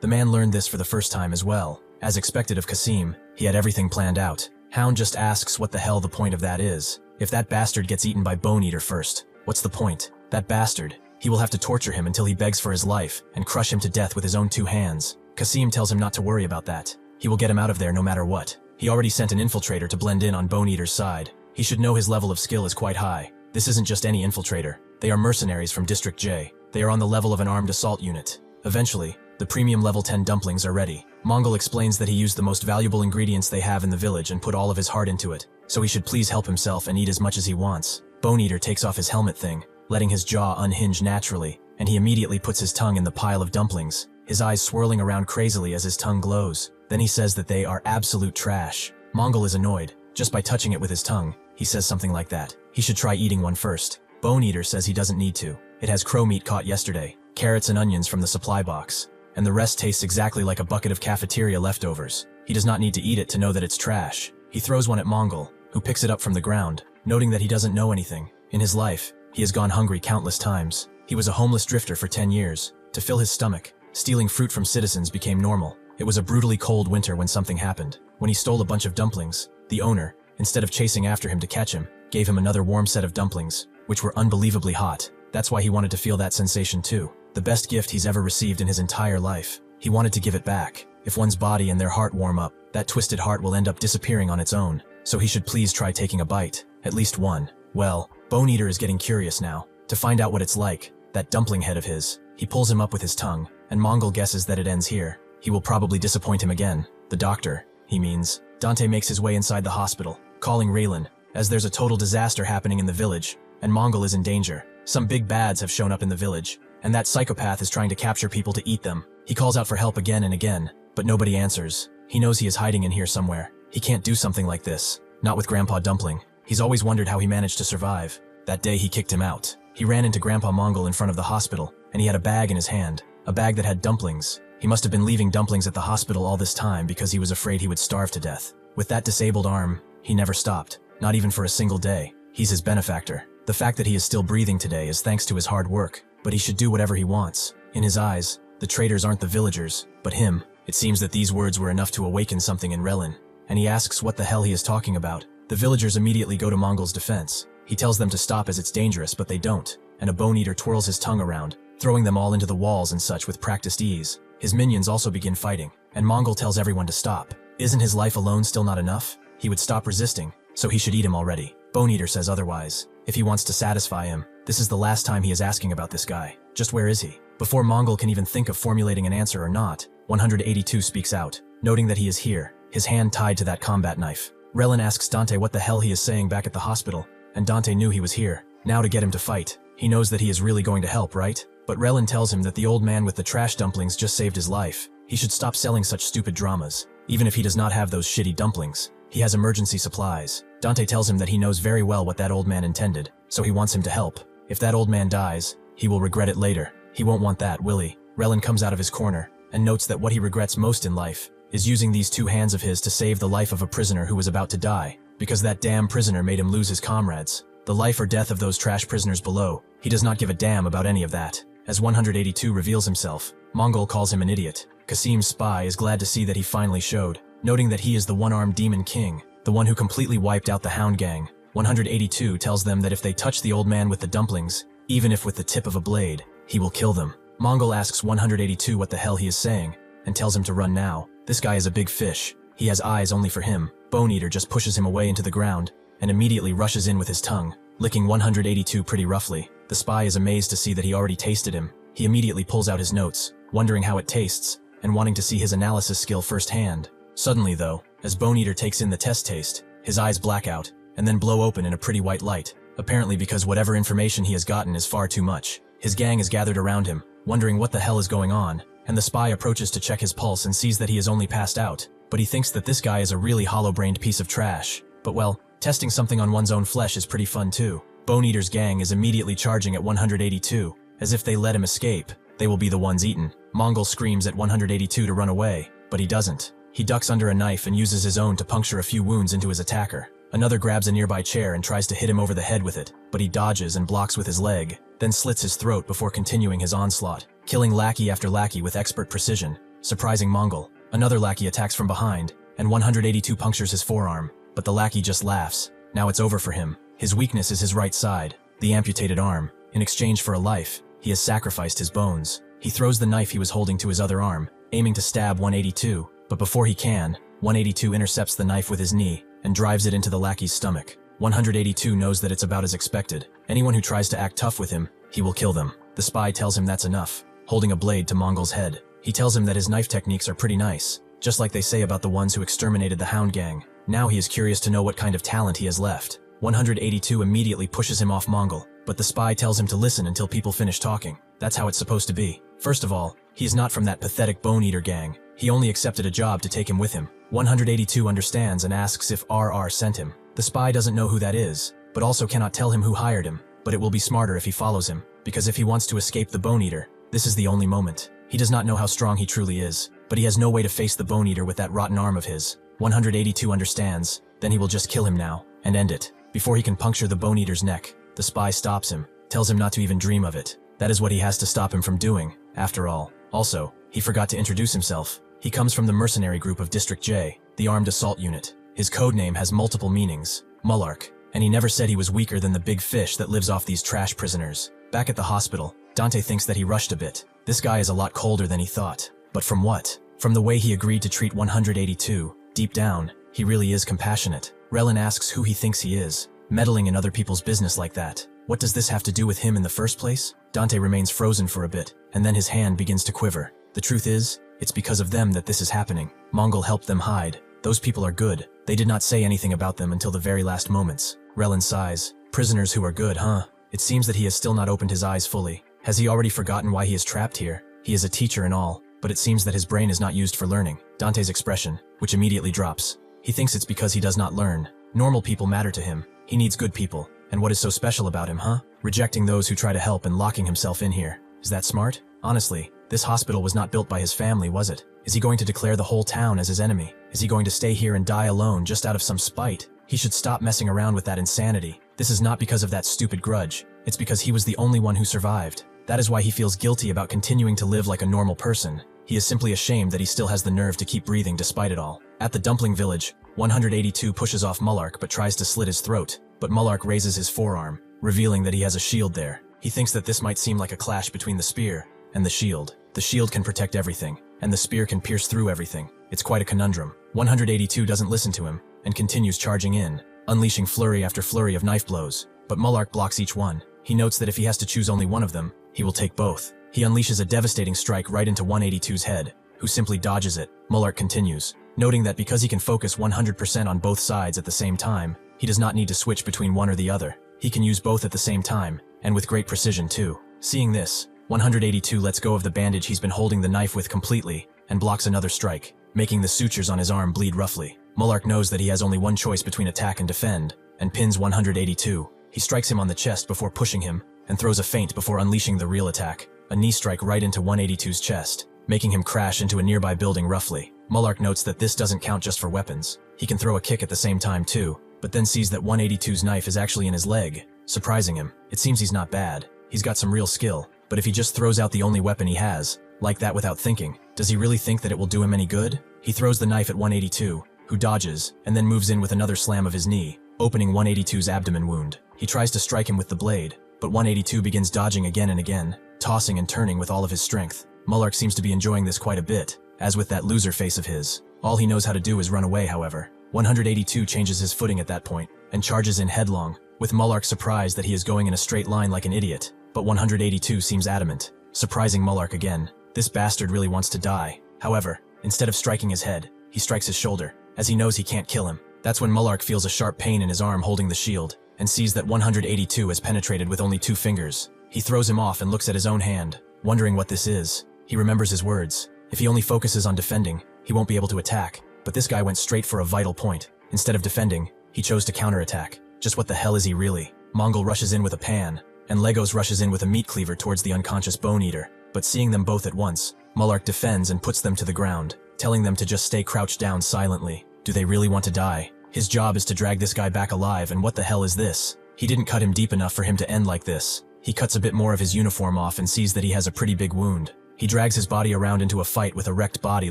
The man learned this for the first time as well. As expected of Kasim, he had everything planned out. Hound just asks what the hell the point of that is. If that bastard gets eaten by bone eater first, what's the point? That bastard, he will have to torture him until he begs for his life and crush him to death with his own 2 hands. Kasim tells him not to worry about that. He will get him out of there no matter what. He already sent an infiltrator to blend in on bone eater's side. He should know his level of skill is quite high. This isn't just any infiltrator. They are mercenaries from District J. They are on the level of an armed assault unit. Eventually, the premium level 10 dumplings are ready. Mongol explains that he used the most valuable ingredients they have in the village and put all of his heart into it, so he should please help himself and eat as much as he wants. Bone eater takes off his helmet thing, letting his jaw unhinge naturally, and he immediately puts his tongue in the pile of dumplings, his eyes swirling around crazily as his tongue glows. Then he says that they are absolute trash. Mongol is annoyed. Just by touching it with his tongue, he says something like that. He should try eating one first. Bone eater says he doesn't need to. It has crow meat caught yesterday, carrots and onions from the supply box, and the rest tastes exactly like a bucket of cafeteria leftovers. He does not need to eat it to know that it's trash. He throws one at Mongol, who picks it up from the ground, noting that he doesn't know anything. In his life, he has gone hungry countless times. He was a homeless drifter for 10 years. To fill his stomach, stealing fruit from citizens became normal. It was a brutally cold winter when something happened. When he stole a bunch of dumplings, the owner, instead of chasing after him to catch him, gave him another warm set of dumplings, which were unbelievably hot. That's why he wanted to feel that sensation too. The best gift he's ever received in his entire life. He wanted to give it back. If one's body and their heart warm up, that twisted heart will end up disappearing on its own. So he should please try taking a bite. At least one. Well, Bone Eater is getting curious now, to find out what it's like, that dumpling head of his. He pulls him up with his tongue, and Mongol guesses that it ends here. He will probably disappoint him again. The doctor, he means. Dante makes his way inside the hospital, calling Raylan, as there's a total disaster happening in the village, and Mongol is in danger. Some big bads have shown up in the village, and that psychopath is trying to capture people to eat them. He calls out for help again and again, but nobody answers. He knows he is hiding in here somewhere. He can't do something like this. Not with Grandpa Dumpling. He's always wondered how he managed to survive. That day he kicked him out. He ran into Grandpa Mongol in front of the hospital, and he had a bag in his hand. A bag that had dumplings. He must have been leaving dumplings at the hospital all this time because he was afraid he would starve to death. With that disabled arm, he never stopped. Not even for a single day. He's his benefactor. The fact that he is still breathing today is thanks to his hard work, but he should do whatever he wants. In his eyes, the traitors aren't the villagers, but him. It seems that these words were enough to awaken something in Relin, and he asks what the hell he is talking about. The villagers immediately go to Mongol's defense. He tells them to stop as it's dangerous, but they don't, and a Bone Eater twirls his tongue around, throwing them all into the walls and such with practiced ease. His minions also begin fighting, and Mongol tells everyone to stop. Isn't his life alone still not enough? He would stop resisting, so he should eat him already. Bone Eater says otherwise. If he wants to satisfy him, this is the last time he is asking about this guy. Just where is he? Before Mongol can even think of formulating an answer or not, 182 speaks out, noting that he is here, his hand tied to that combat knife. Relin asks Dante what the hell he is saying back at the hospital, and Dante knew he was here, now to get him to fight. He knows that he is really going to help, right? But Relin tells him that the old man with the trash dumplings just saved his life. He should stop selling such stupid dramas, even if he does not have those shitty dumplings. He has emergency supplies. Dante tells him that he knows very well what that old man intended, so he wants him to help. If that old man dies, he will regret it later. He won't want that, will he? Relin comes out of his corner, and notes that what he regrets most in life is using these 2 hands of his to save the life of a prisoner who was about to die, because that damn prisoner made him lose his comrades. The life or death of those trash prisoners below, he does not give a damn about any of that. As 182 reveals himself, Mongol calls him an idiot. Kasim's spy is glad to see that he finally showed, noting that he is the one-armed demon king, the one who completely wiped out the Hound Gang. 182 tells them that if they touch the old man with the dumplings, even if with the tip of a blade, he will kill them. Mongol asks 182 what the hell he is saying, and tells him to run now. This guy is a big fish. He has eyes only for him. Bone Eater just pushes him away into the ground, and immediately rushes in with his tongue, licking 182 pretty roughly. The spy is amazed to see that he already tasted him. He immediately pulls out his notes, wondering how it tastes, and wanting to see his analysis skill firsthand. Suddenly though, as Bone Eater takes in the test taste, his eyes black out, and then blow open in a pretty white light. apparently because whatever information he has gotten is far too much. His gang is gathered around him, wondering what the hell is going on, and the spy approaches to check his pulse and sees that he is only passed out, but he thinks that this guy is a really hollow-brained piece of trash. But well, testing something on one's own flesh is pretty fun too. Bone Eater's gang is immediately charging at 182, as if they let him escape, they will be the ones eaten. Mongol screams at 182 to run away, but he doesn't. He ducks under a knife and uses his own to puncture a few wounds into his attacker. Another grabs a nearby chair and tries to hit him over the head with it, but he dodges and blocks with his leg, then slits his throat before continuing his onslaught, killing lackey after lackey with expert precision. Surprising Mongol. Another lackey attacks from behind, and 182 punctures his forearm, but the lackey just laughs. Now it's over for him. His weakness is his right side, the amputated arm. In exchange for a life, he has sacrificed his bones. He throws the knife he was holding to his other arm, aiming to stab 182, but before he can, 182 intercepts the knife with his knee and drives it into the lackey's stomach. 182 knows that it's about as expected. Anyone who tries to act tough with him, he will kill them. The spy tells him that's enough, holding a blade to Mongol's head. He tells him that his knife techniques are pretty nice, just like they say about the ones who exterminated the Hound Gang. Now he is curious to know what kind of talent he has left. 182 immediately pushes him off Mongol, but the spy tells him to listen until people finish talking. That's how it's supposed to be. First of all, he is not from that pathetic Bone Eater gang. He only accepted a job to take him with him. 182 understands and asks if RR sent him. The spy doesn't know who that is, but also cannot tell him who hired him, but it will be smarter if he follows him, because if he wants to escape the Bone Eater, this is the only moment. He does not know how strong he truly is, but he has no way to face the Bone Eater with that rotten arm of his. 182 understands, then he will just kill him now, and end it. Before he can puncture the Bone Eater's neck, the spy stops him, tells him not to even dream of it. That is what he has to stop him from doing, after all. Also, he forgot to introduce himself. He comes from the mercenary group of District J, the armed assault unit. His codename has multiple meanings, Mullark, and he never said he was weaker than the big fish that lives off these trash prisoners. Back at the hospital, Dante thinks that he rushed a bit. This guy is a lot colder than he thought. But from what? From the way he agreed to treat 182. Deep down, he really is compassionate. Relin asks who he thinks he is, meddling in other people's business like that. What does this have to do with him in the first place? Dante remains frozen for a bit, and then his hand begins to quiver. The truth is, it's because of them that this is happening. Mongol helped them hide. Those people are good. They did not say anything about them until the very last moments. Relin sighs. Prisoners who are good, huh? It seems that he has still not opened his eyes fully. Has he already forgotten why he is trapped here? He is a teacher and all, but it seems that his brain is not used for learning. Dante's expression, which immediately drops. He thinks it's because he does not learn. Normal people matter to him. He needs good people. And what is so special about him, huh? Rejecting those who try to help and locking himself in here. Is that smart? Honestly, this hospital was not built by his family, was it? Is he going to declare the whole town as his enemy? Is he going to stay here and die alone just out of some spite? He should stop messing around with that insanity. This is not because of that stupid grudge. It's because he was the only one who survived. That is why he feels guilty about continuing to live like a normal person. He is simply ashamed that he still has the nerve to keep breathing despite it all. At the dumpling village, 182 pushes off Mullark but tries to slit his throat, but Mullark raises his forearm, revealing that he has a shield there. He thinks that this might seem like a clash between the spear and the shield. The shield can protect everything, and the spear can pierce through everything. It's quite a conundrum. 182 doesn't listen to him, and continues charging in, unleashing flurry after flurry of knife blows, but Mullark blocks each one. He notes that if he has to choose only one of them, he will take both. He unleashes a devastating strike right into 182's head, who simply dodges it. Mullark continues, noting that because he can focus 100% on both sides at the same time, he does not need to switch between one or the other. He can use both at the same time, and with great precision too. Seeing this, 182 lets go of the bandage he's been holding the knife with completely, and blocks another strike, making the sutures on his arm bleed roughly. Mullark knows that he has only one choice between attack and defend, and pins 182. He strikes him on the chest before pushing him, and throws a feint before unleashing the real attack, a knee strike right into 182's chest, making him crash into a nearby building roughly. Mullark notes that this doesn't count just for weapons. He can throw a kick at the same time too, but then sees that 182's knife is actually in his leg, surprising him. It seems he's not bad. He's got some real skill, but if he just throws out the only weapon he has, like that without thinking, does he really think that it will do him any good? He throws the knife at 182, who dodges, and then moves in with another slam of his knee, opening 182's abdomen wound. He tries to strike him with the blade, but 182 begins dodging again and again, tossing and turning with all of his strength. Mullark seems to be enjoying this quite a bit, as with that loser face of his. All he knows how to do is run away, however. 182 changes his footing at that point, and charges in headlong, with Mullark surprised that he is going in a straight line like an idiot, but 182 seems adamant, surprising Mullark again. This bastard really wants to die. However, instead of striking his head, he strikes his shoulder, as he knows he can't kill him. That's when Mullark feels a sharp pain in his arm holding the shield. and sees that 182 has penetrated with only 2 fingers. He throws him off and looks at his own hand, wondering what this is. He remembers his words. If he only focuses on defending, he won't be able to attack. But this guy went straight for a vital point. Instead of defending, he chose to counterattack. Just what the hell is he really? Mongol rushes in with a pan, and Legos rushes in with a meat cleaver towards the unconscious bone eater. But seeing them both at once, Mullark defends and puts them to the ground, telling them to just stay crouched down silently. Do they really want to die? His job is to drag this guy back alive, and what the hell is this? He didn't cut him deep enough for him to end like this. He cuts a bit more of his uniform off and sees that he has a pretty big wound. He drags his body around into a fight with a wrecked body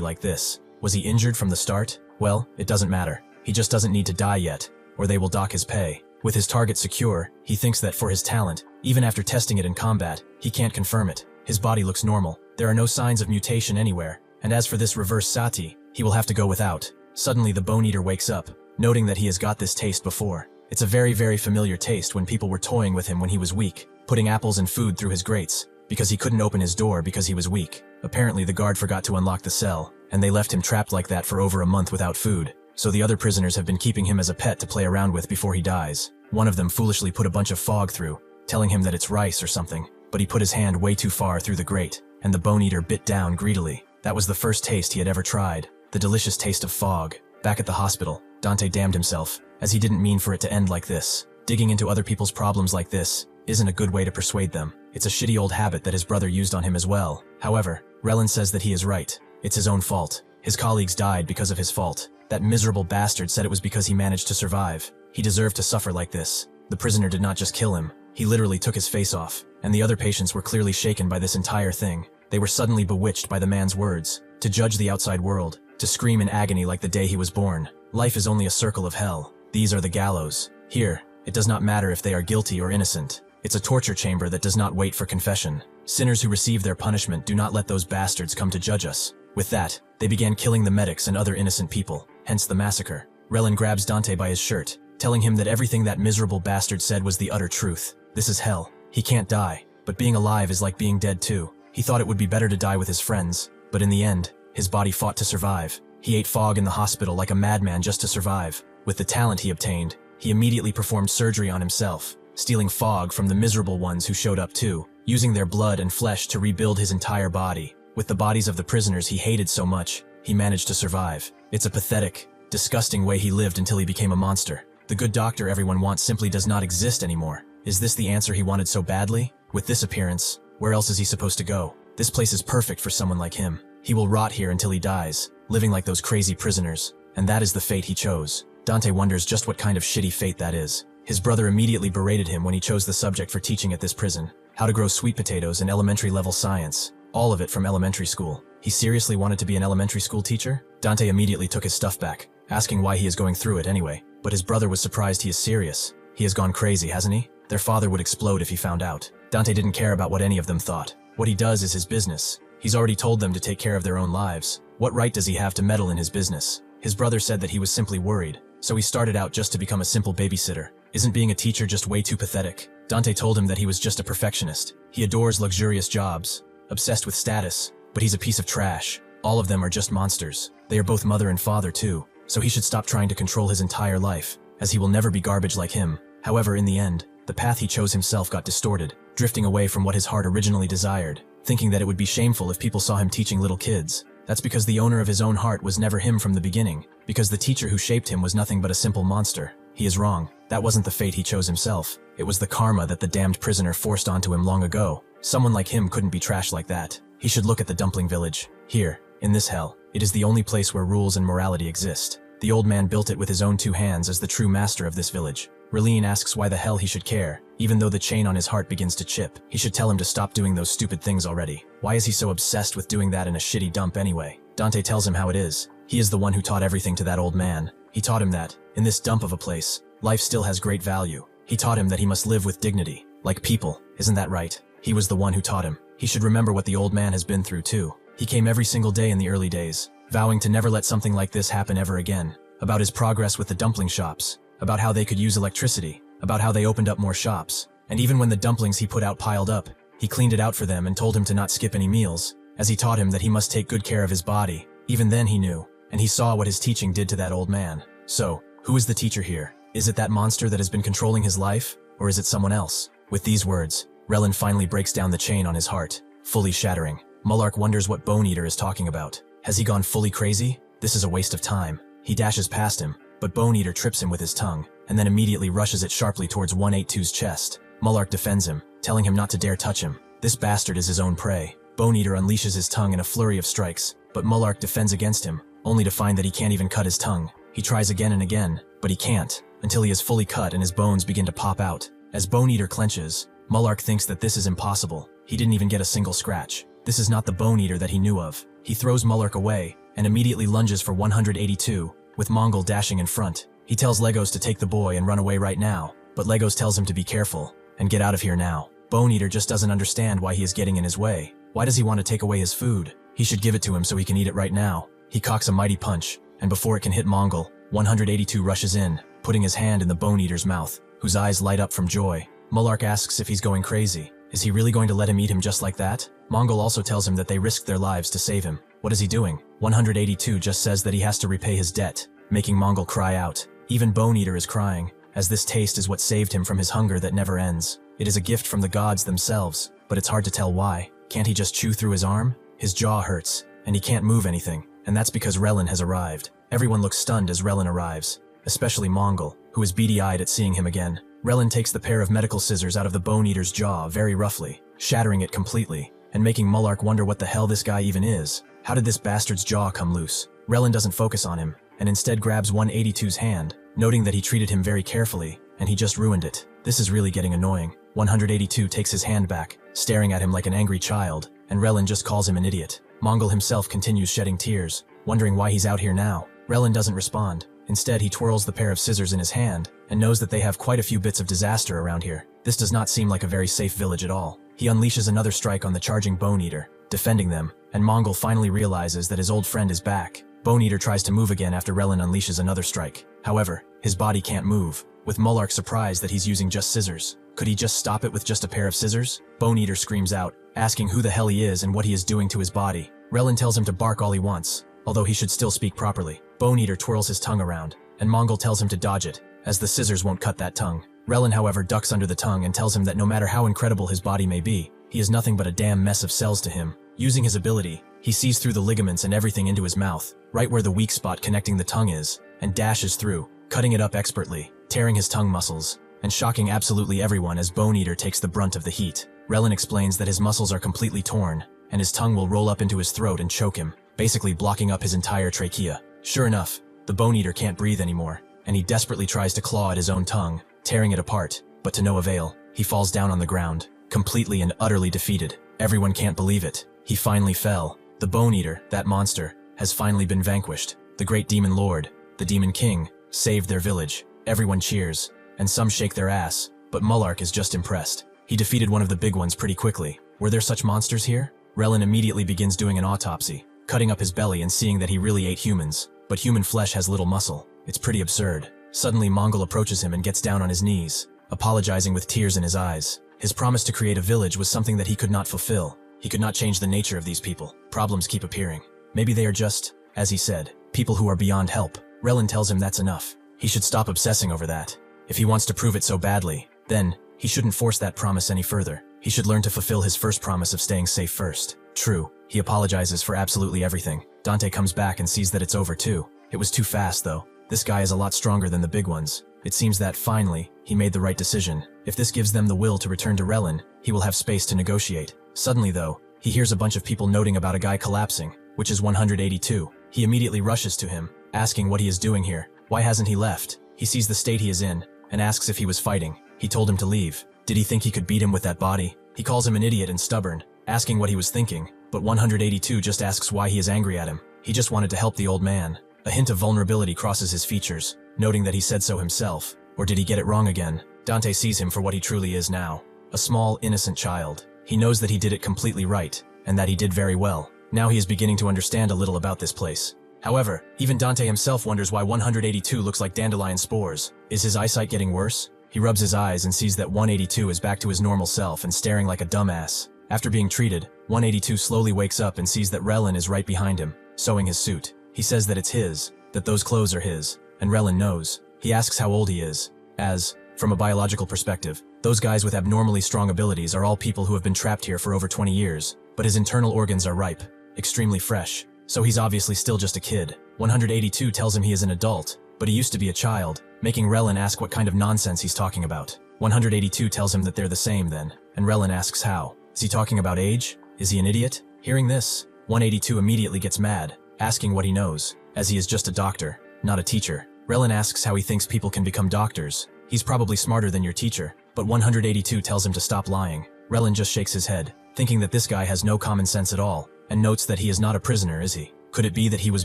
like this. Was he injured from the start? Well, it doesn't matter. He just doesn't need to die yet, or they will dock his pay. With his target secure, he thinks that for his talent, even after testing it in combat, he can't confirm it. His body looks normal. There are no signs of mutation anywhere. And as for this reverse sati, he will have to go without. Suddenly the bone eater wakes up, noting that he has got this taste before. It's a very, very familiar taste when people were toying with him when he was weak, putting apples and food through his grates, because he couldn't open his door because he was weak. Apparently the guard forgot to unlock the cell, and they left him trapped like that for over a month without food. So the other prisoners have been keeping him as a pet to play around with before he dies. One of them foolishly put a bunch of fog through, telling him that it's rice or something, but he put his hand way too far through the grate, and the bone eater bit down greedily. That was the first taste he had ever tried, the delicious taste of fog. Back at the hospital, Dante damned himself, as he didn't mean for it to end like this. Digging into other people's problems like this isn't a good way to persuade them. It's a shitty old habit that his brother used on him as well. However, Relin says that he is right. It's his own fault. His colleagues died because of his fault. That miserable bastard said it was because he managed to survive. He deserved to suffer like this. The prisoner did not just kill him. He literally took his face off, and the other patients were clearly shaken by this entire thing. They were suddenly bewitched by the man's words, to judge the outside world, to scream in agony like the day he was born. Life is only a circle of hell. These are the gallows. Here, it does not matter if they are guilty or innocent. It's a torture chamber that does not wait for confession. Sinners who receive their punishment do not let those bastards come to judge us. With that, they began killing the medics and other innocent people, hence the massacre. Relin grabs Dante by his shirt, telling him that everything that miserable bastard said was the utter truth. This is hell. He can't die, but being alive is like being dead too. He thought it would be better to die with his friends, but in the end, his body fought to survive. He ate fog in the hospital like a madman just to survive. With the talent he obtained, he immediately performed surgery on himself, stealing fog from the miserable ones who showed up too, using their blood and flesh to rebuild his entire body. With the bodies of the prisoners he hated so much, he managed to survive. It's a pathetic, disgusting way he lived until he became a monster. The good doctor everyone wants simply does not exist anymore. Is this the answer he wanted so badly? With this appearance, where else is he supposed to go? This place is perfect for someone like him. He will rot here until he dies, living like those crazy prisoners. And that is the fate he chose. Dante wonders just what kind of shitty fate that is. His brother immediately berated him when he chose the subject for teaching at this prison. How to grow sweet potatoes in elementary level science. All of it from elementary school. He seriously wanted to be an elementary school teacher? Dante immediately took his stuff back, asking why he is going through it anyway. But his brother was surprised he is serious. He has gone crazy, hasn't he? Their father would explode if he found out. Dante didn't care about what any of them thought. What he does is his business. He's already told them to take care of their own lives. What right does he have to meddle in his business? His brother said that he was simply worried, so he started out just to become a simple babysitter. Isn't being a teacher just way too pathetic? Dante told him that he was just a perfectionist. He adores luxurious jobs, obsessed with status, but he's a piece of trash. All of them are just monsters. They are both mother and father too, so he should stop trying to control his entire life, as he will never be garbage like him. However, in the end, the path he chose himself got distorted, drifting away from what his heart originally desired, thinking that it would be shameful if people saw him teaching little kids. That's because the owner of his own heart was never him from the beginning, because the teacher who shaped him was nothing but a simple monster. He is wrong. That wasn't the fate he chose himself. It was the karma that the damned prisoner forced onto him long ago. Someone like him couldn't be trashed like that. He should look at the dumpling village. Here, in this hell, it is the only place where rules and morality exist. The old man built it with his own 2 hands as the true master of this village. Relin asks why the hell he should care, even though the chain on his heart begins to chip. He should tell him to stop doing those stupid things already. Why is he so obsessed with doing that in a shitty dump anyway? Dante tells him how it is. He is the one who taught everything to that old man. He taught him that, in this dump of a place, life still has great value. He taught him that he must live with dignity, like people. Isn't that right? He was the one who taught him. He should remember what the old man has been through too. He came every single day in the early days, vowing to never let something like this happen ever again. About his progress with the dumpling shops, about how they could use electricity, about how they opened up more shops. And even when the dumplings he put out piled up, he cleaned it out for them and told him to not skip any meals, as he taught him that he must take good care of his body. Even then he knew, and he saw what his teaching did to that old man. So, who is the teacher here? Is it that monster that has been controlling his life? Or is it someone else? With these words, Relin finally breaks down the chain on his heart, fully shattering. Mullark wonders what Bone Eater is talking about. Has he gone fully crazy? This is a waste of time. He dashes past him, but Bone Eater trips him with his tongue, and then immediately rushes it sharply towards 182's chest. Mullark defends him, telling him not to dare touch him. This bastard is his own prey. Bone Eater unleashes his tongue in a flurry of strikes, but Mullark defends against him, only to find that he can't even cut his tongue. He tries again and again, but he can't, until he is fully cut and his bones begin to pop out. As Bone Eater clenches, Mullark thinks that this is impossible. He didn't even get a single scratch. This is not the Bone Eater that he knew of. He throws Mullark away, and immediately lunges for 182, with Mongol dashing in front. He tells Legos to take the boy and run away right now, but Legos tells him to be careful, and get out of here now. Bone Eater just doesn't understand why he is getting in his way. Why does he want to take away his food? He should give it to him so he can eat it right now. He cocks a mighty punch, and before it can hit Mongol, 182 rushes in, putting his hand in the Bone Eater's mouth, whose eyes light up from joy. Mullark asks if he's going crazy. Is he really going to let him eat him just like that? Mongol also tells him that they risked their lives to save him. What is he doing? 182 just says that he has to repay his debt, making Mongol cry out. Even Bone Eater is crying, as this taste is what saved him from his hunger that never ends. It is a gift from the gods themselves, but it's hard to tell why. Can't he just chew through his arm? His jaw hurts, and he can't move anything, and that's because Relin has arrived. Everyone looks stunned as Relin arrives, especially Mongol, who is beady-eyed at seeing him again. Relin takes the pair of medical scissors out of the Bone Eater's jaw very roughly, shattering it completely, and making Mullark wonder what the hell this guy even is. How did this bastard's jaw come loose? Relin doesn't focus on him, and instead grabs 182's hand, noting that he treated him very carefully, and he just ruined it. This is really getting annoying. 182 takes his hand back, staring at him like an angry child, and Relin just calls him an idiot. Mongol himself continues shedding tears, wondering why he's out here now. Relin doesn't respond. Instead, he twirls the pair of scissors in his hand, and knows that they have quite a few bits of disaster around here. This does not seem like a very safe village at all. He unleashes another strike on the charging Bone Eater, defending them, and Mongol finally realizes that his old friend is back. Bone Eater tries to move again after Relin unleashes another strike. However, his body can't move, with Mullark surprised that he's using just scissors. Could he just stop it with just a pair of scissors? Bone Eater screams out, asking who the hell he is and what he is doing to his body. Relin tells him to bark all he wants, although he should still speak properly. Bone Eater twirls his tongue around, and Mongol tells him to dodge it, as the scissors won't cut that tongue. Relin, however, ducks under the tongue and tells him that no matter how incredible his body may be, he is nothing but a damn mess of cells to him. Using his ability, he sees through the ligaments and everything into his mouth, right where the weak spot connecting the tongue is, and dashes through, cutting it up expertly, tearing his tongue muscles, and shocking absolutely everyone as Bone Eater takes the brunt of the heat. Relin explains that his muscles are completely torn, and his tongue will roll up into his throat and choke him, basically blocking up his entire trachea. Sure enough, the Bone Eater can't breathe anymore, and he desperately tries to claw at his own tongue, tearing it apart, but to no avail. He falls down on the ground, completely and utterly defeated. Everyone can't believe it. He finally fell. The Bone Eater, that monster, has finally been vanquished. The great demon lord, the demon king, saved their village. Everyone cheers, and some shake their ass, but Mullark is just impressed. He defeated one of the big ones pretty quickly. Were there such monsters here? Relin immediately begins doing an autopsy, cutting up his belly and seeing that he really ate humans, but human flesh has little muscle. It's pretty absurd. Suddenly Mongol approaches him and gets down on his knees, apologizing with tears in his eyes. His promise to create a village was something that he could not fulfill. He could not change the nature of these people. Problems keep appearing. Maybe they are just, as he said, people who are beyond help. Relin tells him that's enough. He should stop obsessing over that. If he wants to prove it so badly, then he shouldn't force that promise any further. He should learn to fulfill his first promise of staying safe first. True, he apologizes for absolutely everything. Dante comes back and sees that it's over too. It was too fast though. This guy is a lot stronger than the big ones. It seems that, finally, he made the right decision. If this gives them the will to return to Relin, he will have space to negotiate. Suddenly though, he hears a bunch of people noting about a guy collapsing, which is 182. He immediately rushes to him, asking what he is doing here. Why hasn't he left? He sees the state he is in, and asks if he was fighting. He told him to leave. Did he think he could beat him with that body? He calls him an idiot and stubborn, asking what he was thinking, but 182 just asks why he is angry at him. He just wanted to help the old man. A hint of vulnerability crosses his features, noting that he said so himself. Or did he get it wrong again? Dante sees him for what he truly is now. A small, innocent child. He knows that he did it completely right, and that he did very well. Now he is beginning to understand a little about this place. However, even Dante himself wonders why 182 looks like dandelion spores. Is his eyesight getting worse? He rubs his eyes and sees that 182 is back to his normal self and staring like a dumbass. After being treated, 182 slowly wakes up and sees that Relin is right behind him, sewing his suit. He says that it's his, that those clothes are his, and Relin knows. He asks how old he is, as, from a biological perspective, those guys with abnormally strong abilities are all people who have been trapped here for over 20 years, but his internal organs are ripe, extremely fresh, so he's obviously still just a kid. 182 tells him he is an adult, but he used to be a child, making Relin ask what kind of nonsense he's talking about. 182 tells him that they're the same then, and Relin asks how. Is he talking about age? Is he an idiot? Hearing this, 182 immediately gets mad, asking what he knows, as he is just a doctor, not a teacher. Relin asks how he thinks people can become doctors. He's probably smarter than your teacher, but 182 tells him to stop lying. Relin just shakes his head, thinking that this guy has no common sense at all, and notes that he is not a prisoner, is he? Could it be that he was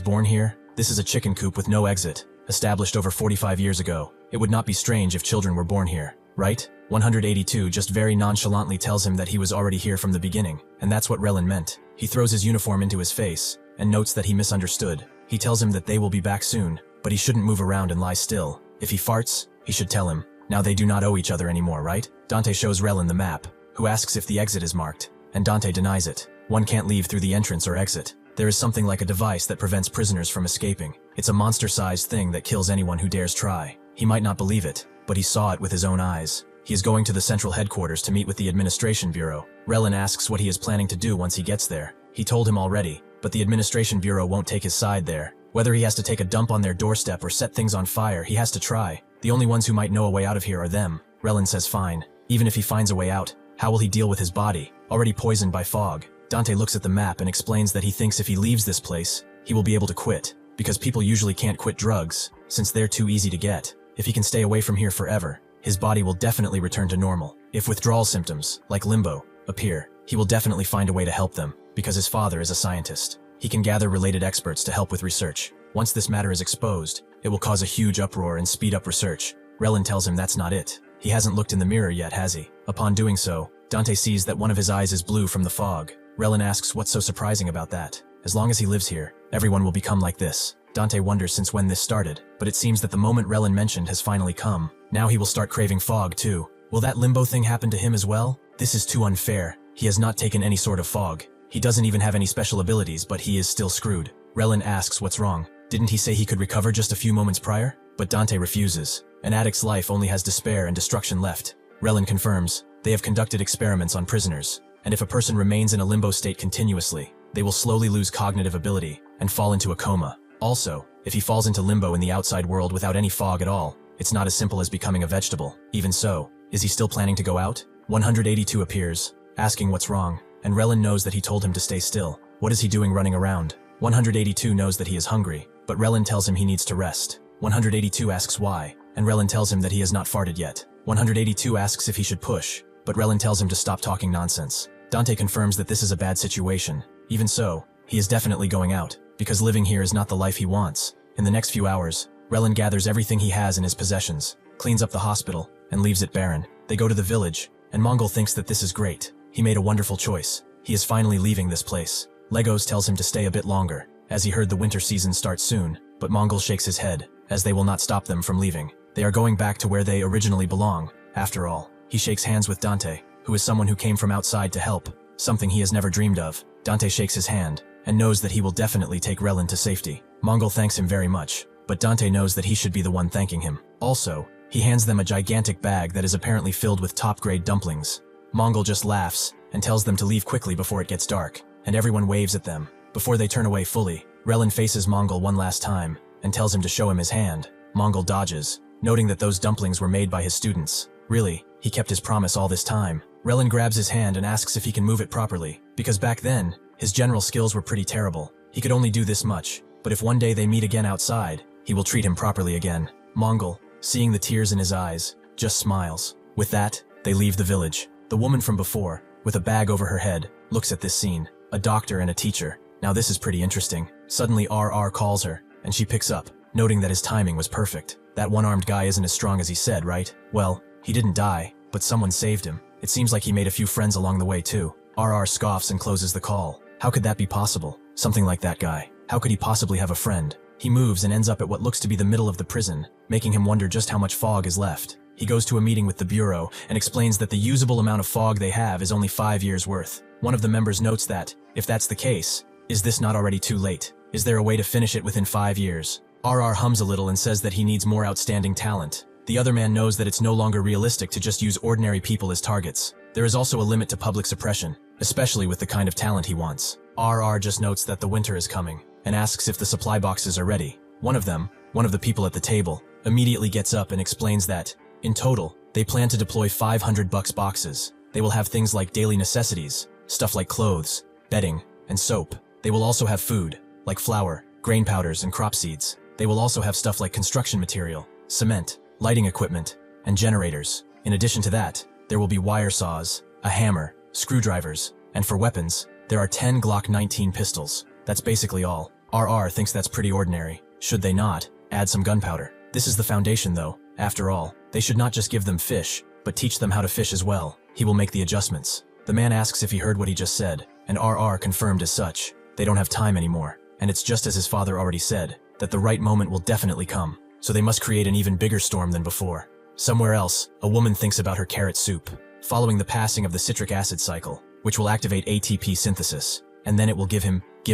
born here? This is a chicken coop with no exit, established over 45 years ago. It would not be strange if children were born here, right? 182 just very nonchalantly tells him that he was already here from the beginning, and that's what Relin meant. He throws his uniform into his face, and notes that he misunderstood. He tells him that they will be back soon, but he shouldn't move around and lie still. If he farts, he should tell him. Now they do not owe each other anymore, right? Dante shows Relin the map, who asks if the exit is marked, and Dante denies it. One can't leave through the entrance or exit. There is something like a device that prevents prisoners from escaping. It's a monster-sized thing that kills anyone who dares try. He might not believe it, but he saw it with his own eyes. He is going to the central headquarters to meet with the administration bureau. Relin asks what he is planning to do once he gets there. He told him already, but the administration bureau won't take his side there. Whether he has to take a dump on their doorstep or set things on fire, he has to try. The only ones who might know a way out of here are them. Relin says fine. Even if he finds a way out, how will he deal with his body, already poisoned by fog? Dante looks at the map and explains that he thinks if he leaves this place, he will be able to quit, because people usually can't quit drugs, since they're too easy to get. If he can stay away from here forever, his body will definitely return to normal. If withdrawal symptoms, like limbo, appear, he will definitely find a way to help them, because his father is a scientist. He can gather related experts to help with research. Once this matter is exposed, it will cause a huge uproar and speed up research. Relin tells him that's not it. He hasn't looked in the mirror yet, has he? Upon doing so, Dante sees that one of his eyes is blue from the fog. Relin asks what's so surprising about that. As long as he lives here, everyone will become like this. Dante wonders since when this started, but it seems that the moment Relin mentioned has finally come. Now he will start craving fog too. Will that limbo thing happen to him as well? This is too unfair. He has not taken any sort of fog. He doesn't even have any special abilities, but he is still screwed. Relin asks what's wrong. Didn't he say he could recover just a few moments prior? But Dante refuses. An addict's life only has despair and destruction left. Relin confirms. They have conducted experiments on prisoners, and if a person remains in a limbo state continuously, they will slowly lose cognitive ability and fall into a coma. Also, if he falls into limbo in the outside world without any fog at all, it's not as simple as becoming a vegetable. Even so, is he still planning to go out? 182 appears, asking what's wrong, and Relin knows that he told him to stay still. What is he doing running around? 182 knows that he is hungry, but Relin tells him he needs to rest. 182 asks why, and Relin tells him that he has not farted yet. 182 asks if he should push, but Relin tells him to stop talking nonsense. Dante confirms that this is a bad situation. Even so, he is definitely going out, because living here is not the life he wants. In the next few hours, Relin gathers everything he has in his possessions, cleans up the hospital, and leaves it barren. They go to the village, and Mongol thinks that this is great. He made a wonderful choice. He is finally leaving this place. Legos tells him to stay a bit longer, as he heard the winter season start soon, but Mongol shakes his head, as they will not stop them from leaving. They are going back to where they originally belong, after all. He shakes hands with Dante, who is someone who came from outside to help, something he has never dreamed of. Dante shakes his hand, and knows that he will definitely take Relin to safety. Mongol thanks him very much, but Dante knows that he should be the one thanking him. Also, he hands them a gigantic bag that is apparently filled with top-grade dumplings. Mongol just laughs, and tells them to leave quickly before it gets dark, and everyone waves at them. Before they turn away fully, Relin faces Mongol one last time, and tells him to show him his hand. Mongol dodges, noting that those dumplings were made by his students. Really, he kept his promise all this time. Relin grabs his hand and asks if he can move it properly, because back then, his general skills were pretty terrible. He could only do this much, but if one day they meet again outside, he will treat him properly again. Mongol, seeing the tears in his eyes, just smiles. With that, they leave the village. The woman from before, with a bag over her head, looks at this scene. A doctor and a teacher. Now this is pretty interesting. Suddenly RR calls her, and she picks up, noting that his timing was perfect. That one-armed guy isn't as strong as he said, right? Well, he didn't die, but someone saved him. It seems like he made a few friends along the way too. RR scoffs and closes the call. How could that be possible? Something like that guy. How could he possibly have a friend? He moves and ends up at what looks to be the middle of the prison, making him wonder just how much fog is left. He goes to a meeting with the bureau and explains that the usable amount of fog they have is only 5 years worth. One of the members notes that, if that's the case, is this not already too late? Is there a way to finish it within 5 years? RR hums a little and says that he needs more outstanding talent. The other man knows that it's no longer realistic to just use ordinary people as targets. There is also a limit to public suppression, especially with the kind of talent he wants. RR just notes that the winter is coming, and asks if the supply boxes are ready. One of the people at the table, immediately gets up and explains that, in total, they plan to deploy 500 boxes. They will have things like daily necessities, stuff like clothes, bedding, and soap. They will also have food, like flour, grain powders, and crop seeds. They will also have stuff like construction material, cement, lighting equipment, and generators. In addition to that, there will be wire saws, a hammer, screwdrivers, and for weapons, there are 10 Glock 19 pistols. That's basically all. RR thinks that's pretty ordinary. Should they not add some gunpowder? This is the foundation though. After all, they should not just give them fish, but teach them how to fish as well. He will make the adjustments. The man asks if he heard what he just said, and RR confirmed as such. They don't have time anymore, and it's just as his father already said, that the right moment will definitely come. So they must create an even bigger storm than before. Somewhere else, a woman thinks about her carrot soup, following the passing of the citric acid cycle, which will activate ATP synthesis, and then it will give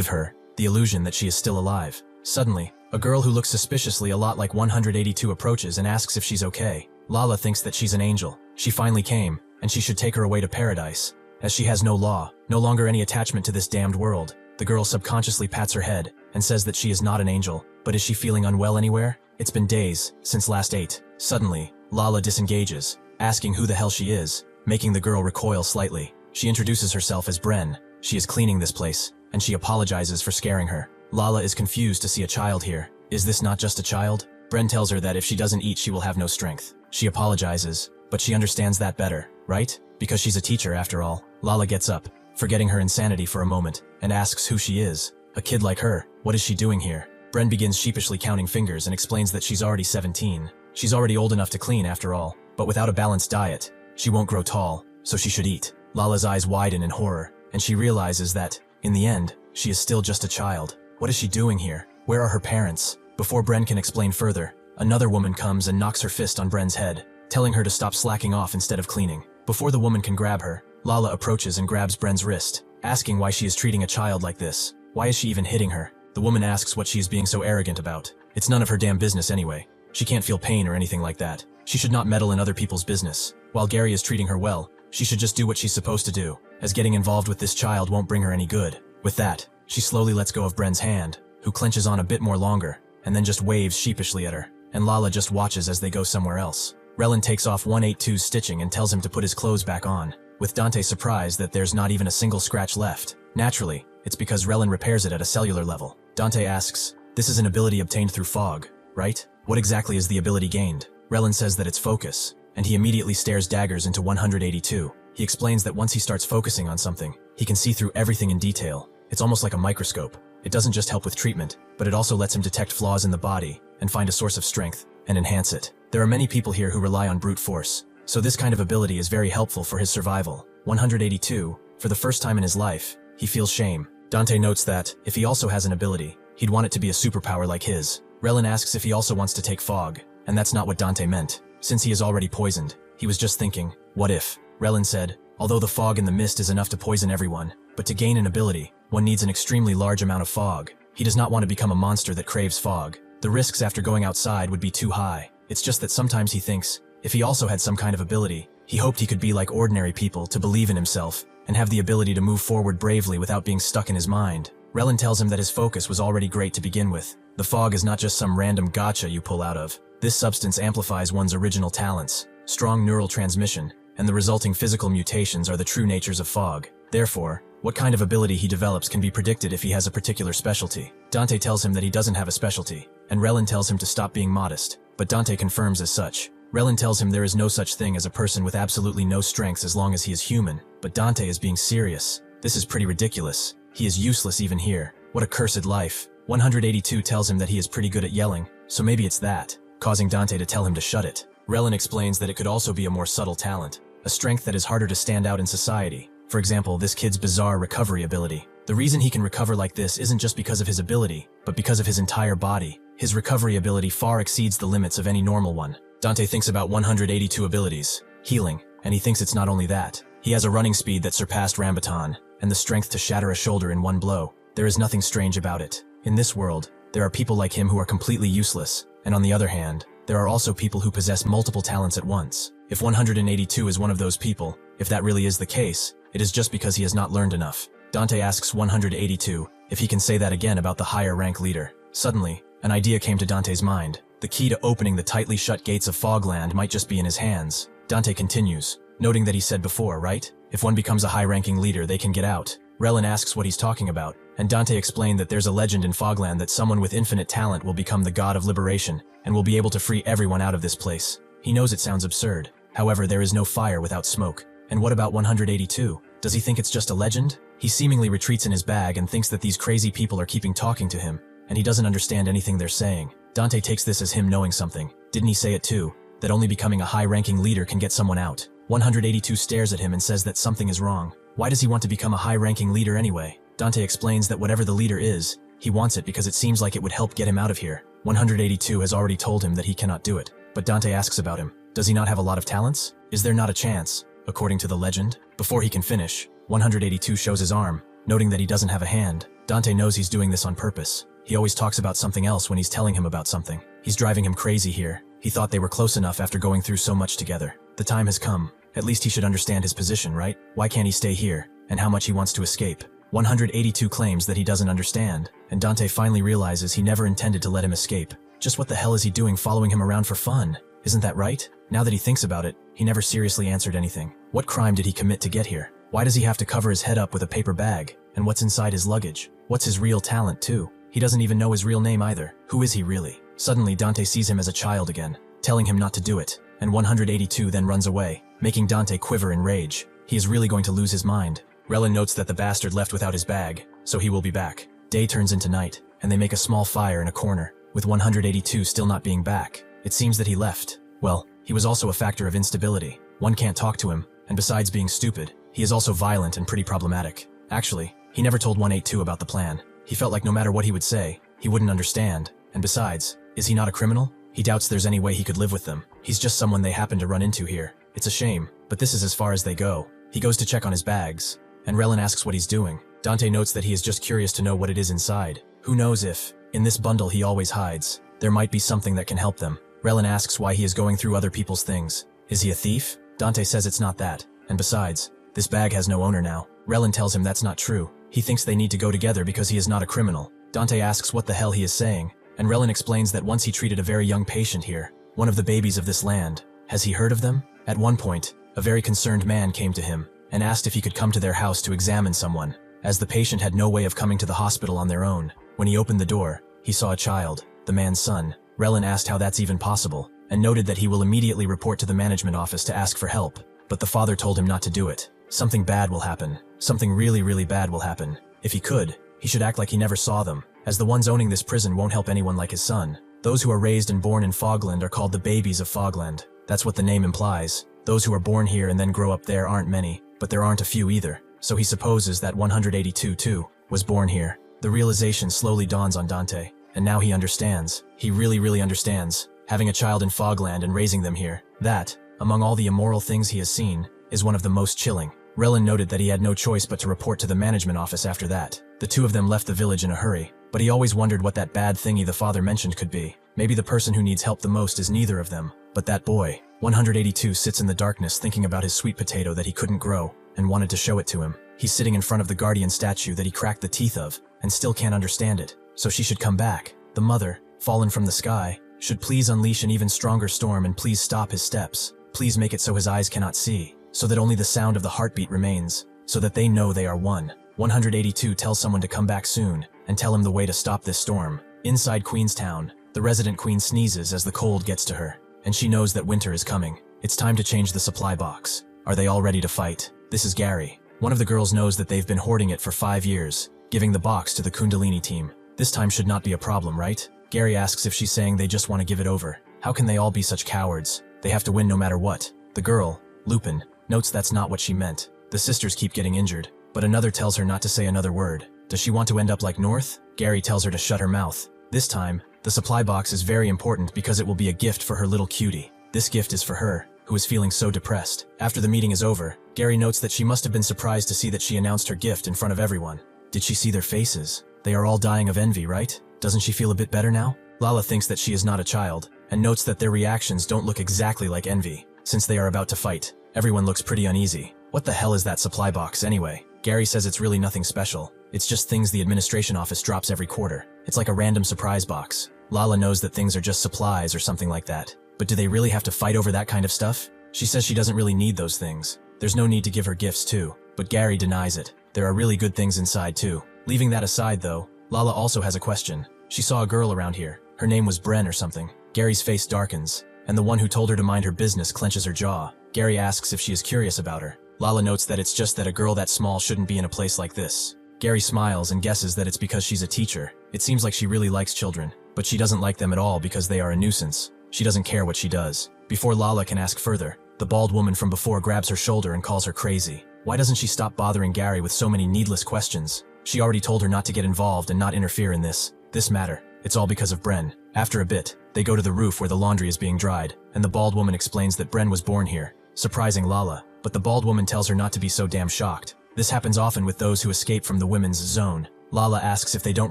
her, the illusion that she is still alive. Suddenly, a girl who looks suspiciously a lot like 182 approaches and asks if she's okay. Lala thinks that she's an angel. She finally came, and she should take her away to paradise. As she has no law, no longer any attachment to this damned world, the girl subconsciously pats her head and says that she is not an angel, but is she feeling unwell anywhere? It's been days since last ate. Suddenly, Lala disengages, asking who the hell she is, making the girl recoil slightly. She introduces herself as Bren. She is cleaning this place, and she apologizes for scaring her. Lala is confused to see a child here. Is this not just a child? Bren tells her that if she doesn't eat, she will have no strength. She apologizes, but she understands that better, right? Because she's a teacher after all. Lala gets up, forgetting her insanity for a moment, and asks who she is. A kid like her, what is she doing here? Bren begins sheepishly counting fingers and explains that she's already 17. She's already old enough to clean after all, but without a balanced diet, she won't grow tall, so she should eat. Lala's eyes widen in horror, and she realizes that, in the end, she is still just a child. What is she doing here? Where are her parents? Before Bren can explain further, another woman comes and knocks her fist on Bren's head, telling her to stop slacking off instead of cleaning. Before the woman can grab her, Lala approaches and grabs Bren's wrist, asking why she is treating a child like this. Why is she even hitting her? The woman asks what she is being so arrogant about. It's none of her damn business anyway. She can't feel pain or anything like that. She should not meddle in other people's business. While Gary is treating her well, she should just do what she's supposed to do, as getting involved with this child won't bring her any good. With that, she slowly lets go of Bren's hand, who clenches on a bit more longer, and then just waves sheepishly at her, and Lala just watches as they go somewhere else. Relin takes off 182's stitching and tells him to put his clothes back on, with Dante surprised that there's not even a single scratch left. Naturally, it's because Relin repairs it at a cellular level. Dante asks, this is an ability obtained through fog, right? What exactly is the ability gained? Relin says that it's focus, and he immediately stares daggers into 182. He explains that once he starts focusing on something, he can see through everything in detail. It's almost like a microscope. It doesn't just help with treatment, but it also lets him detect flaws in the body and find a source of strength and enhance it. There are many people here who rely on brute force, so this kind of ability is very helpful for his survival. 182, for the first time in his life, he feels shame. Dante notes that, if he also has an ability, he'd want it to be a superpower like his. Relin asks if he also wants to take fog, and that's not what Dante meant. Since he is already poisoned, he was just thinking, what if? Relin said, although the fog and the mist is enough to poison everyone, but to gain an ability, one needs an extremely large amount of fog. He does not want to become a monster that craves fog. The risks after going outside would be too high. It's just that sometimes he thinks, if he also had some kind of ability, he hoped he could be like ordinary people, to believe in himself, and have the ability to move forward bravely without being stuck in his mind. Relin tells him that his focus was already great to begin with. The fog is not just some random gotcha you pull out of. This substance amplifies one's original talents, strong neural transmission, and the resulting physical mutations are the true natures of fog. Therefore, what kind of ability he develops can be predicted if he has a particular specialty. Dante tells him that he doesn't have a specialty, and Relin tells him to stop being modest, but Dante confirms as such. Relin tells him there is no such thing as a person with absolutely no strengths as long as he is human, but Dante is being serious. This is pretty ridiculous. He is useless even here. What a cursed life. 182 tells him that he is pretty good at yelling, so maybe it's that, causing Dante to tell him to shut it. Relin explains that it could also be a more subtle talent, a strength that is harder to stand out in society. For example, this kid's bizarre recovery ability. The reason he can recover like this isn't just because of his ability, but because of his entire body. His recovery ability far exceeds the limits of any normal one. Dante thinks about 182 abilities, healing, and he thinks it's not only that. He has a running speed that surpassed Rambutan, and the strength to shatter a shoulder in one blow. There is nothing strange about it. In this world, there are people like him who are completely useless, and on the other hand, there are also people who possess multiple talents at once. If 182 is one of those people, if that really is the case, it is just because he has not learned enough. Dante asks 182 if he can say that again about the higher rank leader. Suddenly, an idea came to Dante's mind. The key to opening the tightly shut gates of Fogland might just be in his hands. Dante continues, noting that he said before, right? If one becomes a high-ranking leader, they can get out. Relin asks what he's talking about, and Dante explained that there's a legend in Fogland that someone with infinite talent will become the god of liberation and will be able to free everyone out of this place. He knows it sounds absurd. However, there is no fire without smoke. And what about 182? Does he think it's just a legend? He seemingly retreats in his bag and thinks that these crazy people are keeping talking to him, and he doesn't understand anything they're saying. Dante takes this as him knowing something. Didn't he say it too? That only becoming a high-ranking leader can get someone out. 182 stares at him and says that something is wrong. Why does he want to become a high-ranking leader anyway? Dante explains that whatever the leader is, he wants it because it seems like it would help get him out of here. 182 has already told him that he cannot do it, but Dante asks about him. Does he not have a lot of talents? Is there not a chance, according to the legend? Before he can finish, 182 shows his arm, noting that he doesn't have a hand. Dante knows he's doing this on purpose. He always talks about something else when he's telling him about something. He's driving him crazy here. He thought they were close enough after going through so much together. The time has come. At least he should understand his position, right? Why can't he stay here? And how much he wants to escape? 182 claims that he doesn't understand, and Dante finally realizes he never intended to let him escape. Just what the hell is he doing following him around for fun? Isn't that right? Now that he thinks about it, he never seriously answered anything. What crime did he commit to get here? Why does he have to cover his head up with a paper bag? And what's inside his luggage? What's his real talent too? He doesn't even know his real name either. Who is he really? Suddenly, Dante sees him as a child again, telling him not to do it, and 182 then runs away, making Dante quiver in rage. He is really going to lose his mind. Relin notes that the bastard left without his bag, so he will be back. Day turns into night, and they make a small fire in a corner, with 182 still not being back. It seems that he left. Well, he was also a factor of instability. One can't talk to him, and besides being stupid, he is also violent and pretty problematic. Actually, he never told 182 about the plan. He felt like no matter what he would say, he wouldn't understand. And besides, is he not a criminal? He doubts there's any way he could live with them. He's just someone they happen to run into here. It's a shame, but this is as far as they go. He goes to check on his bags, and Relin asks what he's doing. Dante notes that he is just curious to know what it is inside. Who knows if, in this bundle he always hides, there might be something that can help them. Relin asks why he is going through other people's things. Is he a thief? Dante says it's not that, and besides, this bag has no owner now. Relin tells him that's not true. He thinks they need to go together because he is not a criminal. Dante asks what the hell he is saying, and Relin explains that once he treated a very young patient here, one of the babies of this land. Has he heard of them? At one point, a very concerned man came to him and asked if he could come to their house to examine someone, as the patient had no way of coming to the hospital on their own. When he opened the door, he saw a child, the man's son. Relin asked how that's even possible, and noted that he will immediately report to the management office to ask for help, but the father told him not to do it. Something bad will happen. Something really, really bad will happen. If he could, he should act like he never saw them, as the ones owning this prison won't help anyone like his son. Those who are raised and born in Fogland are called the babies of Fogland. That's what the name implies. Those who are born here and then grow up there aren't many, but there aren't a few either. So he supposes that 182 too was born here. The realization slowly dawns on Dante, and now he understands. He really, really understands. Having a child in Fogland and raising them here, that, among all the immoral things he has seen, is one of the most chilling. Relin noted that he had no choice but to report to the management office after that. The two of them left the village in a hurry, but he always wondered what that bad thingy the father mentioned could be. Maybe the person who needs help the most is neither of them, but that boy. 182 sits in the darkness thinking about his sweet potato that he couldn't grow, and wanted to show it to him. He's sitting in front of the guardian statue that he cracked the teeth of, and still can't understand it. So she should come back. The mother, fallen from the sky, should please unleash an even stronger storm and please stop his steps. Please make it so his eyes cannot see, so that only the sound of the heartbeat remains, so that they know they are one. 182 tells someone to come back soon, and tell him the way to stop this storm. Inside Queenstown, the resident queen sneezes as the cold gets to her, and she knows that winter is coming. It's time to change the supply box. Are they all ready to fight? This is Gary. One of the girls knows that they've been hoarding it for 5 years, giving the box to the Kundalini team. This time should not be a problem, right? Gary asks if she's saying they just want to give it over. How can they all be such cowards? They have to win no matter what. The girl, Lupin, notes that's not what she meant. The sisters keep getting injured, but another tells her not to say another word. Does she want to end up like North? Gary tells her to shut her mouth. This time, the supply box is very important because it will be a gift for her little cutie. This gift is for her, who is feeling so depressed. After the meeting is over, Gary notes that she must have been surprised to see that she announced her gift in front of everyone. Did she see their faces? They are all dying of envy, right? Doesn't she feel a bit better now? Lala thinks that she is not a child, and notes that their reactions don't look exactly like envy. Since they are about to fight, everyone looks pretty uneasy. What the hell is that supply box anyway? Gary says it's really nothing special. It's just things the administration office drops every quarter. It's like a random surprise box. Lala knows that things are just supplies or something like that. But do they really have to fight over that kind of stuff? She says she doesn't really need those things. There's no need to give her gifts too. But Gary denies it. There are really good things inside too. Leaving that aside though, Lala also has a question. She saw a girl around here. Her name was Bren or something. Gary's face darkens, and the one who told her to mind her business clenches her jaw. Gary asks if she is curious about her. Lala notes that it's just that a girl that small shouldn't be in a place like this. Gary smiles and guesses that it's because she's a teacher. It seems like she really likes children, but she doesn't like them at all because they are a nuisance. She doesn't care what she does. Before Lala can ask further, the bald woman from before grabs her shoulder and calls her crazy. Why doesn't she stop bothering Gary with so many needless questions? She already told her not to get involved and not interfere in this matter. It's all because of Bren. After a bit, they go to the roof where the laundry is being dried, and the bald woman explains that Bren was born here, surprising Lala, but the bald woman tells her not to be so damn shocked. This happens often with those who escape from the women's zone. Lala asks if they don't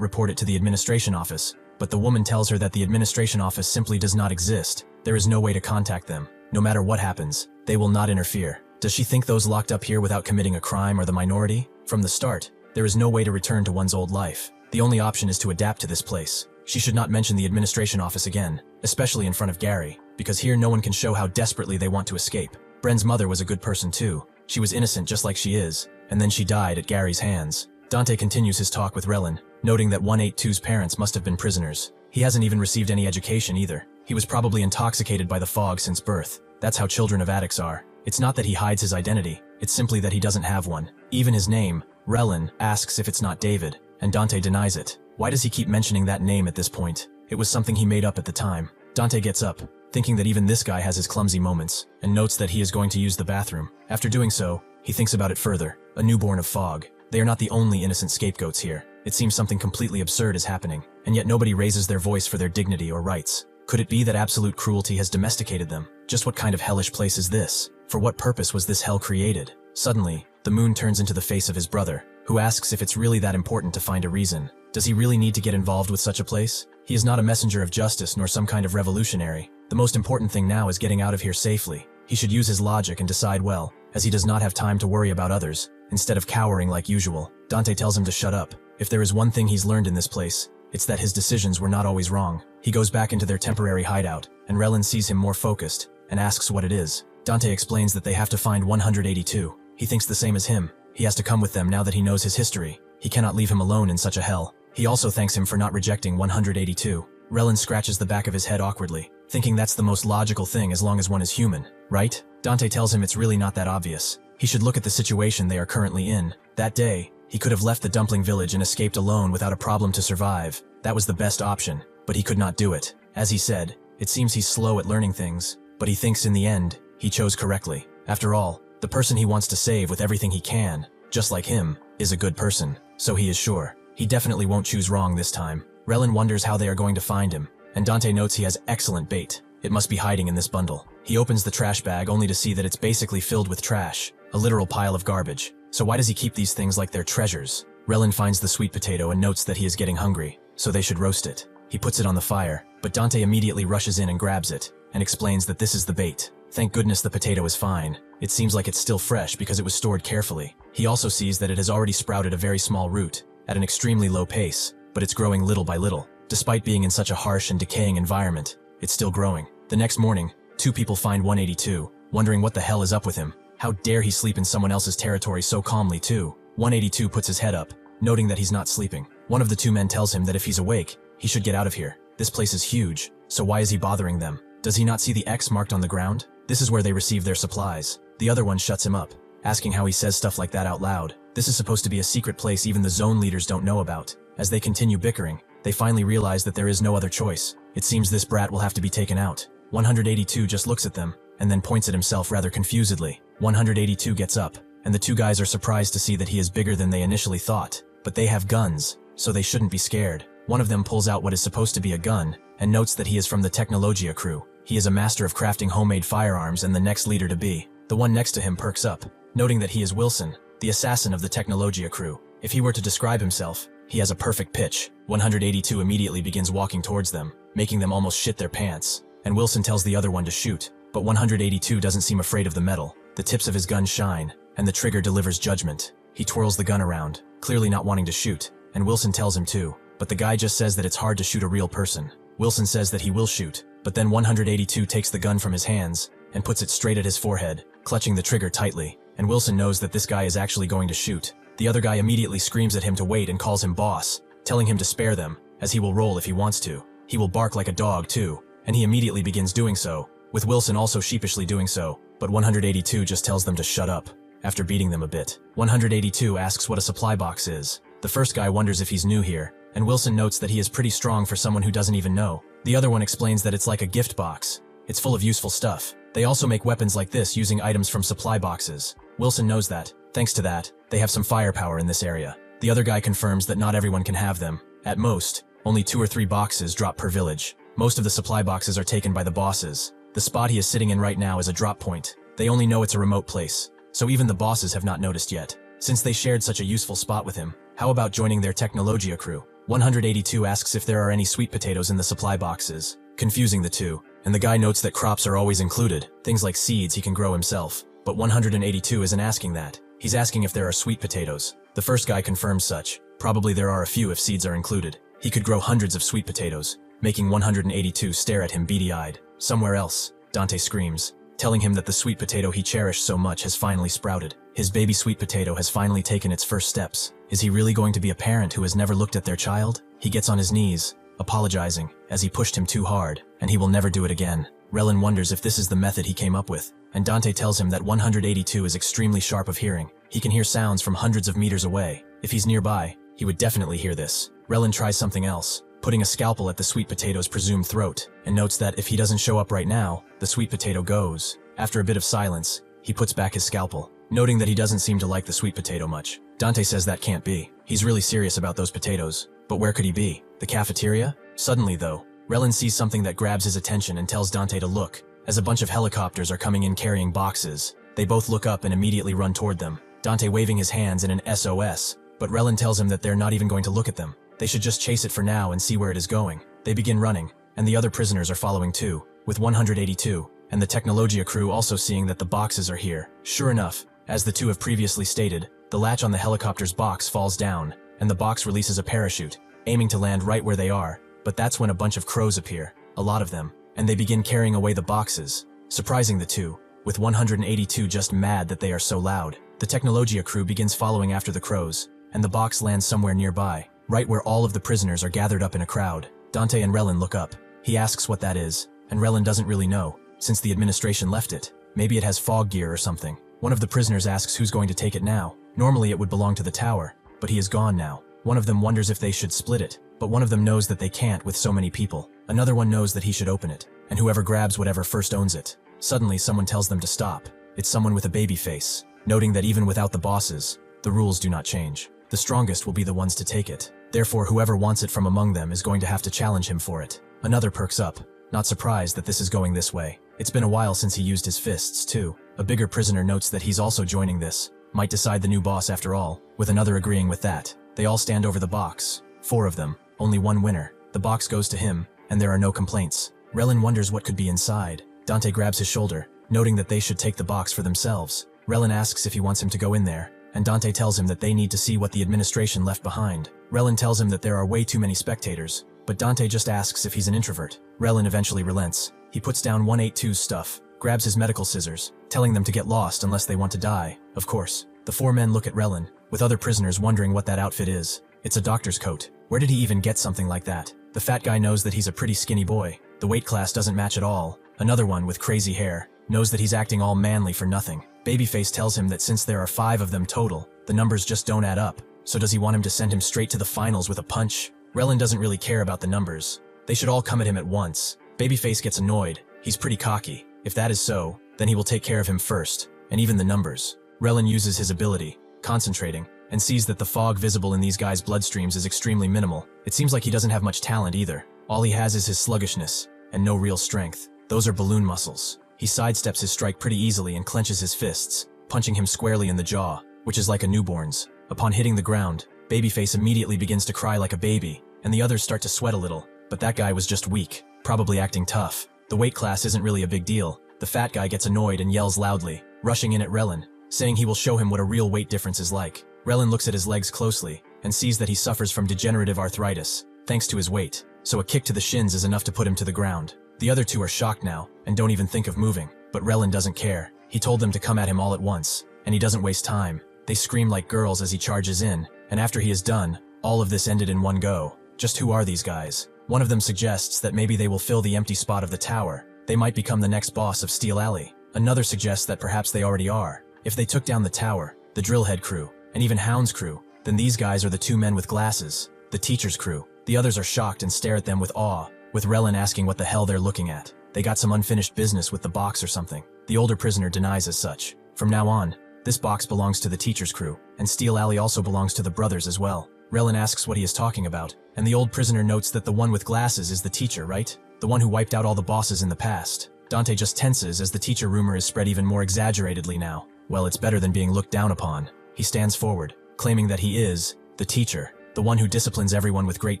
report it to the administration office, but the woman tells her that the administration office simply does not exist. There is no way to contact them. No matter what happens, they will not interfere. Does she think those locked up here without committing a crime are the minority? From the start, there is no way to return to one's old life. The only option is to adapt to this place. She should not mention the administration office again, especially in front of Gary, because here no one can show how desperately they want to escape. Bren's mother was a good person too. She was innocent just like she is, and then she died at Gary's hands. Dante continues his talk with Relin, noting that 182's parents must have been prisoners. He hasn't even received any education either. He was probably intoxicated by the fog since birth. That's how children of addicts are. It's not that he hides his identity, it's simply that he doesn't have one. Even his name, Relin, asks if it's not David, and Dante denies it. Why does he keep mentioning that name at this point? It was something he made up at the time. Dante gets up, thinking that even this guy has his clumsy moments, and notes that he is going to use the bathroom. After doing so, he thinks about it further. A newborn of fog. They are not the only innocent scapegoats here. It seems something completely absurd is happening, and yet nobody raises their voice for their dignity or rights. Could it be that absolute cruelty has domesticated them? Just what kind of hellish place is this? For what purpose was this hell created? Suddenly, the moon turns into the face of his brother, who asks if it's really that important to find a reason. Does he really need to get involved with such a place? He is not a messenger of justice nor some kind of revolutionary. The most important thing now is getting out of here safely. He should use his logic and decide well, as he does not have time to worry about others, instead of cowering like usual. Dante tells him to shut up. If there is one thing he's learned in this place, it's that his decisions were not always wrong. He goes back into their temporary hideout, and Relin sees him more focused, and asks what it is. Dante explains that they have to find 182. He thinks the same as him. He has to come with them now that he knows his history. He cannot leave him alone in such a hell. He also thanks him for not rejecting 182. Relin scratches the back of his head awkwardly, thinking that's the most logical thing as long as one is human, right? Dante tells him it's really not that obvious. He should look at the situation they are currently in. That day, he could have left the dumpling village and escaped alone without a problem to survive. That was the best option, but he could not do it. As he said, it seems he's slow at learning things, but he thinks in the end, he chose correctly. After all, the person he wants to save with everything he can, just like him, is a good person, so he is sure. He definitely won't choose wrong this time. Relin wonders how they are going to find him, and Dante notes he has excellent bait. It must be hiding in this bundle. He opens the trash bag only to see that it's basically filled with trash, a literal pile of garbage. So why does he keep these things like they're treasures? Relin finds the sweet potato and notes that he is getting hungry, so they should roast it. He puts it on the fire, but Dante immediately rushes in and grabs it, and explains that this is the bait. Thank goodness the potato is fine. It seems like it's still fresh because it was stored carefully. He also sees that it has already sprouted a very small root, at an extremely low pace, but it's growing little by little. Despite being in such a harsh and decaying environment, it's still growing. The next morning, two people find 182, wondering what the hell is up with him. How dare he sleep in someone else's territory so calmly too? 182 puts his head up, noting that he's not sleeping. One of the two men tells him that if he's awake, he should get out of here. This place is huge, so why is he bothering them? Does he not see the X marked on the ground? This is where they receive their supplies. The other one shuts him up, asking how he says stuff like that out loud. This is supposed to be a secret place even the zone leaders don't know about. As they continue bickering, they finally realize that there is no other choice. It seems this brat will have to be taken out. 182 just looks at them, and then points at himself rather confusedly. 182 gets up, and the two guys are surprised to see that he is bigger than they initially thought. But they have guns, so they shouldn't be scared. One of them pulls out what is supposed to be a gun, and notes that he is from the Technologia crew. He is a master of crafting homemade firearms and the next leader to be. The one next to him perks up, noting that he is Wilson, the assassin of the Technologia crew. If he were to describe himself, He has a perfect pitch. 182 immediately begins walking towards them, making them almost shit their pants. And Wilson tells the other one to shoot, but 182 doesn't seem afraid of the metal. The tips of his gun shine, and the trigger delivers judgment. He twirls the gun around, clearly not wanting to shoot, and Wilson tells him to, but the guy just says that it's hard to shoot a real person. Wilson says that he will shoot, but then 182 takes the gun from his hands and puts it straight at his forehead, clutching the trigger tightly, and Wilson knows that this guy is actually going to shoot. The other guy immediately screams at him to wait and calls him boss, telling him to spare them, as he will roll if he wants to. He will bark like a dog too, and he immediately begins doing so, with Wilson also sheepishly doing so, but 182 just tells them to shut up. After beating them a bit, 182 asks what a supply box is. The first guy wonders if he's new here, and Wilson notes that he is pretty strong for someone who doesn't even know. The other one explains that it's like a gift box. It's full of useful stuff. They also make weapons like this using items from supply boxes. Wilson knows that, thanks to that, they have some firepower in this area. The other guy confirms that not everyone can have them. At most, only 2 or 3 boxes drop per village. Most of the supply boxes are taken by the bosses. The spot he is sitting in right now is a drop point. They only know it's a remote place, so even the bosses have not noticed yet. Since they shared such a useful spot with him, how about joining their Technologia crew? 182 asks if there are any sweet potatoes in the supply boxes, confusing the two, and the guy notes that crops are always included, things like seeds he can grow himself. But 182 isn't asking that. He's asking if there are sweet potatoes. The first guy confirms such. Probably there are a few if seeds are included. He could grow hundreds of sweet potatoes, making 182 stare at him beady-eyed. Somewhere else, Dante screams, telling him that the sweet potato he cherished so much has finally sprouted. His baby sweet potato has finally taken its first steps. Is he really going to be a parent who has never looked at their child? He gets on his knees, apologizing, as he pushed him too hard, and he will never do it again. Relin wonders if this is the method he came up with, and Dante tells him that 182 is extremely sharp of hearing. He can hear sounds from hundreds of meters away. If he's nearby, he would definitely hear this. Relin tries something else, putting a scalpel at the sweet potato's presumed throat, and notes that if he doesn't show up right now, the sweet potato goes. After a bit of silence, he puts back his scalpel, noting that he doesn't seem to like the sweet potato much. Dante says that can't be. He's really serious about those potatoes. But where could he be? The cafeteria? Suddenly, though, Relin sees something that grabs his attention and tells Dante to look, as a bunch of helicopters are coming in carrying boxes. They both look up and immediately run toward them, Dante waving his hands in an SOS, but Relin tells him that they're not even going to look at them. They should just chase it for now and see where it is going. They begin running, and the other prisoners are following too, with 182, and the Technologia crew also seeing that the boxes are here. Sure enough, as the two have previously stated, the latch on the helicopter's box falls down, and the box releases a parachute, aiming to land right where they are, but that's when a bunch of crows appear, a lot of them, and they begin carrying away the boxes, surprising the two, with 182 just mad that they are so loud. The Technologia crew begins following after the crows, and the box lands somewhere nearby, right where all of the prisoners are gathered up in a crowd. Dante and Relin look up. He asks what that is, and Relin doesn't really know, since the administration left it. Maybe it has fog gear or something. One of the prisoners asks who's going to take it now. Normally it would belong to the tower, but he is gone now. One of them wonders if they should split it, but one of them knows that they can't with so many people. Another one knows that he should open it, and whoever grabs whatever first owns it. Suddenly someone tells them to stop. It's someone with a baby face, noting that even without the bosses, the rules do not change. The strongest will be the ones to take it. Therefore, whoever wants it from among them is going to have to challenge him for it. Another perks up, not surprised that this is going this way. It's been a while since he used his fists, too. A bigger prisoner notes that he's also joining this. Might decide the new boss after all, with another agreeing with that. They all stand over the box. 4 of them, only one winner. The box goes to him, and there are no complaints. Relin wonders what could be inside. Dante grabs his shoulder, noting that they should take the box for themselves. Relin asks if he wants him to go in there, and Dante tells him that they need to see what the administration left behind. Relin tells him that there are way too many spectators, but Dante just asks if he's an introvert. Relin eventually relents. He puts down 182's stuff, grabs his medical scissors, telling them to get lost unless they want to die. Of course, the 4 men look at Relin, with other prisoners wondering what that outfit is. It's a doctor's coat. Where did he even get something like that? The fat guy knows that he's a pretty skinny boy. The weight class doesn't match at all. Another one with crazy hair knows that he's acting all manly for nothing. Babyface tells him that since there are 5 of them total, the numbers just don't add up. So does he want him to send him straight to the finals with a punch? Relin doesn't really care about the numbers. They should all come at him at once. Babyface gets annoyed. He's pretty cocky. If that is so, then he will take care of him first, and even the numbers. Relin uses his ability, concentrating, and sees that the fog visible in these guys' bloodstreams is extremely minimal. It seems like he doesn't have much talent either. All he has is his sluggishness, and no real strength. Those are balloon muscles. He sidesteps his strike pretty easily and clenches his fists, punching him squarely in the jaw, which is like a newborn's. Upon hitting the ground, Babyface immediately begins to cry like a baby, and the others start to sweat a little, but that guy was just weak, probably acting tough. The weight class isn't really a big deal. The fat guy gets annoyed and yells loudly, rushing in at Relin, saying he will show him what a real weight difference is like. Relin looks at his legs closely, and sees that he suffers from degenerative arthritis, thanks to his weight, so a kick to the shins is enough to put him to the ground. The other two are shocked now, and don't even think of moving, but Relin doesn't care. He told them to come at him all at once, and he doesn't waste time. They scream like girls as he charges in, and after he is done, all of this ended in one go. Just who are these guys? One of them suggests that maybe they will fill the empty spot of the tower. They might become the next boss of Steel Alley. Another suggests that perhaps they already are. If they took down the tower, the Drillhead crew, and even Hound's crew, then these guys are the two men with glasses, the teacher's crew. The others are shocked and stare at them with awe, with Relin asking what the hell they're looking at. They got some unfinished business with the box or something. The older prisoner denies as such. From now on, this box belongs to the teacher's crew, and Steel Alley also belongs to the brothers as well. Relin asks what he is talking about, and the old prisoner notes that the one with glasses is the teacher, right? The one who wiped out all the bosses in the past. Dante just tenses as the teacher rumor is spread even more exaggeratedly now. Well, it's better than being looked down upon. He stands forward, claiming that he is the teacher, the one who disciplines everyone with great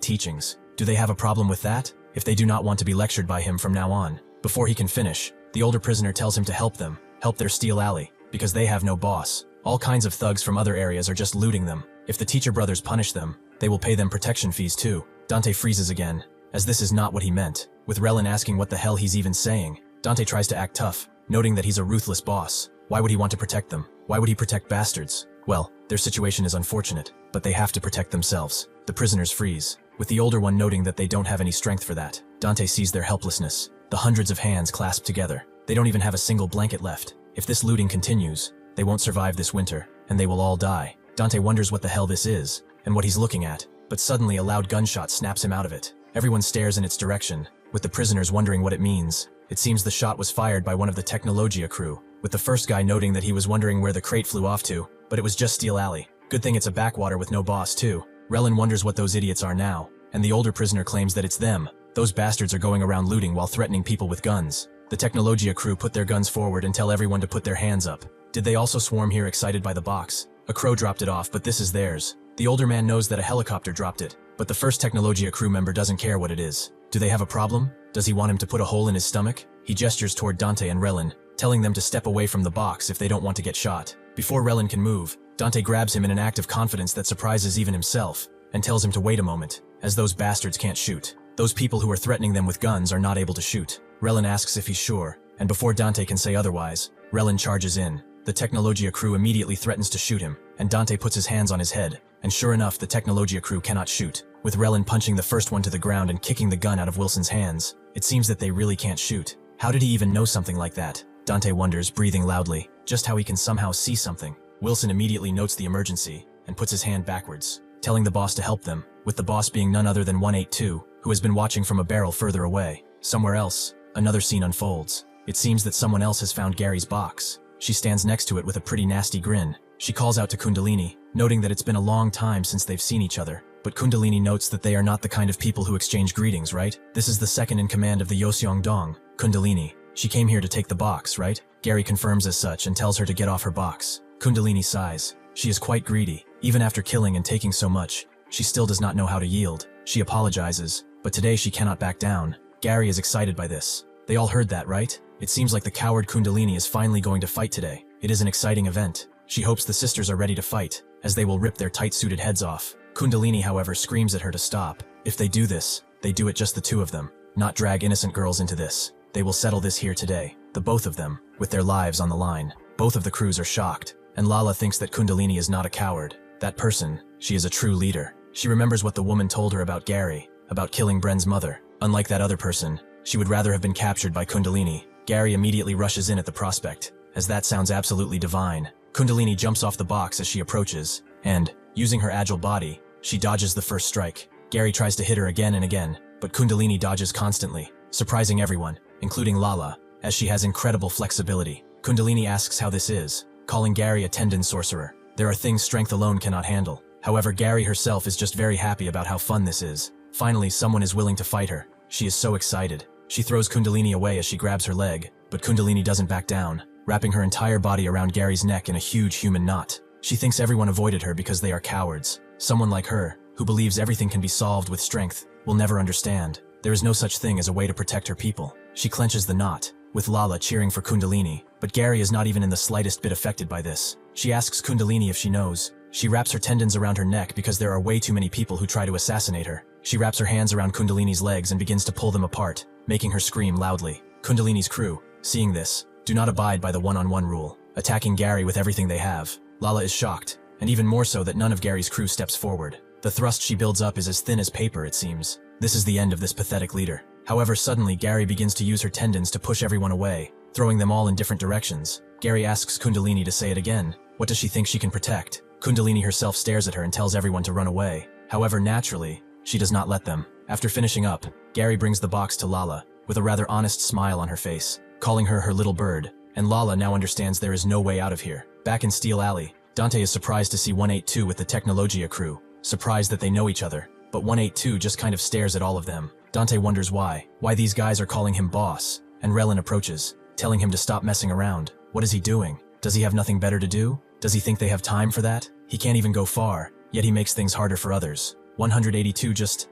teachings. Do they have a problem with that? If they do not want to be lectured by him from now on? Before he can finish, the older prisoner tells him to help them, help their Steel Alley, because they have no boss. All kinds of thugs from other areas are just looting them. If the teacher brothers punish them, they will pay them protection fees too. Dante freezes again, as this is not what he meant. With Relin asking what the hell he's even saying, Dante tries to act tough, noting that he's a ruthless boss. Why would he want to protect them? Why would he protect bastards? Well, their situation is unfortunate, but they have to protect themselves. The prisoners freeze, with the older one noting that they don't have any strength for that. Dante sees their helplessness, the hundreds of hands clasped together. They don't even have a single blanket left. If this looting continues, they won't survive this winter, and they will all die. Dante wonders what the hell this is, and what he's looking at, but suddenly a loud gunshot snaps him out of it. Everyone stares in its direction, with the prisoners wondering what it means. It seems the shot was fired by one of the Technologia crew, with the first guy noting that he was wondering where the crate flew off to, but it was just Steel Alley. Good thing it's a backwater with no boss too. Relin wonders what those idiots are now, and the older prisoner claims that it's them. Those bastards are going around looting while threatening people with guns. The Technologia crew put their guns forward and tell everyone to put their hands up. Did they also swarm here excited by the box? A crow dropped it off, but this is theirs. The older man knows that a helicopter dropped it, but the first Technologia crew member doesn't care what it is. Do they have a problem? Does he want him to put a hole in his stomach? He gestures toward Dante and Relin, telling them to step away from the box if they don't want to get shot. Before Relin can move, Dante grabs him in an act of confidence that surprises even himself, and tells him to wait a moment, as those bastards can't shoot. Those people who are threatening them with guns are not able to shoot. Relin asks if he's sure, and before Dante can say otherwise, Relin charges in. The Technologia crew immediately threatens to shoot him, and Dante puts his hands on his head, and sure enough the Technologia crew cannot shoot. With Relin punching the first one to the ground and kicking the gun out of Wilson's hands, it seems that they really can't shoot. How did he even know something like that? Dante wonders, breathing loudly, just how he can somehow see something. Wilson immediately notes the emergency, and puts his hand backwards, telling the boss to help them, with the boss being none other than 182, who has been watching from a barrel further away. Somewhere else, another scene unfolds. It seems that someone else has found Gary's box. She stands next to it with a pretty nasty grin. She calls out to Kundalini, noting that it's been a long time since they've seen each other. But Kundalini notes that they are not the kind of people who exchange greetings, right? This is the second in command of the Yoseong Dong, Kundalini. She came here to take the box, right? Gary confirms as such and tells her to get off her box. Kundalini sighs. She is quite greedy. Even after killing and taking so much, she still does not know how to yield. She apologizes, but today she cannot back down. Gary is excited by this. They all heard that, right? It seems like the coward Kundalini is finally going to fight today. It is an exciting event. She hopes the sisters are ready to fight, as they will rip their tight-suited heads off. Kundalini, however, screams at her to stop. If they do this, they do it just the two of them, not drag innocent girls into this. They will settle this here today, the both of them, with their lives on the line. Both of the crews are shocked, and Lala thinks that Kundalini is not a coward. That person, she is a true leader. She remembers what the woman told her about Gary, about killing Bren's mother. Unlike that other person, she would rather have been captured by Kundalini. Gary immediately rushes in at the prospect, as that sounds absolutely divine. Kundalini jumps off the box as she approaches, and, using her agile body, she dodges the first strike. Gary tries to hit her again and again, but Kundalini dodges constantly, surprising everyone, including Lala, as she has incredible flexibility. Kundalini asks how this is, calling Gary a tendon sorcerer. There are things strength alone cannot handle. However, Gary herself is just very happy about how fun this is. Finally, someone is willing to fight her. She is so excited. She throws Kundalini away as she grabs her leg, but Kundalini doesn't back down, wrapping her entire body around Gary's neck in a huge human knot. She thinks everyone avoided her because they are cowards. Someone like her, who believes everything can be solved with strength, will never understand. There is no such thing as a way to protect her people. She clenches the knot, with Lala cheering for Kundalini, but Gary is not even in the slightest bit affected by this. She asks Kundalini if she knows. She wraps her tendons around her neck because there are way too many people who try to assassinate her. She wraps her hands around Kundalini's legs and begins to pull them apart, making her scream loudly. Kundalini's crew, seeing this, do not abide by the one-on-one rule, attacking Gary with everything they have. Lala is shocked, and even more so that none of Gary's crew steps forward. The thrust she builds up is as thin as paper, it seems. This is the end of this pathetic leader. However, suddenly Gary begins to use her tendons to push everyone away, throwing them all in different directions. Gary asks Kundalini to say it again. What does she think she can protect? Kundalini herself stares at her and tells everyone to run away. However, naturally, she does not let them. After finishing up, Gary brings the box to Lala, with a rather honest smile on her face, calling her her little bird, and Lala now understands there is no way out of here. Back in Steel Alley, Dante is surprised to see 182 with the Technologia crew, surprised that they know each other, but 182 just kind of stares at all of them. Dante wonders why these guys are calling him boss, and Relin approaches, telling him to stop messing around. What is he doing? Does he have nothing better to do? Does he think they have time for that? He can't even go far, yet he makes things harder for others. 182 just,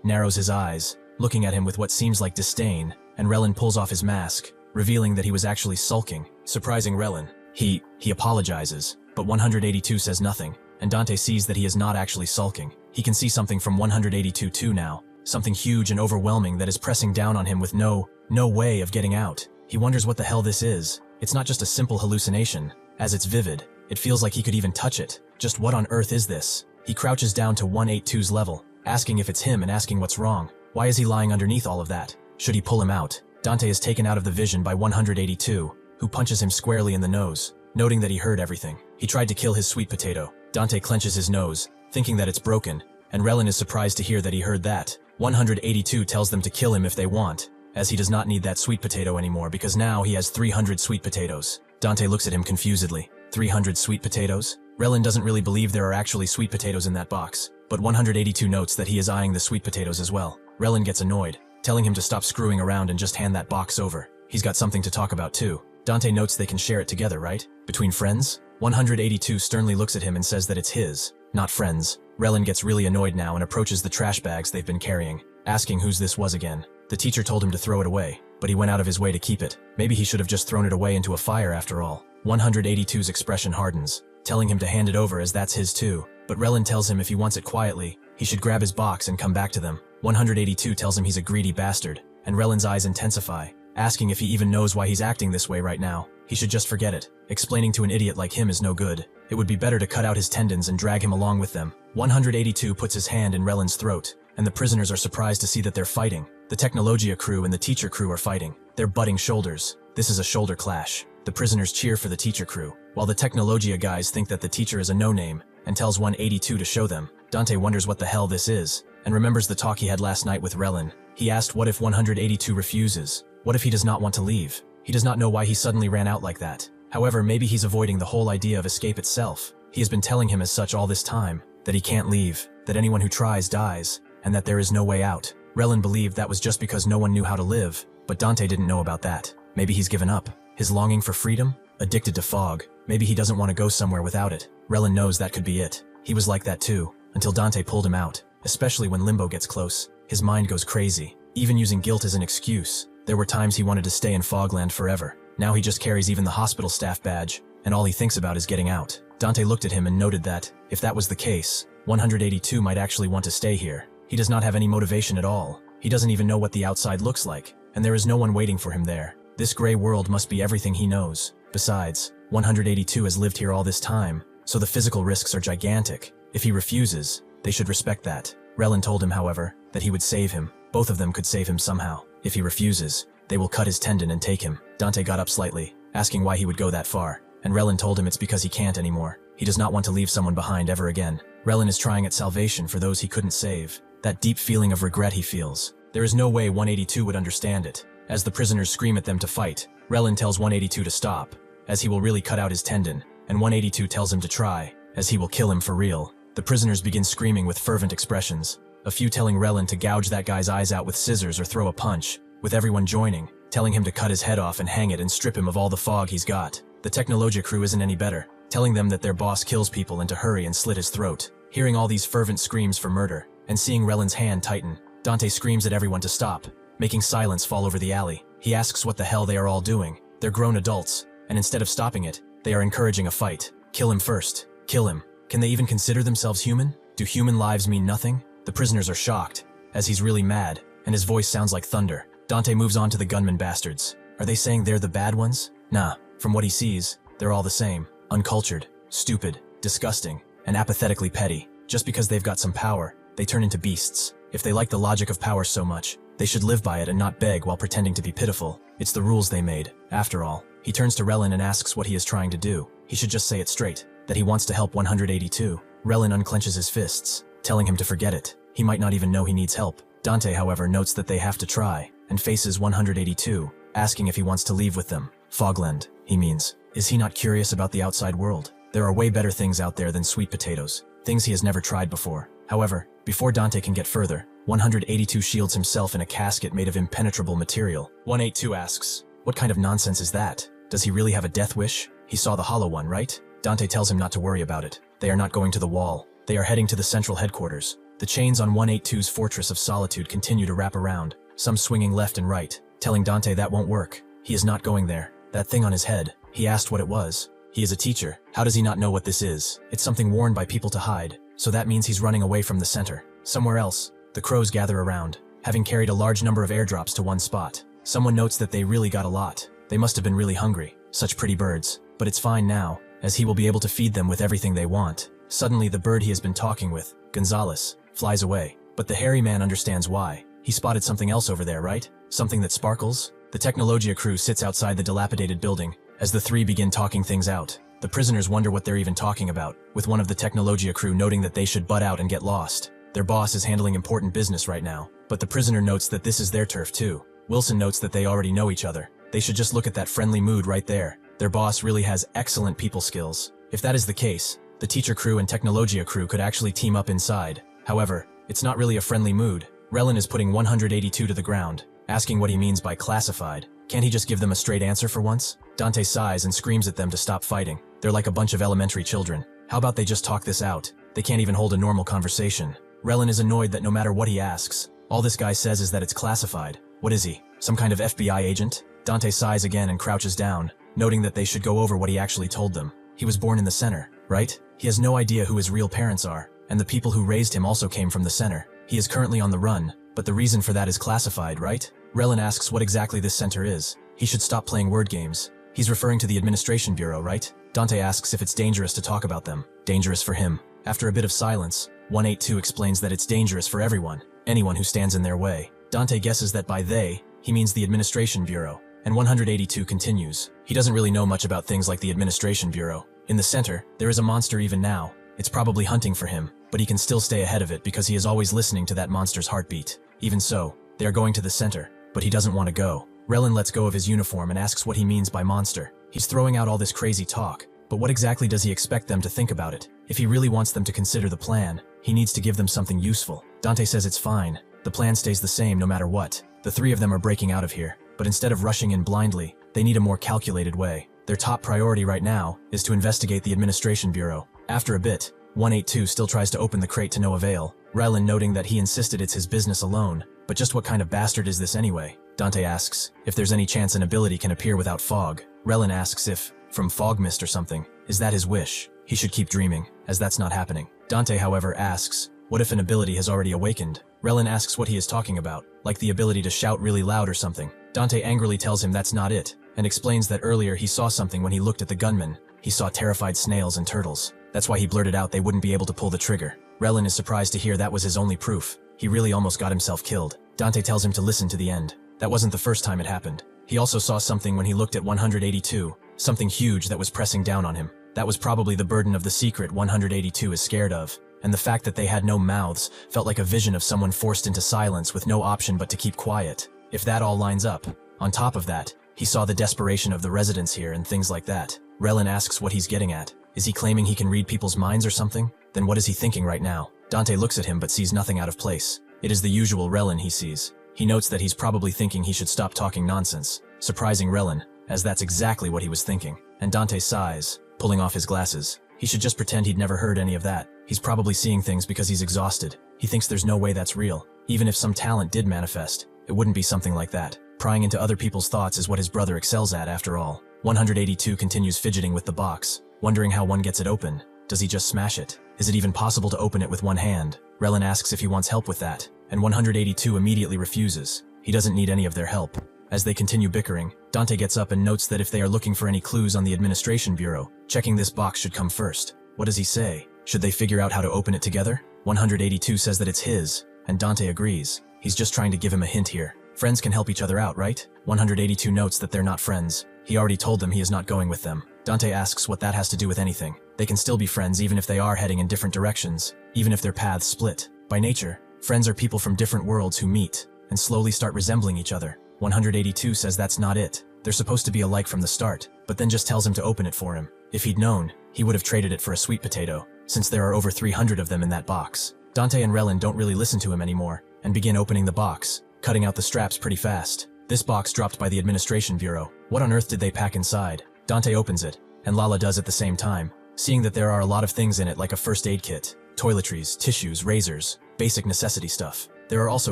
narrows his eyes, looking at him with what seems like disdain, and Relin pulls off his mask, revealing that he was actually sulking. Surprising Relin, he apologizes, but 182 says nothing, and Dante sees that he is not actually sulking. He can see something from 182 too now, something huge and overwhelming that is pressing down on him with no way of getting out. He wonders what the hell this is. It's not just a simple hallucination. As it's vivid, it feels like he could even touch it. Just what on earth is this? He crouches down to 182's level, asking if it's him and asking what's wrong. Why is he lying underneath all of that? Should he pull him out? Dante is taken out of the vision by 182, who punches him squarely in the nose, noting that he heard everything. He tried to kill his sweet potato. Dante clenches his nose, thinking that it's broken, and Relin is surprised to hear that he heard that. 182 tells them to kill him if they want, as he does not need that sweet potato anymore because now he has 300 sweet potatoes. Dante looks at him confusedly. 300 sweet potatoes? Relin doesn't really believe there are actually sweet potatoes in that box, but 182 notes that he is eyeing the sweet potatoes as well. Relin gets annoyed, telling him to stop screwing around and just hand that box over. He's got something to talk about too. Dante notes they can share it together, right? Between friends? 182 sternly looks at him and says that it's his, not friends. Relin gets really annoyed now and approaches the trash bags they've been carrying, asking whose this was again. The teacher told him to throw it away, but he went out of his way to keep it. Maybe he should have just thrown it away into a fire after all. 182's expression hardens, telling him to hand it over as that's his too. But Relin tells him if he wants it quietly, he should grab his box and come back to them. 182 tells him he's a greedy bastard, and Relin's eyes intensify, asking if he even knows why he's acting this way right now. He should just forget it. Explaining to an idiot like him is no good. It would be better to cut out his tendons and drag him along with them. 182 puts his hand in Relin's throat, and the prisoners are surprised to see that they're fighting. The Technologia crew and the teacher crew are fighting. They're butting shoulders. This is a shoulder clash. The prisoners cheer for the teacher crew, while the Technologia guys think that the teacher is a no-name, and tells 182 to show them. Dante wonders what the hell this is, and remembers the talk he had last night with Relin. He asked what if 182 refuses? What if he does not want to leave? He does not know why he suddenly ran out like that. However, maybe he's avoiding the whole idea of escape itself. He has been telling him as such all this time, that he can't leave, that anyone who tries dies, and that there is no way out. Relin believed that was just because no one knew how to live, but Dante didn't know about that. Maybe he's given up. His longing for freedom? Addicted to fog. Maybe he doesn't want to go somewhere without it. Relin knows that could be it. He was like that too, until Dante pulled him out, especially when Limbo gets close. His mind goes crazy, even using guilt as an excuse. There were times he wanted to stay in Fogland forever. Now he just carries even the hospital staff badge, and all he thinks about is getting out. Dante looked at him and noted that, if that was the case, 182 might actually want to stay here. He does not have any motivation at all. He doesn't even know what the outside looks like, and there is no one waiting for him there. This gray world must be everything he knows. Besides, 182 has lived here all this time, so the physical risks are gigantic. If he refuses, they should respect that. Relin told him, however, that he would save him. Both of them could save him somehow. If he refuses, they will cut his tendon and take him. Dante got up slightly, asking why he would go that far, and Relin told him it's because he can't anymore. He does not want to leave someone behind ever again. Relin is trying at salvation for those he couldn't save. That deep feeling of regret he feels. There is no way 182 would understand it. As the prisoners scream at them to fight, Relin tells 182 to stop, as he will really cut out his tendon, and 182 tells him to try, as he will kill him for real. The prisoners begin screaming with fervent expressions, a few telling Relin to gouge that guy's eyes out with scissors or throw a punch, with everyone joining, telling him to cut his head off and hang it and strip him of all the fog he's got. The Technologia crew isn't any better, telling them that their boss kills people and to hurry and slit his throat. Hearing all these fervent screams for murder, and seeing Relin's hand tighten, Dante screams at everyone to stop, making silence fall over the alley. He asks what the hell they are all doing. They're grown adults, and instead of stopping it, they are encouraging a fight. Kill him first. Kill him. Can they even consider themselves human? Do human lives mean nothing? The prisoners are shocked, as he's really mad, and his voice sounds like thunder. Dante moves on to the gunman bastards. Are they saying they're the bad ones? Nah, from what he sees, they're all the same. Uncultured, stupid, disgusting, and apathetically petty. Just because they've got some power, they turn into beasts. If they like the logic of power so much, they should live by it and not beg while pretending to be pitiful. It's the rules they made, after all. He turns to Relin and asks what he is trying to do. He should just say it straight, that he wants to help 182. Relin unclenches his fists, telling him to forget it. He might not even know he needs help. Dante, however, notes that they have to try, and faces 182, asking if he wants to leave with them. Fogland, he means. Is he not curious about the outside world? There are way better things out there than sweet potatoes, things he has never tried before. However, before Dante can get further, 182 shields himself in a casket made of impenetrable material. 182 asks, what kind of nonsense is that? Does he really have a death wish? He saw the hollow one, right? Dante tells him not to worry about it. They are not going to the wall. They are heading to the central headquarters. The chains on 182's Fortress of Solitude continue to wrap around, some swinging left and right, telling Dante that won't work. He is not going there. That thing on his head, he asked what it was. He is a teacher. How does he not know what this is? It's something worn by people to hide, so that means he's running away from the center. Somewhere else, the crows gather around, having carried a large number of airdrops to one spot. Someone notes that they really got a lot. They must have been really hungry. Such pretty birds. But it's fine now, as he will be able to feed them with everything they want. Suddenly, the bird he has been talking with, Gonzales, flies away. But the hairy man understands why. He spotted something else over there, right? Something that sparkles? The Technologia crew sits outside the dilapidated building, as the three begin talking things out. The prisoners wonder what they're even talking about, with one of the Technologia crew noting that they should butt out and get lost. Their boss is handling important business right now, but the prisoner notes that this is their turf too. Wilson notes that they already know each other. They should just look at that friendly mood right there. Their boss really has excellent people skills. If that is the case, the teacher crew and Technologia crew could actually team up inside. However, it's not really a friendly mood. Relin is putting 182 to the ground, asking what he means by classified. Can't he just give them a straight answer for once? Dante sighs and screams at them to stop fighting. They're like a bunch of elementary children. How about they just talk this out? They can't even hold a normal conversation. Relin is annoyed that no matter what he asks, all this guy says is that it's classified. What is he? Some kind of FBI agent? Dante sighs again and crouches down, noting that they should go over what he actually told them. He was born in the center, right? He has no idea who his real parents are, and the people who raised him also came from the center. He is currently on the run, but the reason for that is classified, right? Relin asks what exactly this center is. He should stop playing word games. He's referring to the administration bureau, right? Dante asks if it's dangerous to talk about them. Dangerous for him. After a bit of silence, 182 explains that it's dangerous for everyone, anyone who stands in their way. Dante guesses that by they, he means the administration bureau, and 182 continues. He doesn't really know much about things like the administration bureau. In the center, there is a monster even now. It's probably hunting for him, but he can still stay ahead of it because he is always listening to that monster's heartbeat. Even so, they are going to the center, but he doesn't want to go. Relin lets go of his uniform and asks what he means by monster. He's throwing out all this crazy talk, but what exactly does he expect them to think about it? If he really wants them to consider the plan, he needs to give them something useful. Dante says it's fine. The plan stays the same no matter what. The three of them are breaking out of here, but instead of rushing in blindly, they need a more calculated way. Their top priority right now is to investigate the administration bureau. After a bit, 182 still tries to open the crate to no avail, Relin noting that he insisted it's his business alone. But just what kind of bastard is this anyway? Dante asks if there's any chance an ability can appear without fog. Relin asks if, from fog mist or something, is that his wish? He should keep dreaming, as that's not happening. Dante, however, asks, what if an ability has already awakened? Relin asks what he is talking about, like the ability to shout really loud or something. Dante angrily tells him that's not it, and explains that earlier he saw something when he looked at the gunman. He saw terrified snails and turtles. That's why he blurted out they wouldn't be able to pull the trigger. Relin is surprised to hear that was his only proof. He really almost got himself killed. Dante tells him to listen to the end. That wasn't the first time it happened. He also saw something when he looked at 182, something huge that was pressing down on him. That was probably the burden of the secret 182 is scared of, and the fact that they had no mouths felt like a vision of someone forced into silence with no option but to keep quiet. If that all lines up, on top of that, he saw the desperation of the residents here and things like that. Relin asks what he's getting at. Is he claiming he can read people's minds or something? Then what is he thinking right now? Dante looks at him but sees nothing out of place. It is the usual Relin he sees. He notes that he's probably thinking he should stop talking nonsense, surprising Relin, as that's exactly what he was thinking. And Dante sighs, pulling off his glasses. He should just pretend he'd never heard any of that. He's probably seeing things because he's exhausted. He thinks there's no way that's real. Even if some talent did manifest, it wouldn't be something like that. Prying into other people's thoughts is what his brother excels at after all. 182 continues fidgeting with the box, wondering how one gets it open. Does he just smash it? Is it even possible to open it with one hand? Relin asks if he wants help with that, and 182 immediately refuses. He doesn't need any of their help. As they continue bickering, Dante gets up and notes that if they are looking for any clues on the administration bureau, checking this box should come first. What does he say? Should they figure out how to open it together? 182 says that it's his, and Dante agrees. He's just trying to give him a hint here. Friends can help each other out, right? 182 notes that they're not friends. He already told them he is not going with them. Dante asks what that has to do with anything. They can still be friends even if they are heading in different directions, even if their paths split. By nature, friends are people from different worlds who meet and slowly start resembling each other. 182 says that's not it. They're supposed to be alike from the start, but then just tells him to open it for him. If he'd known, he would have traded it for a sweet potato, since there are over 300 of them in that box. Dante and Relin don't really listen to him anymore, and begin opening the box, cutting out the straps pretty fast. This box dropped by the administration bureau. What on earth did they pack inside? Dante opens it, and Lala does at the same time, seeing that there are a lot of things in it like a first aid kit, toiletries, tissues, razors, basic necessity stuff. There are also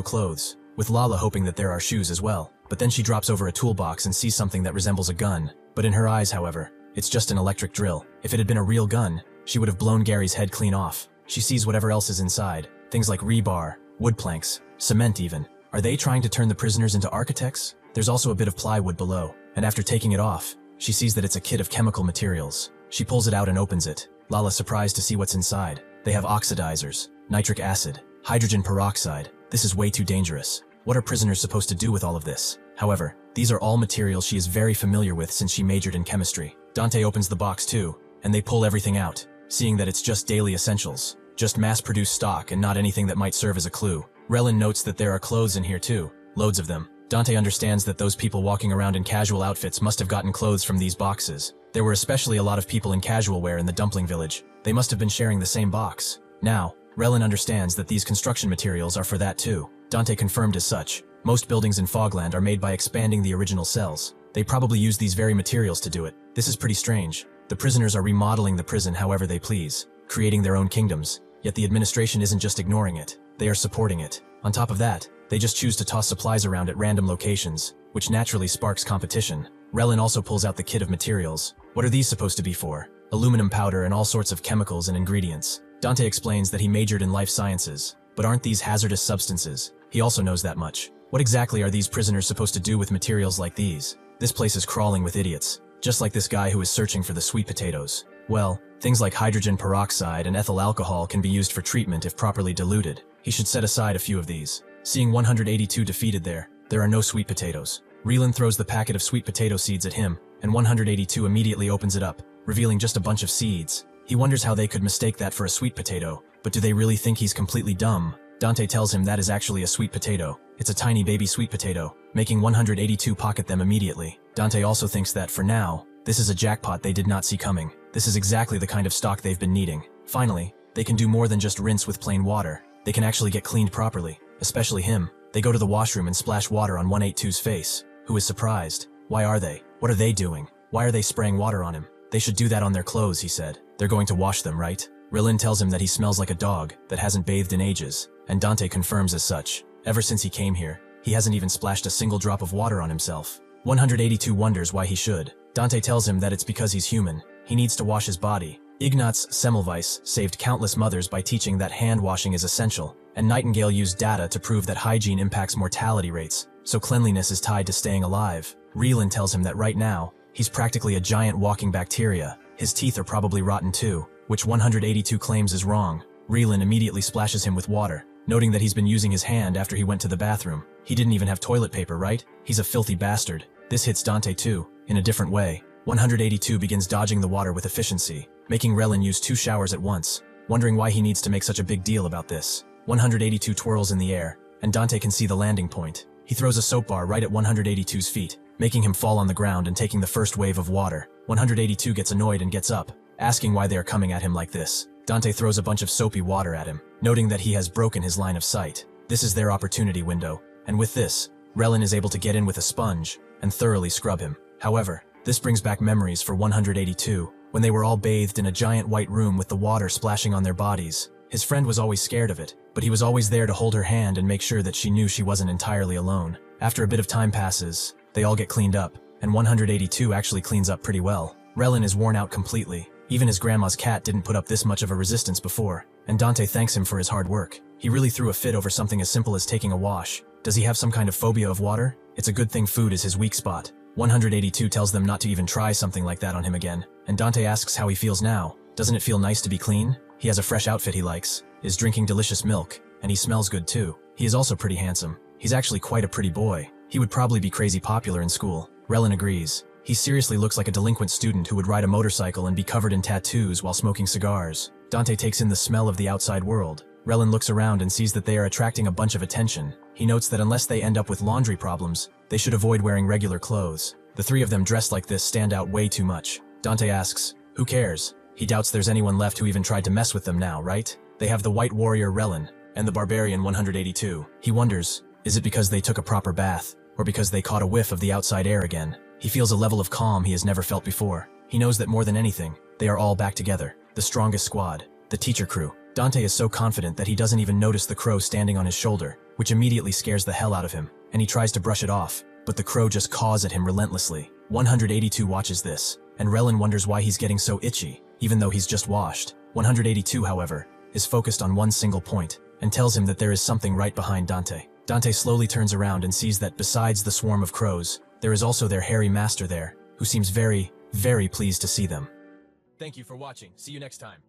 clothes, with Lala hoping that there are shoes as well. But then she drops over a toolbox and sees something that resembles a gun. But in her eyes, however, it's just an electric drill. If it had been a real gun, she would have blown Gary's head clean off. She sees whatever else is inside, things like rebar, wood planks, cement even. Are they trying to turn the prisoners into architects? There's also a bit of plywood below, and after taking it off, she sees that it's a kit of chemical materials. She pulls it out and opens it. Lala's surprised to see what's inside. They have oxidizers, nitric acid, hydrogen peroxide. This is way too dangerous. What are prisoners supposed to do with all of this? However, these are all materials she is very familiar with since she majored in chemistry. Dante opens the box too, and they pull everything out, seeing that it's just daily essentials, just mass-produced stock and not anything that might serve as a clue. Relin notes that there are clothes in here too, loads of them. Dante understands that those people walking around in casual outfits must have gotten clothes from these boxes. There were especially a lot of people in casual wear in the dumpling village. They must have been sharing the same box. Now, Relin understands that these construction materials are for that too. Dante confirmed as such. Most buildings in Fogland are made by expanding the original cells. They probably use these very materials to do it. This is pretty strange. The prisoners are remodeling the prison however they please, creating their own kingdoms. Yet the administration isn't just ignoring it, they are supporting it. On top of that, they just choose to toss supplies around at random locations, which naturally sparks competition. Relin also pulls out the kit of materials. What are these supposed to be for? Aluminum powder and all sorts of chemicals and ingredients. Dante explains that he majored in life sciences, but aren't these hazardous substances? He also knows that much. What exactly are these prisoners supposed to do with materials like these? This place is crawling with idiots, just like this guy who is searching for the sweet potatoes. Well, things like hydrogen peroxide and ethyl alcohol can be used for treatment if properly diluted. He should set aside a few of these. Seeing 182 defeated there are no sweet potatoes. Relin throws the packet of sweet potato seeds at him, and 182 immediately opens it up, revealing just a bunch of seeds. He wonders how they could mistake that for a sweet potato, but do they really think he's completely dumb? Dante tells him that is actually a sweet potato. It's a tiny baby sweet potato, making 182 pocket them immediately. Dante also thinks that, for now, this is a jackpot they did not see coming. This is exactly the kind of stock they've been needing. Finally, they can do more than just rinse with plain water. They can actually get cleaned properly, especially him. They go to the washroom and splash water on 182's face, who is surprised. Why are they? What are they doing? Why are they spraying water on him? They should do that on their clothes, he said. They're going to wash them, right? Relin tells him that he smells like a dog that hasn't bathed in ages, and Dante confirms as such. Ever since he came here, he hasn't even splashed a single drop of water on himself. 182 wonders why he should. Dante tells him that it's because he's human. He needs to wash his body. Ignaz Semmelweis saved countless mothers by teaching that hand washing is essential, and Nightingale used data to prove that hygiene impacts mortality rates, so cleanliness is tied to staying alive. Relin tells him that right now, he's practically a giant walking bacteria. His teeth are probably rotten too, which 182 claims is wrong. Relin immediately splashes him with water, noting that he's been using his hand after he went to the bathroom. He didn't even have toilet paper, right? He's a filthy bastard. This hits Dante too, in a different way. 182 begins dodging the water with efficiency, making Relin use 2 showers at once, wondering why he needs to make such a big deal about this. 182 twirls in the air, and Dante can see the landing point. He throws a soap bar right at 182's feet, making him fall on the ground and taking the first wave of water. 182 gets annoyed and gets up, asking why they are coming at him like this. Dante throws a bunch of soapy water at him, noting that he has broken his line of sight. This is their opportunity window, and with this, Relin is able to get in with a sponge and thoroughly scrub him. However, this brings back memories for 182. when they were all bathed in a giant white room with the water splashing on their bodies. His friend was always scared of it, but he was always there to hold her hand and make sure that she knew she wasn't entirely alone. After a bit of time passes, they all get cleaned up, and 182 actually cleans up pretty well. Relin is worn out completely. Even his grandma's cat didn't put up this much of a resistance before, and Dante thanks him for his hard work. He really threw a fit over something as simple as taking a wash. Does he have some kind of phobia of water? It's a good thing food is his weak spot. 182 tells them not to even try something like that on him again, and Dante asks how he feels now. Doesn't it feel nice to be clean? He has a fresh outfit he likes, is drinking delicious milk, and he smells good too. He is also pretty handsome. He's actually quite a pretty boy. He would probably be crazy popular in school. Relin agrees. He seriously looks like a delinquent student who would ride a motorcycle and be covered in tattoos while smoking cigars. Dante takes in the smell of the outside world. Relin looks around and sees that they are attracting a bunch of attention. He notes that unless they end up with laundry problems, they should avoid wearing regular clothes. The three of them dressed like this stand out way too much. Dante asks, who cares? He doubts there's anyone left who even tried to mess with them now, right? They have the white warrior Relin, and the barbarian 182. He wonders, is it because they took a proper bath, or because they caught a whiff of the outside air again? He feels a level of calm he has never felt before. He knows that more than anything, they are all back together. The strongest squad, the teacher crew. Dante is so confident that he doesn't even notice the crow standing on his shoulder, which immediately scares the hell out of him, and he tries to brush it off, but the crow just caws at him relentlessly. 182 watches this, and Relin wonders why he's getting so itchy, even though he's just washed. 182, however, is focused on one single point, and tells him that there is something right behind Dante. Dante slowly turns around and sees that besides the swarm of crows, there is also their hairy master there, who seems very, very pleased to see them. Thank you for watching. See you next time.